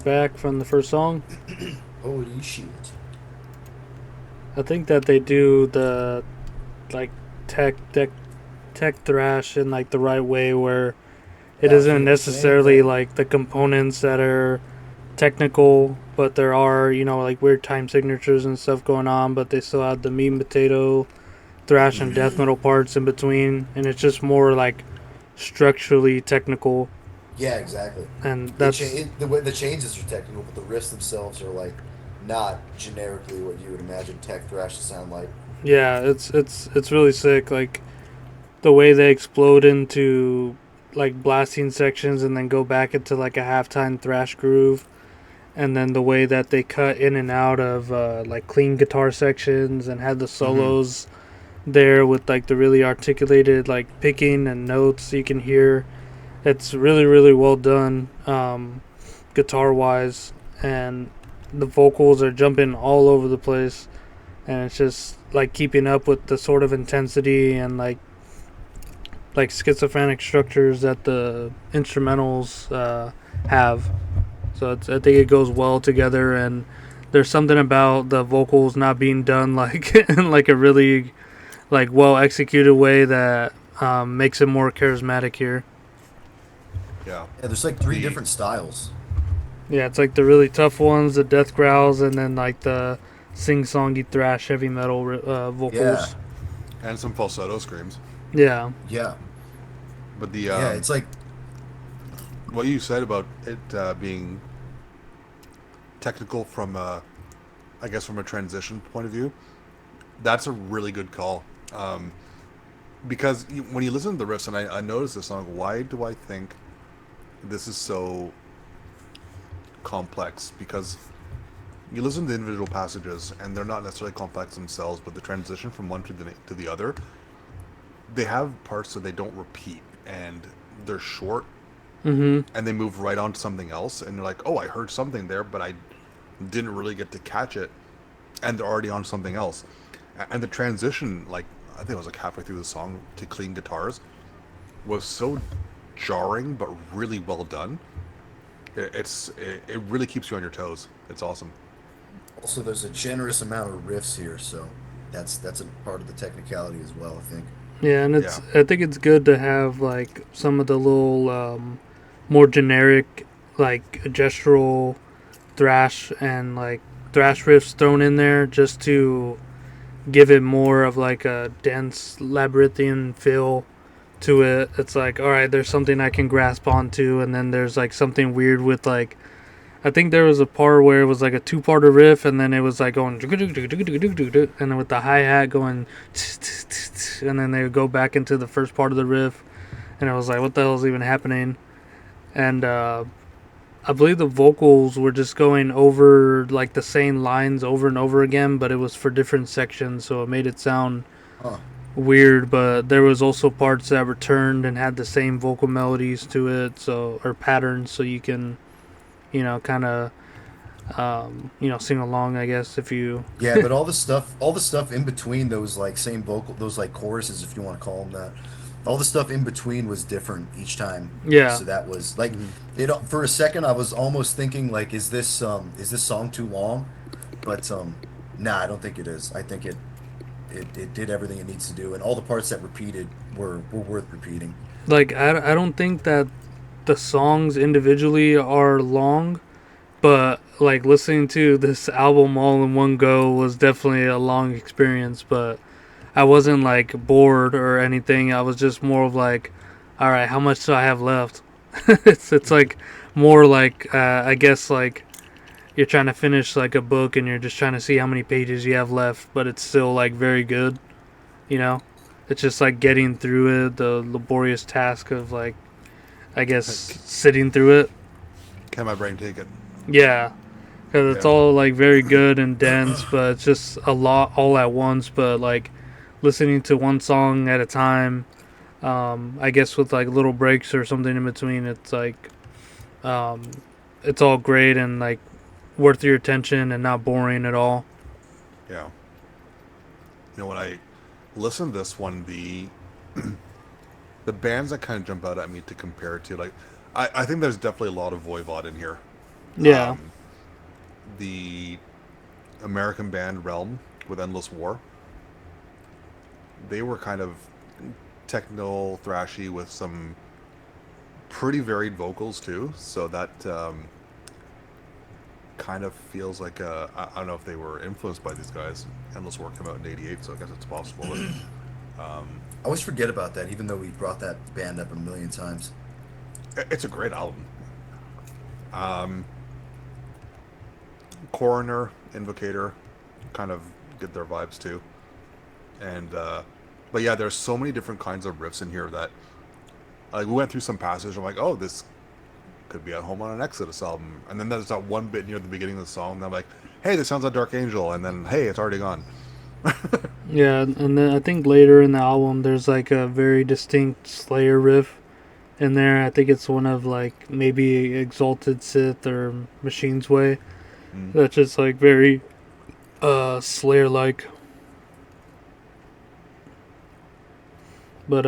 back from the first song. Holy shit. I think that they do the like tech thrash in like the right way, where it Yeah, I was isn't thinking the same necessarily thing. like the components that are technical, but there are, like weird time signatures and stuff going on, but they still have the meat and potato thrash and death metal parts in between, and it's just more like structurally technical, Yeah, exactly. and that's The way the changes are technical, but the riffs themselves are like not generically what you would imagine tech thrash to sound like. yeah, it's really sick. Like the way they explode into like blasting sections and then go back into like a halftime thrash groove, and then the way that they cut in and out of like clean guitar sections and had the Mm-hmm. solos there with like the really articulated like picking and notes you can hear. It's really really well done, guitar wise, and the vocals are jumping all over the place, and it's just like keeping up with the sort of intensity and like schizophrenic structures that the instrumentals have. So I think it goes well together, and there's something about the vocals not being done like in like a really like well executed way that makes it more charismatic here. Yeah. Yeah, there's like three The different styles. Yeah, it's like the really tough ones, the death growls, and then like the sing-songy thrash heavy metal Yeah, vocals. and some falsetto screams. Yeah, yeah, But the yeah. It's like what you said about it being technical from I guess from a transition point of view, that's a really good call. Because when you listen to the riffs, and I noticed this song, why do I think this is so complex? Because you listen to the individual passages, and they're not necessarily complex themselves, but the transition from one to the other, they have parts that they don't repeat, and they're short, mm-hmm. and they move right on to something else, and you're like, oh, I heard something there, but I didn't really get to catch it, and they're already on something else. And the transition, like, I think it was like halfway through the song to clean guitars, was so jarring but really well done. It really keeps you on your toes. It's awesome. also there's a generous amount of riffs here, so that's a part of the technicality as well, I think. Yeah, and Yeah. I think it's good to have like some of the little more generic like gestural thrash and like thrash riffs thrown in there just to give it more of like a dense labyrinthian feel to it. It's like, all right, there's something I can grasp onto, and then there's like something weird with like I think there was a part where it was like a two-parter riff, and then it was like going, and then with the hi hat going, and then they would go back into the first part of the riff, and it was like, what the hell is even happening? And I believe the vocals were just going over like the same lines over and over again, but it was for different sections, so it made it sound Huh. weird. But there was also parts that returned and had the same vocal melodies to it, so or patterns, so you can kind of sing along, I guess, if you. Yeah, but all the stuff in between those like same vocal, those like choruses, if you want to call them that, all the stuff in between was different each time. Yeah. So that was like Mhm. it. For a second, I was almost thinking like, is this song too long? But nah, I don't think it is. I think it did everything it needs to do, and all the parts that repeated were worth repeating. Like, I don't think that the songs individually are long, but like listening to this album all in one go was definitely a long experience. But I wasn't like bored or anything. I was just more of like, all right, how much do I have left? It's like more like I guess like you're trying to finish like a book and you're just trying to see how many pages you have left, but it's still like very good. You know, it's just like getting through it, the laborious task of like I guess sitting through it. Can my brain take it? Yeah, because it's Yeah. all like very good and dense, but it's just a lot all at once. But like listening to one song at a time, I guess with like little breaks or something in between, it's like um, it's all great and like worth your attention and not boring at all. Yeah. When I listen to this one, the bands that kind of jump out at me to compare it to, like, I think there's definitely a lot of Voivod in here. Yeah. The American band Realm with Endless War, they were kind of techno thrashy with some pretty varied vocals too. So that kind of feels like I don't know if they were influenced by these guys. Endless War came out in '88, so I guess it's possible. I always forget about that, even though we brought that band up a million times. It's a great album. Um, Coroner, Invocator, kind of get their vibes too. And but yeah, there's so many different kinds of riffs in here that like we went through some passage. I'm like, oh, this could be at home on an Exodus album. And then there's that one bit near the beginning of the song. And I'm like, hey, this sounds like Dark Angel. And then hey, it's already gone. Yeah, and then I think later in the album there's like a very distinct Slayer riff in there. I think it's one of like maybe Exalted Sith or Machine's Way. Mm. That's just like very Slayer like. But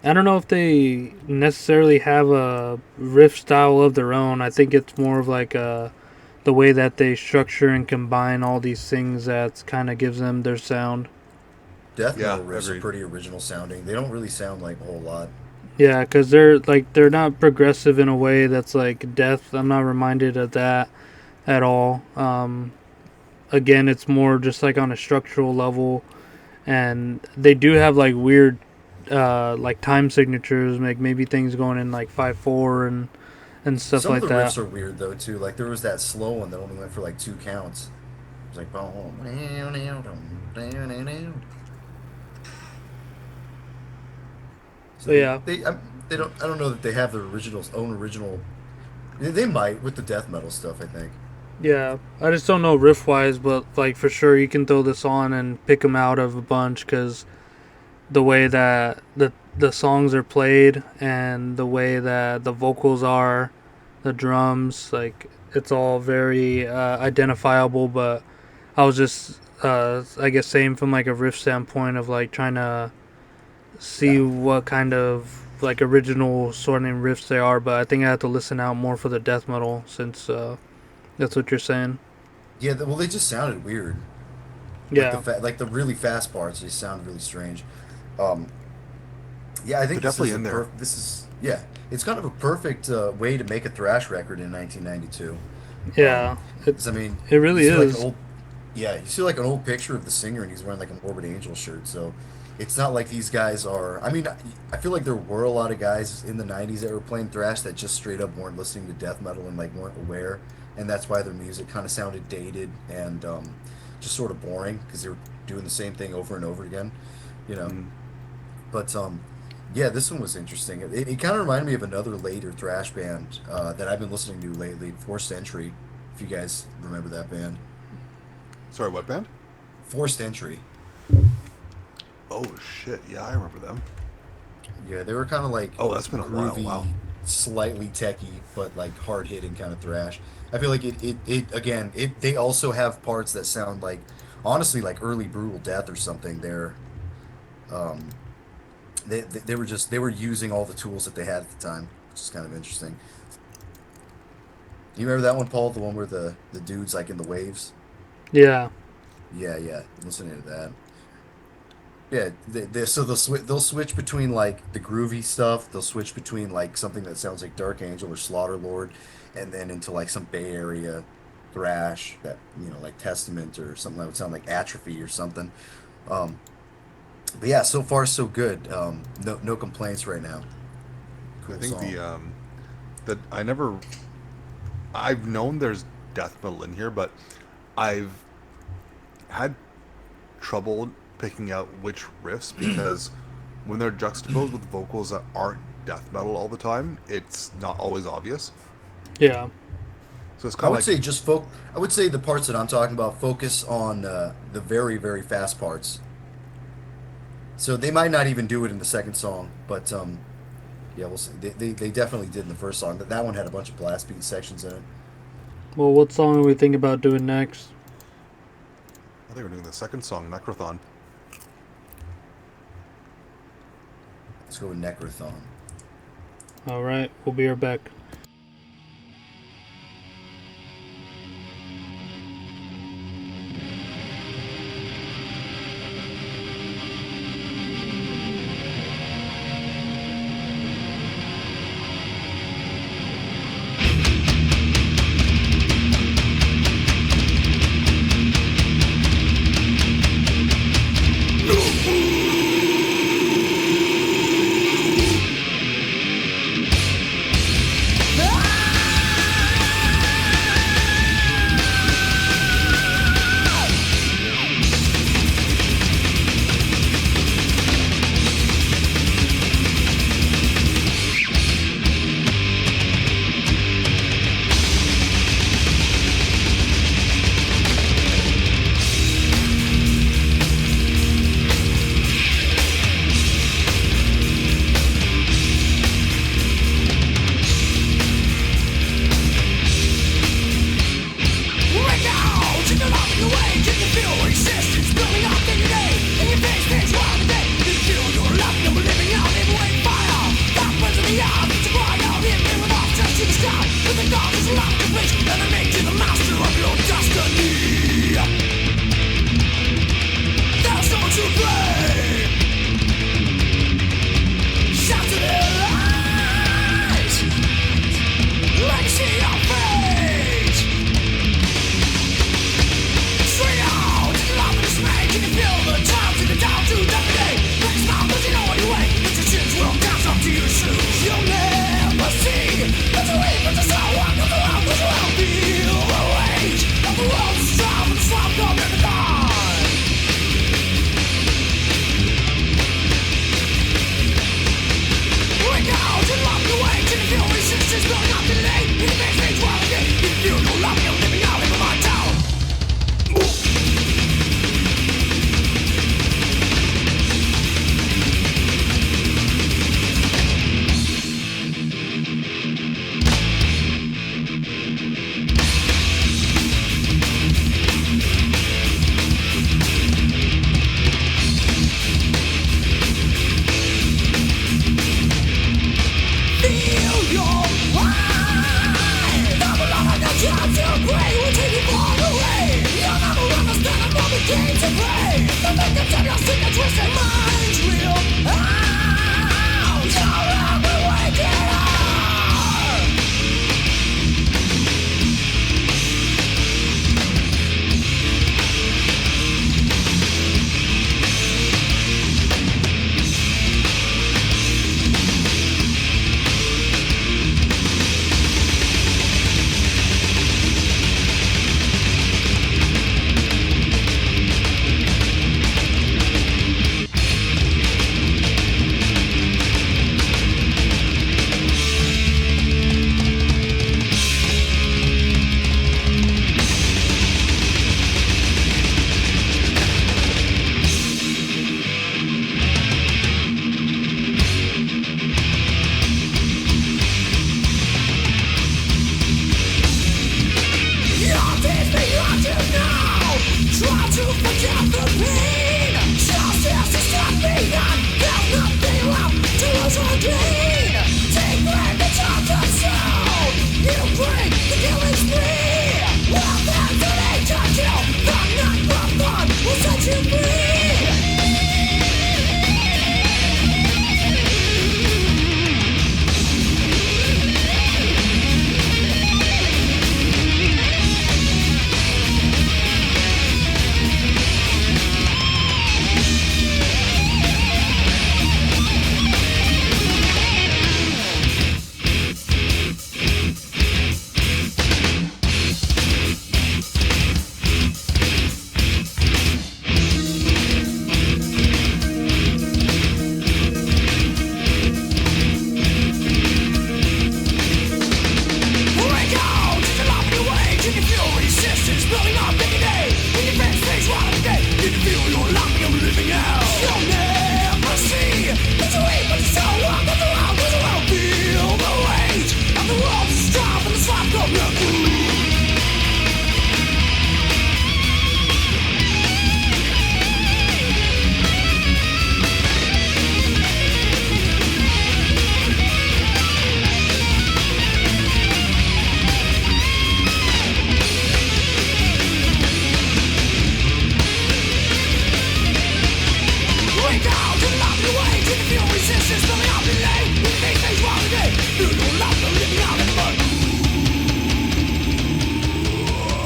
I don't know if they necessarily have a riff style of their own. I think it's more of like the way that they structure and combine all these things that kind of gives them their sound. Death Yeah, metal riffs are agreed. pretty original sounding. They don't really sound like a whole lot. Yeah, because they're not progressive in a way that's like death. I'm not reminded of that at all. Again, it's more just like on a structural level, and they do have like weird like time signatures, like maybe things going in like 5/4 and stuff Some of like the that. riffs are weird though too. Like there was that slow one that only went for like two counts. It was like boom, down, down, down, down, down. So But yeah, they don't I don't know that they have their original own original. They might with the death metal stuff. I think. yeah. I just don't know riff wise, but like for sure you can throw this on and pick them out of a bunch because the way that the songs are played and the way that the vocals are, the drums, like it's all very identifiable. But I was just I guess saying from like a riff standpoint of like trying to see Yeah. what kind of like original sort of riffs they are. But I think I have to listen out more for the death metal since that's what you're saying. Yeah. Well, they just sounded weird. Like Yeah, like the really fast parts, they sound really strange. Um, yeah, I They're think this definitely is a in there. this is yeah, it's kind of a perfect way to make a thrash record in 1992. yeah. It 'Cause, I mean, it you really see like an is. old yeah, you see like an old picture of the singer and he's wearing like a Morbid Angel shirt. So it's not like these guys are. I mean, I feel like there were a lot of guys in the 90s that were playing thrash that just straight up weren't listening to death metal and like weren't aware, and that's why their music kind of sounded dated and just sort of boring because they were doing the same thing over and over again, you know. Mm. But yeah, this one was interesting. It kind of reminded me of another later thrash band that I've been listening to lately, Forced Entry. If you guys remember that band, Sorry, what band? Forced Entry. Oh shit, yeah, I remember them. Yeah, they were kind of like Oh, that's been a while. Wow. groovy, slightly techy, but like hard hitting kind of thrash. I feel like it again. They also have parts that sound like honestly like early Brutal Death or something. Um, they were just they were using all the tools that they had at the time, which is kind of interesting. You remember that one, Paul? The one where the dude's like in the waves? Yeah. Yeah, yeah. Listening to that. Yeah, so they'll switch between like the groovy stuff. They'll switch between like something that sounds like Dark Angel or Slaughter Lord, and then into like some Bay Area thrash that like Testament or something that would sound like Atrophy or something. Um, but yeah, so far so good. No complaints right now. I Cool think song. that I never I've known there's death metal in here, but I've had trouble picking out which riffs because when they're juxtaposed with vocals that aren't death metal all the time, it's not always obvious. Yeah. So it's I kind of would like, say I would say the parts that I'm talking about focus on the very very fast parts. So they might not even do it in the second song, but yeah, we'll see. They definitely did in the first song. That one had a bunch of blast beat sections in it. Well, what song are we thinking about doing next? I think we're doing the second song, Necrothon. Let's go with Necrothon. All right, we'll be right back.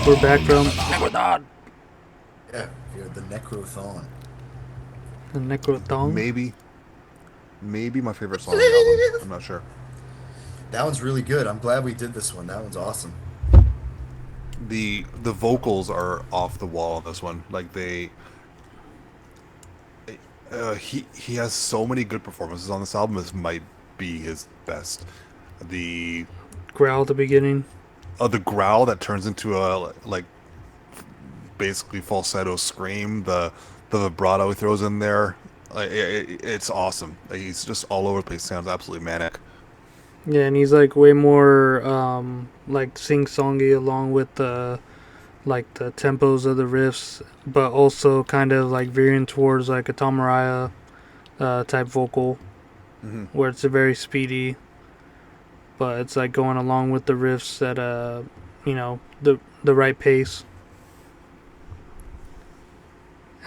we're back from Necrothon. Yeah, you're the Necrothon. The Necrothon. Maybe my favorite song on the album. I'm not sure. That one's really good. I'm glad we did this one. That one's awesome. The vocals are off the wall on this one. Like he has so many good performances on this album. This might be his best. The Growl at the beginning. the growl that turns into a like basically falsetto scream. The vibrato he throws in there. It's awesome. Like, he's just all over the place. Sounds absolutely manic. Yeah, and he's like way more like sing-songy along with the like the tempos of the riffs, but also kind of like veering towards like a Tom Araya type vocal, where it's a very speedy, but it's like going along with the riffs at the right pace.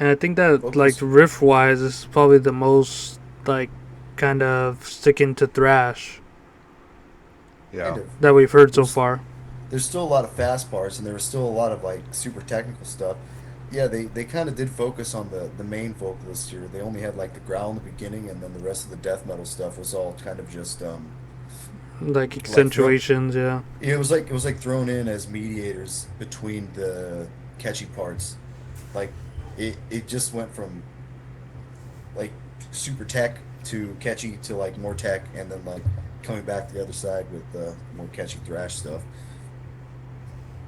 And I think that like riff wise is probably the most like kind of sticking to thrash Yeah. Kind of. that we've heard so far. There's still a lot of fast parts, and there was still a lot of like super technical stuff. Yeah, they kind of did focus on the main vocalist here. They only had like the growl in the beginning, and then the rest of the death metal stuff was all kind of just Like accentuations, yeah. it was like thrown in as mediators between the catchy parts. Like it just went from like super tech to catchy to like more tech, and then like coming back to the other side with more catchy thrash stuff.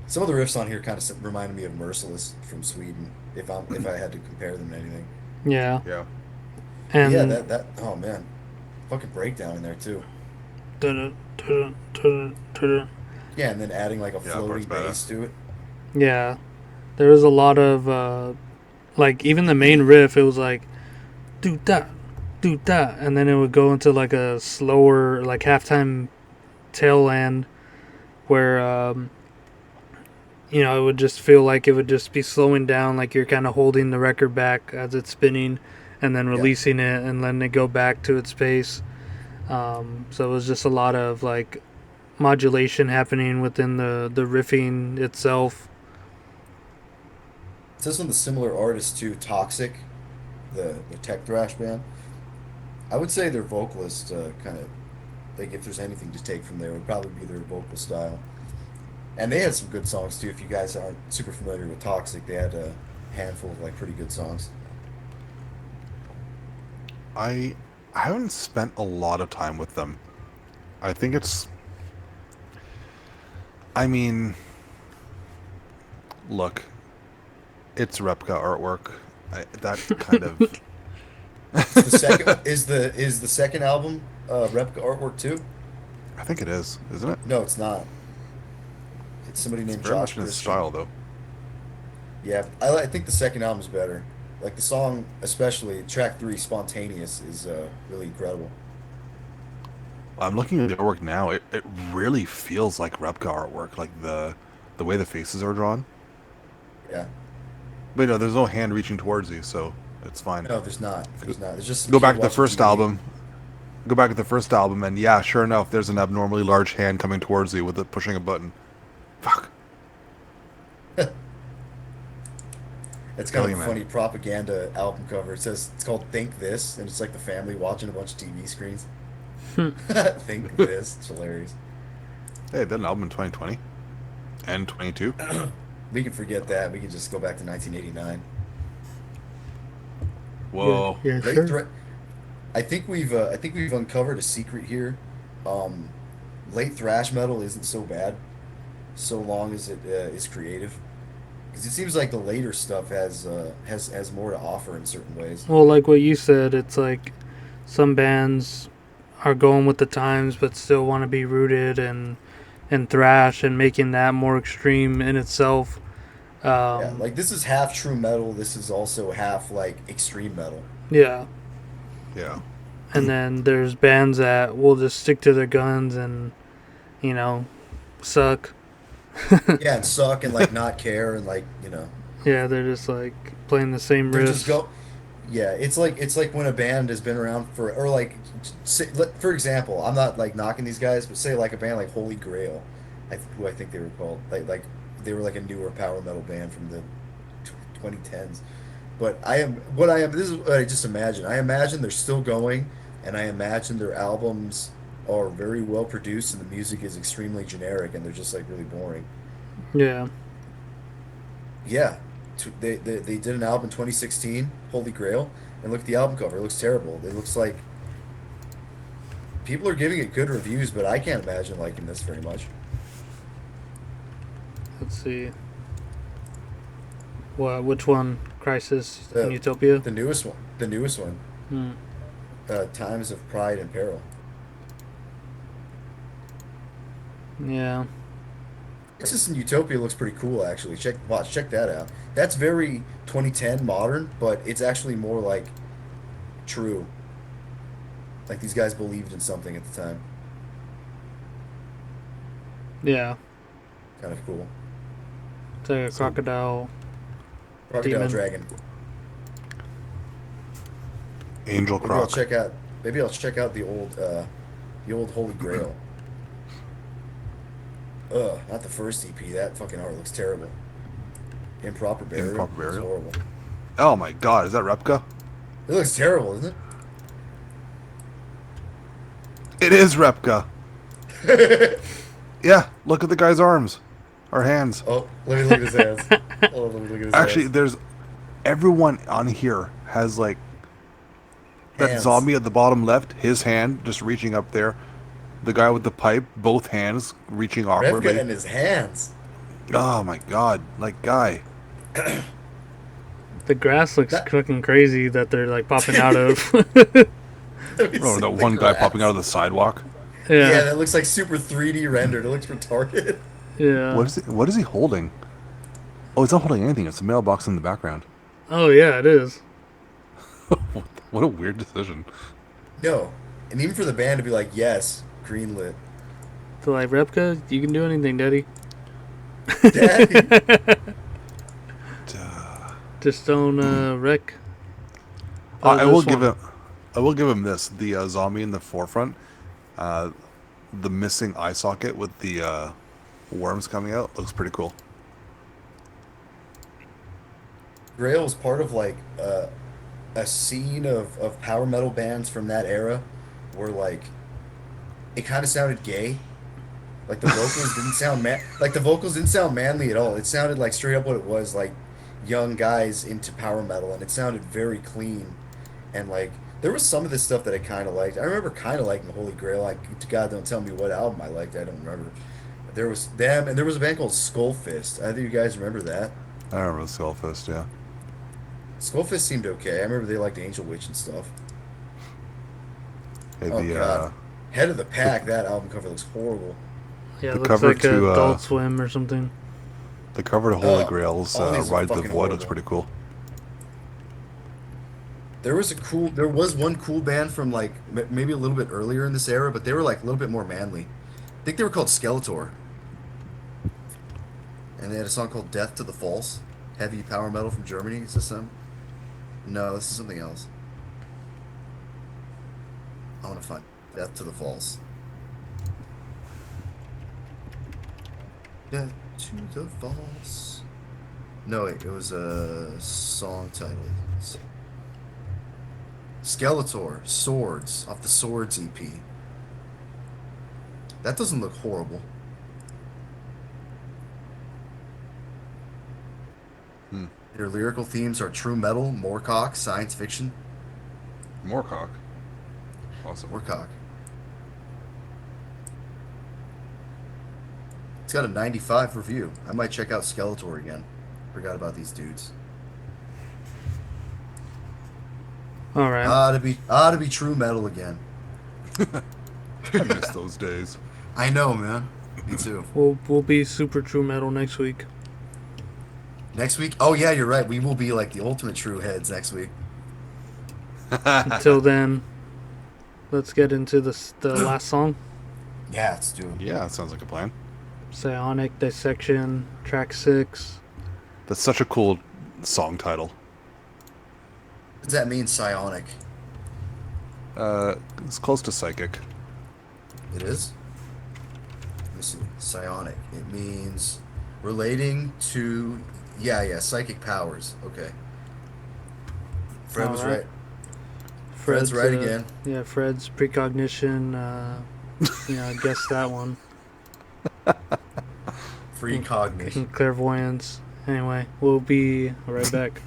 Some of the riffs on here kind of reminded me of Merciless from Sweden, if I had to compare them to anything. Yeah. Yeah. And Yeah, that oh man, fucking breakdown in there too. Yeah, and then adding like a Yeah, floating part's bass to it. yeah. There was a lot of like even the main riff, it was like do that, and then it would go into like a slower like halftime tail end where it would just feel like it would just be slowing down, like you're kind of holding the record back as it's spinning and then releasing it and letting it go back to its pace. So it was just a lot of like modulation happening within the riffing itself. It says from the similar artist to Toxic, the tech thrash band. I would say their vocalist kind of like if there's anything to take from there, it would probably be their vocal style. And they had some good songs too. If you guys aren't super familiar with Toxic, they had a handful of like pretty good songs. I haven't spent a lot of time with them. I think it's. I mean, look, it's replica artwork. That kind of. The second is the second album replica artwork too? I think it is, isn't it? No, it's not. It's somebody It's named very Josh much in his Christian. style, though. Yeah, I think the second album's better. Like the song, especially track three, "Spontaneous," is really incredible. I'm looking at the artwork now. It really feels like replica artwork, like the way the faces are drawn. Yeah. But there's no hand reaching towards you, so it's fine. No, there's not. There's not. There's just some Go kid back to the watching first TV. album. Go back to the first album, and yeah, sure enough, there's an abnormally large hand coming towards you with it pushing a button. Fuck. It's kind of a Man. funny propaganda album cover. It says it's called "Think This," and it's like the family watching a bunch of TV screens. Think this. It's hilarious. Hey, they did an album in 2020 and 22. We can forget that. We can just go back to 1989. Whoa. Yeah, Late sure. thre- I think we've uncovered a secret here. Late thrash metal isn't so bad, so long as it is creative. Because it seems like the later stuff has more to offer in certain ways. Well, like what you said, it's like some bands are going with the times but still want to be rooted in thrash and making that more extreme in itself. Yeah, like this is half true metal. This is also half like extreme metal. Yeah. Yeah. And then there's bands that will just stick to their guns and, suck. Yeah, and suck and like not care and like Yeah, they're just like playing the same they're riffs. just go. Yeah, it's like when a band has been around or like for example, I'm not like knocking these guys, but say like a band like Holy Grail, who I think they were called like they were like a newer power metal band from the 2010s. But I am what I am. This is what I just imagine. I imagine they're still going, and I imagine their albums are very well produced, and the music is extremely generic, and they're just like really boring. Yeah. Yeah, they did an album in 2016, Holy Grail, and look at the album cover. It looks terrible. It looks like people are giving it good reviews, but I can't imagine liking this very much. Let's see. Which one? Crisis in The Utopia? the newest one, the newest one, Hmm. Times of Pride and Peril. Yeah. Texas and Utopia looks pretty cool actually. Check that out. That's very 2010 modern, but it's actually more like true. Like these guys believed in something at the time. Yeah. Kind of cool. It's like a crocodile. Crocodile Demon. Dragon. Angel Maybe I'll Croc. check out. Maybe I'll check out the old Holy Grail. Ugh, not the first EP. That fucking art looks terrible. Improper Burial. Improper Looks Burial? horrible. Oh my god, is that Repka? It looks terrible, isn't It is Repka. it? Yeah, look at the guy's arms. Or hands. Oh, let me look at his hands. Oh, let me look at his Actually, hands. there's... Everyone on here has, like... That Hands. zombie at the bottom left, his hand just reaching up there. The guy with the pipe, both hands reaching awkwardly. Revka and his hands. Oh my god, like guy. The grass looks That- fucking crazy that they're like popping out of. Let me Oh, see that the one guy grass. popping out of the sidewalk. Yeah, Yeah. that looks like super 3D rendered. It looks retarded. Yeah. What is he holding? Oh, he's not holding anything. It's a mailbox in the background. Oh yeah, it is. What a weird decision. No, and even for the band to be like, yes, greenlit. So like Repka, you can do anything, Daddy. Daddy. Just don't wreck. I will this give one. him. I will give him this. The zombie in the forefront, the missing eye socket with the worms coming out looks pretty cool. Grail was part of like a scene of power metal bands from that era where like it kind of sounded gay. Like the vocals didn't sound the vocals didn't sound manly at all. It sounded like straight up what it was, like young guys into power metal, and it sounded very clean. And like there was some of this stuff that I kind of liked. I remember kind of liking Holy Grail. Like God, don't tell me what album I liked. I don't remember. There was them, and there was a band called Skullfist. I think you guys remember that. I remember the Skullfist, yeah. Skullfist seemed okay. I remember they liked Angel Witch and stuff. Hey, Oh the God, Head of the Pack. That album cover looks horrible. Yeah, The it looks cover like to, Adult Swim or something. the cover to Holy Oh, Grail's all these are Ride the fucking Void looks horrible. pretty cool. There was one cool band from like maybe a little bit earlier in this era, but they were like a little bit more manly. I think they were called Skeletor, and they had a song called "Death to the False." Heavy power metal from Germany. Is this them? No, this is something else. I want to find "Death to the False." Death to the False. No, wait, it was a song title. Skeletor, Swords, off the Swords EP. That doesn't look horrible. Hmm. Their lyrical themes are true metal, moorcock, science fiction. Moorcock. Awesome. Moorcock. It's got a 95 review. I might check out Skeletor again. Forgot about these dudes. All right. To be true metal again. I miss those days. I know, man. Me too. We'll be super true metal next week. Next week? Oh yeah, you're right. We will be like the ultimate true heads next week. Until then, let's get into the last song. Yeah, let's do it. Yeah, that sounds like a plan. Psionic Dissection, track 6. That's such a cool song title. What does that mean, psionic? It's close to psychic. It is? Let me see. Psionic. It means Relating to, yeah, psychic powers. Okay. Fred All was right. right. Fred's right again. Yeah, Fred's precognition. I guessed that one. Free cognition. Clairvoyance. Anyway, we'll be right back.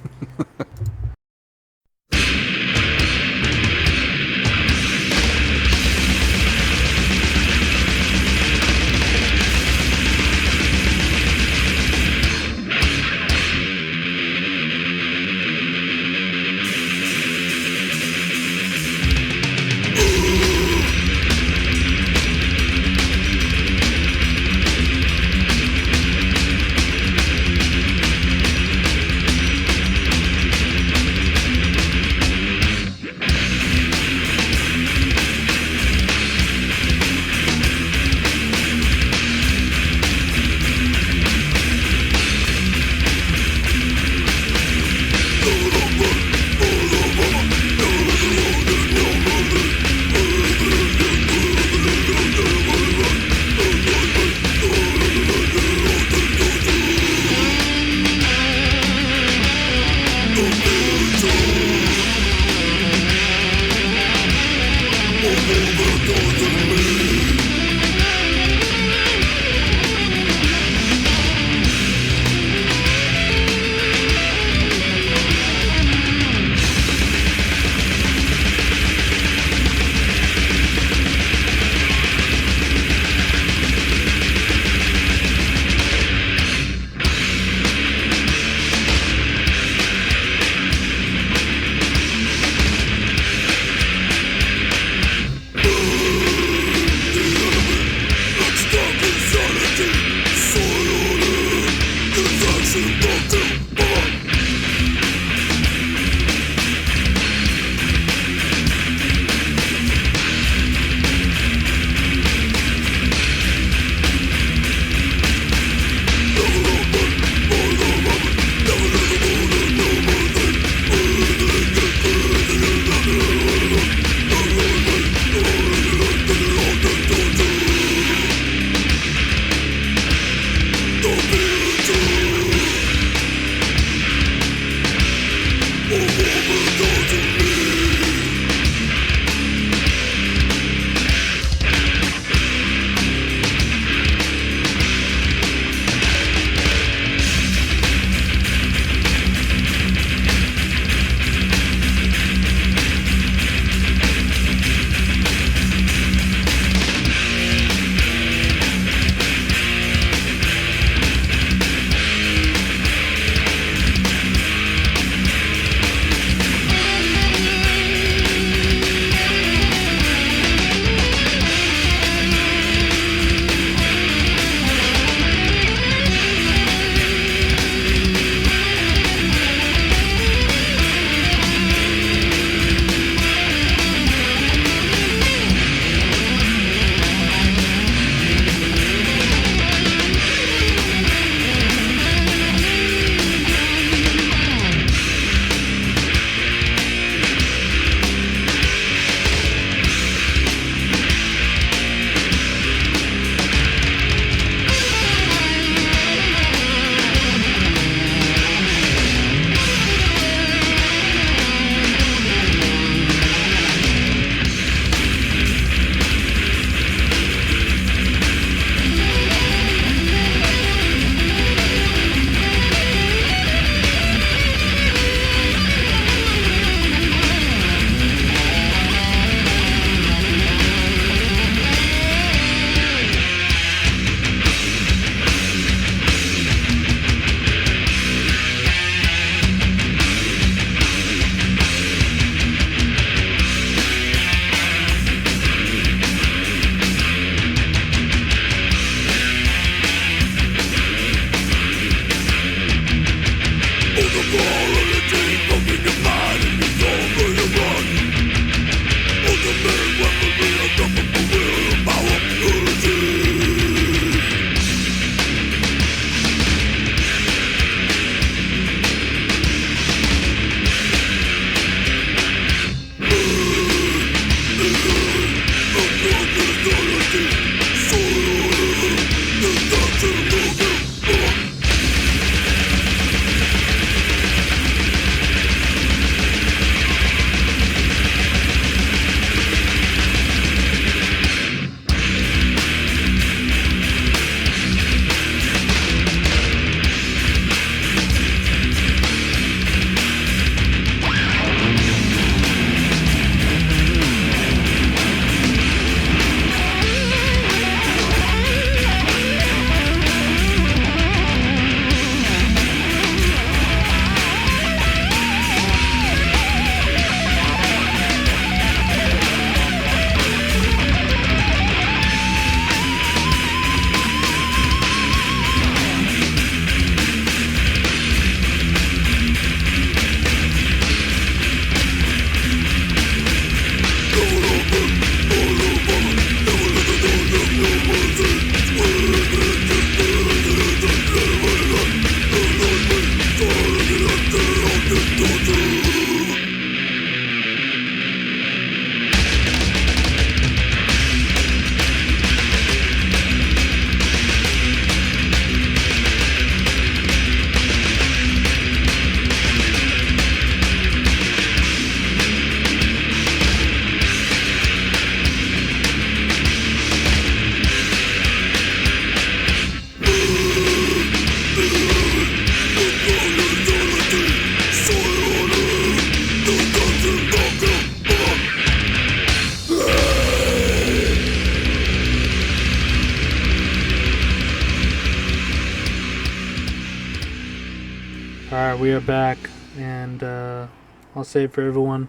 we are back, and I'll say it for everyone.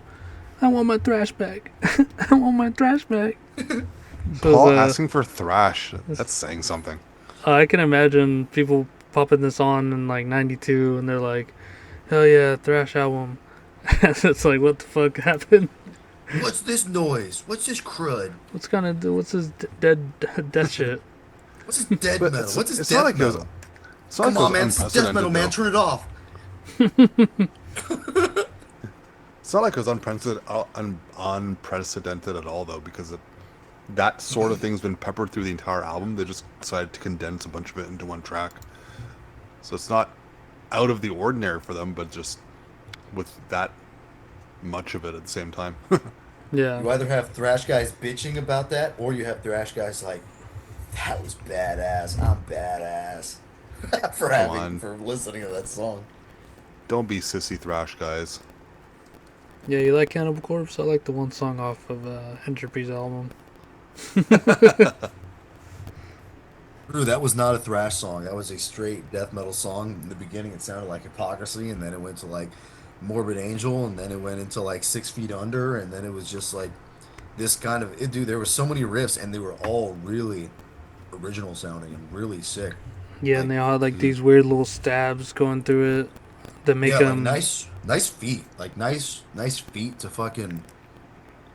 I want my thrash back. I want my thrash back. Paul asking for Thrash. That's saying something. I can imagine people popping this on in like '92, and they're like, "Hell yeah, thrash album!" And it's like, what the fuck happened? What's this noise? What's this crud? What's this dead shit? What's this dead But metal? What's this it's not death like it was. metal? It's not Come like it on, was man. It's death metal, unprecedented, man. though. Turn it off. It's not like it was unprecedented at all, though, because that sort of thing's been peppered through the entire album. They just decided to condense a bunch of it into one track. So it's not out of the ordinary for them, but just with that much of it at the same time. Yeah. You either have thrash guys bitching about that, or you have thrash guys like, that was badass. I'm badass. For listening to that song. Don't be sissy thrash guys. Yeah, you like Cannibal Corpse? I like the one song off of Entropy's album. True, that was not a thrash song. That was a straight death metal song. In the beginning, it sounded like Hypocrisy, and then it went to like Morbid Angel, and then it went into like 6 Feet Under, and then it was just like this kind of dude. There were so many riffs, and they were all really original sounding and really sick. Yeah, Like, and they all had like these weird little stabs going through it that make yeah, them like nice feet, like nice feet to fucking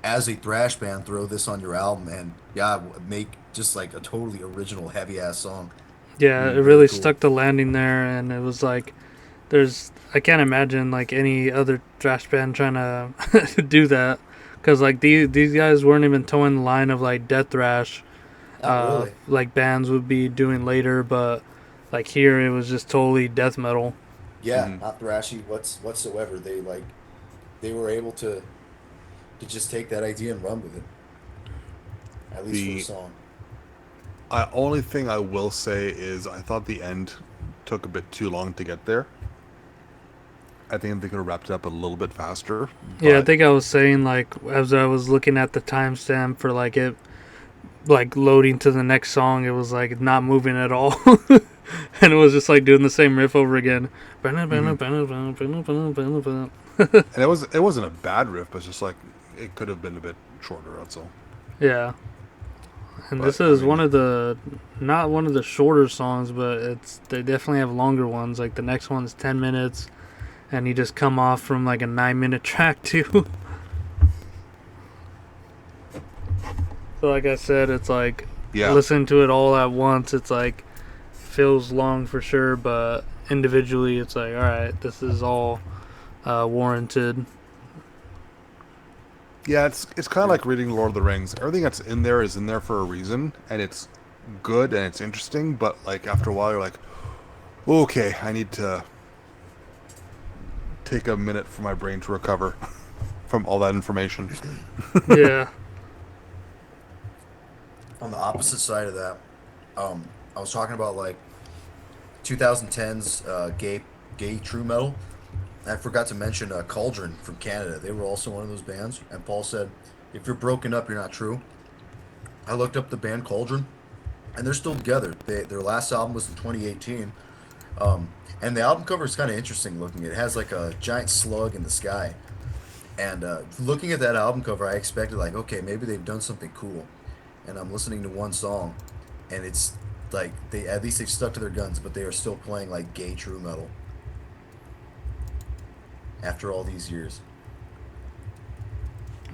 as a thrash band throw this on your album and yeah, make just like a totally original heavy ass song. Yeah, it Really really cool. stuck the landing there, and it was like, I can't imagine like any other thrash band trying to do that, because like these guys weren't even towing the line of like death thrash, Not really. like bands would be doing later, but like here it was just totally death metal. Yeah, Mhm. not thrashy whatsoever. They were able to just take that idea and run with it. At least for the The song. only thing I will say is I thought the end took a bit too long to get there. I think they could have wrapped it up a little bit faster. Yeah, I but think I was saying like as I was looking at the timestamp for like it like loading to the next song, it was like not moving at all. And it was just like doing the same riff over again. and it wasn't a bad riff, but it's just like it could have been a bit shorter. That's all. Yeah. And But this I is mean, one of the not one of the shorter songs, but they definitely have longer ones. Like the next one's 10 minutes, and you just come off from like a 9-minute track too. So like I said, it's like yeah, listen to it all at once. It's like feels long for sure, but individually, it's like all right, this is all warranted. yeah. It's kind of like reading Lord of the Rings. Everything that's in there is in there for a reason, and it's good and it's interesting. But like after a while, you're like, okay, I need to take a minute for my brain to recover from all that information. Yeah. On the opposite side of that, I was talking about like 2010's gay true metal. I forgot to mention Cauldron from Canada. They were also one of those bands. And Paul said, if you're broken up, you're not true. I looked up the band Cauldron, and they're still together. Their last album was in 2018. And the album cover is kind of interesting looking. It has like a giant slug in the sky. And looking at that album cover, I expected like, okay, maybe they've done something cool. And I'm listening to one song, and it's like at least they've stuck to their guns, but they are still playing like gay true metal after all these years.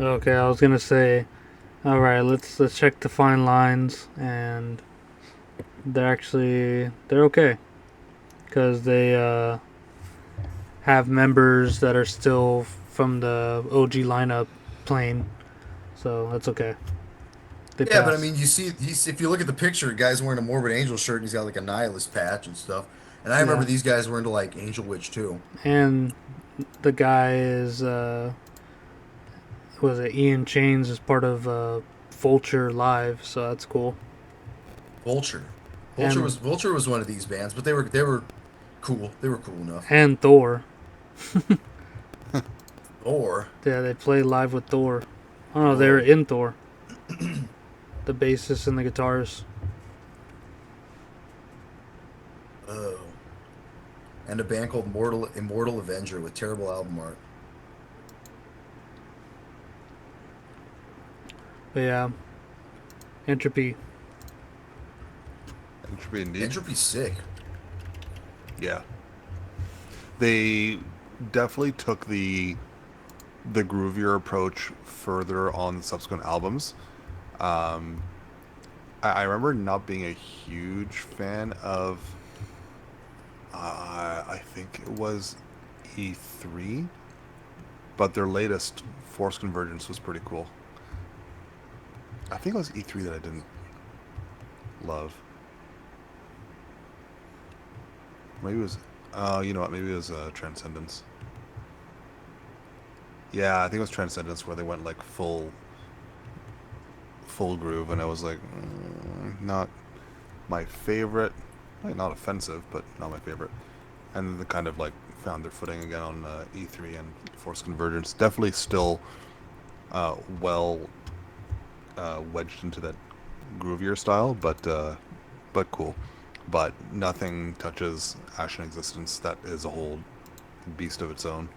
Okay, I was gonna say, all right, let's check the fine lines, and they're okay, because they have members that are still from the OG lineup playing, so that's okay. They Yeah, but I pass. mean, if you look at the picture, the guy's wearing a Morbid Angel shirt and he's got like a nihilist patch and stuff. And I remember Yeah, these guys were into like Angel Witch too. and the guy is was it Ian Chains is part of Vulture Live, so that's cool. Vulture. And Vulture was one of these bands, but they were cool. They were cool enough. and Thor. Or Yeah, they play live with Thor. Oh no, they were in Thor. The bassist and the guitarist. oh, and a band called Immortal Avenger with terrible album art. But yeah, Entropy. Entropy indeed. Entropy's sick. Yeah. They definitely took the groovier approach further on the subsequent albums. Um, I remember not being a huge fan of. I think it was E3, but their latest Force Convergence was pretty cool. I think it was E3 that I didn't love. Maybe it was. You know what? Maybe it was Transcendence. Yeah, I think it was Transcendence where they went like full groove, and I was like, not my favorite. Like, not offensive, but not my favorite. And then they kind of like found their footing again on E3 and Force Convergence. Definitely still well wedged into that groovier style, but cool. But nothing touches Ashen Existence. That is a whole beast of its own.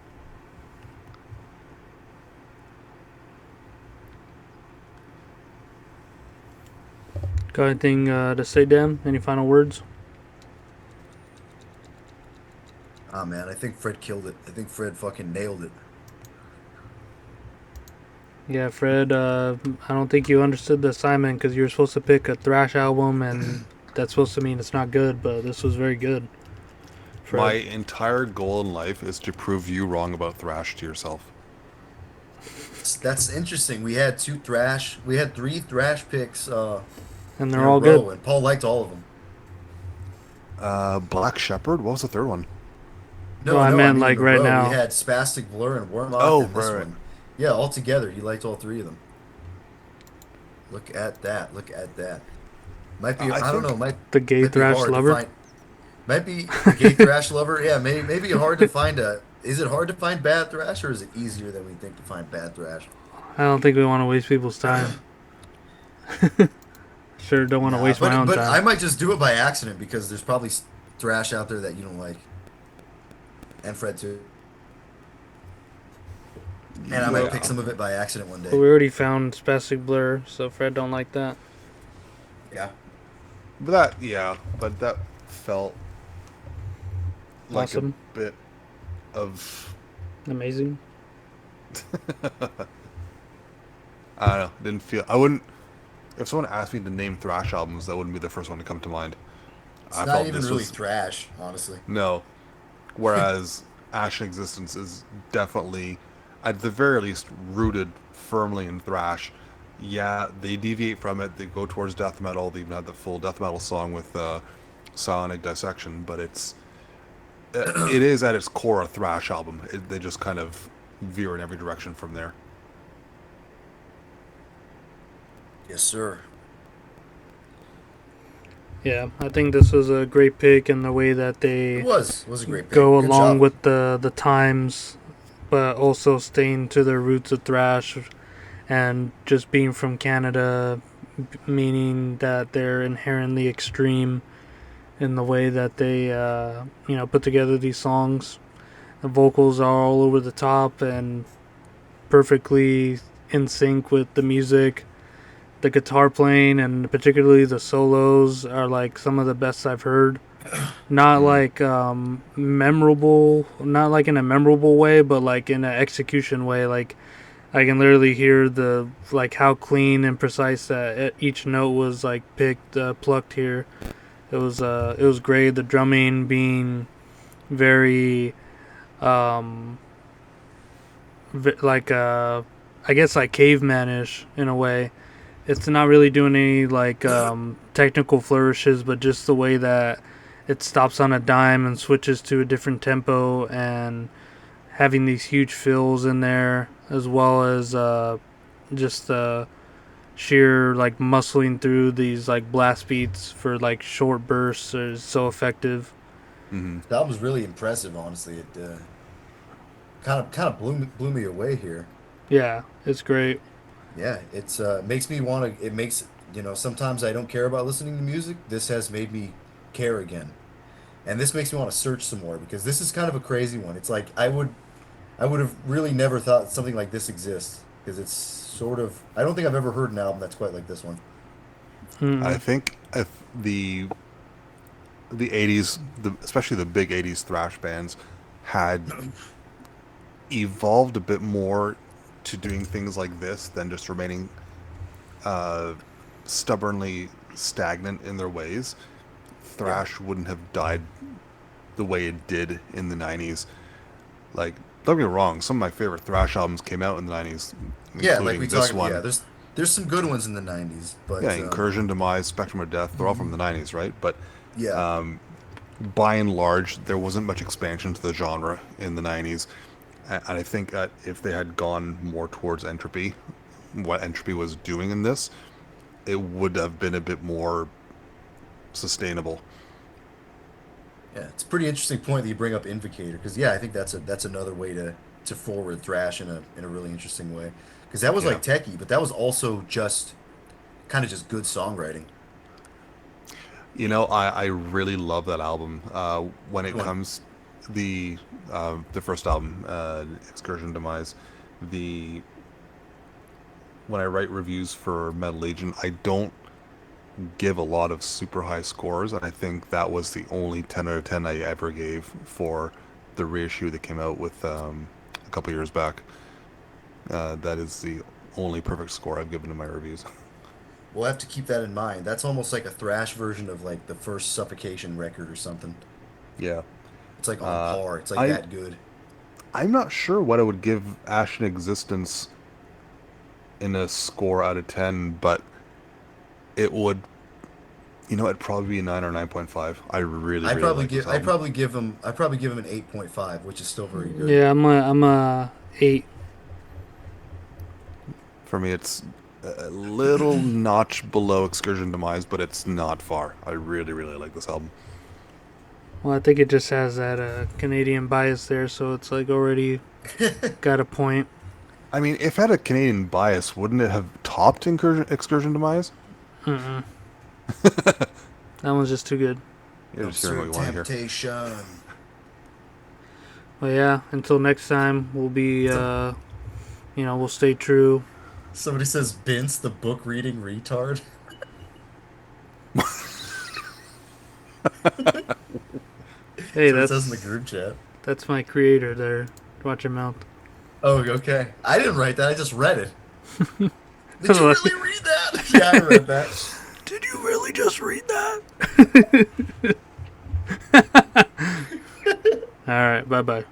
Got anything to say, Dan? Any final words? Ah man, I think Fred killed it. I think Fred fucking nailed it. Yeah, Fred, I don't think you understood the assignment because you were supposed to pick a thrash album, and that's supposed to mean it's not good, but this was very good. Fred. My entire goal in life is to prove you wrong about Thrash to yourself. That's interesting. We had three thrash picks And in they're a all good. row, and Paul liked all of them. Black Shepherd? What was the third one? No, I I meant, mean in like, the right row. We now. had Spastic Blur and Wormoth Oh, and this right, right. one. Yeah, all together. You liked all three of them. Look at that. Look at that. Might be, I I don't think know, The gay might be thrash hard to lover. find. Might be the gay thrash lover. Yeah, maybe hard to find a. Is it hard to find bad thrash, or is it easier than we think to find bad thrash? I don't think we want to waste people's time. Sure, don't want to Nah, waste my own but time. I might just do it by accident because there's probably thrash out there that you don't like, and Fred too. And I might pick Yeah. some of it by accident one But day. we already found Spastic Blur, so Fred don't like that. Yeah. But that felt like Awesome. a bit of Amazing. I don't know. Didn't feel. I wouldn't. If someone asked me to name thrash albums, that wouldn't be the first one to come to mind. It's I not felt even this really was thrash, honestly. no. Whereas Ashen Existence is definitely, at the very least, rooted firmly in thrash. Yeah, they deviate from it. They go towards death metal. They even had the full death metal song with Sonic Dissection, but it is at its core a thrash album. They just kind of veer in every direction from there. Yes, sir. Yeah, I think this was a great pick in the way that It they was a great pick. go Good along job. with the times, but also staying to their roots of thrash and just being from Canada, meaning that they're inherently extreme in the way that they put together these songs. The vocals are all over the top and perfectly in sync with the music. The guitar playing and particularly the solos are like some of the best I've heard. Not like memorable, not like in a memorable way, but like in an execution way. Like I can literally hear the like how clean and precise that each note was like picked, plucked here. It was great. The drumming being very um, like I guess like cavemanish in a way. It's not really doing any like technical flourishes, but just the way that it stops on a dime and switches to a different tempo, and having these huge fills in there, as well as just sheer like muscling through these like blast beats for like short bursts is so effective. Hmm. That was really impressive, honestly. It kind of blew me away here. Yeah, it's great. Yeah, it's makes me want to. It makes sometimes I don't care about listening to music. This has made me care again. And this makes me want to search some more because this is kind of a crazy one. It's like I would have really never thought something like this exists because it's sort of I don't think I've ever heard an album that's quite like this one. I Mm-mm. think if the 80s, especially the big 80s thrash bands, had evolved a bit more to doing things like this than just remaining uh, stubbornly stagnant in their ways, Yeah. thrash wouldn't have died the way it did in the 90s. Like, don't get me wrong, some of my favorite thrash albums came out in the 90s, Yeah, like we including talked this about. Yeah, one. there's some good ones in the 90s, Yeah, but Incursion, Demise, Spectrum of Death, they're all from the 90s, right? But yeah. by and large, there wasn't much expansion to the genre in the 90s. And I think that if they had gone more towards Entropy, what Entropy was doing in this, it would have been a bit more sustainable. Yeah, it's a pretty interesting point that you bring up Invocator because yeah, I think that's another way to forward thrash in a really interesting way because that was Yeah. like techie, but that was also just kind of just good songwriting. You know, I really love that album. When Good it one. comes the first album, Excursion Demise, the when I write reviews for Metal Legion, I don't give a lot of super high scores, and I think that was the only 10 out of 10 I ever gave for the reissue that came out with a couple years back. That is the only perfect score I've given to my reviews. We'll have to keep that in mind. That's almost like a thrash version of like the first Suffocation record or something. Yeah. It's like on Uh, par. It's like I that good. I'm not sure what I would give Ashen Existence in a score out of 10, but it would, it'd probably be a 9 or 9.5. I really, really like this album. I'd probably give him an 8.5, which is still very good. Yeah, I'm a 8. For me, it's a little notch below Excursion Demise, but it's not far. I really, really like this album. Well, I think it just has that Canadian bias there, so it's like already got a point. I mean, if it had a Canadian bias, wouldn't it have topped Excursion Demise? Mm-mm. That one's just too good. You're just hearing what Absurd you want to hear. Temptation. Well, yeah. Until next time, we'll be we'll stay true. Somebody says Vince, the book reading retard. Hey, That's what it says in the group chat. that's my creator there. Watch your mouth. Oh, okay. I didn't write that. I just read it. Did you really read that? Yeah, I read that. Did you really just read that? All right. Bye bye.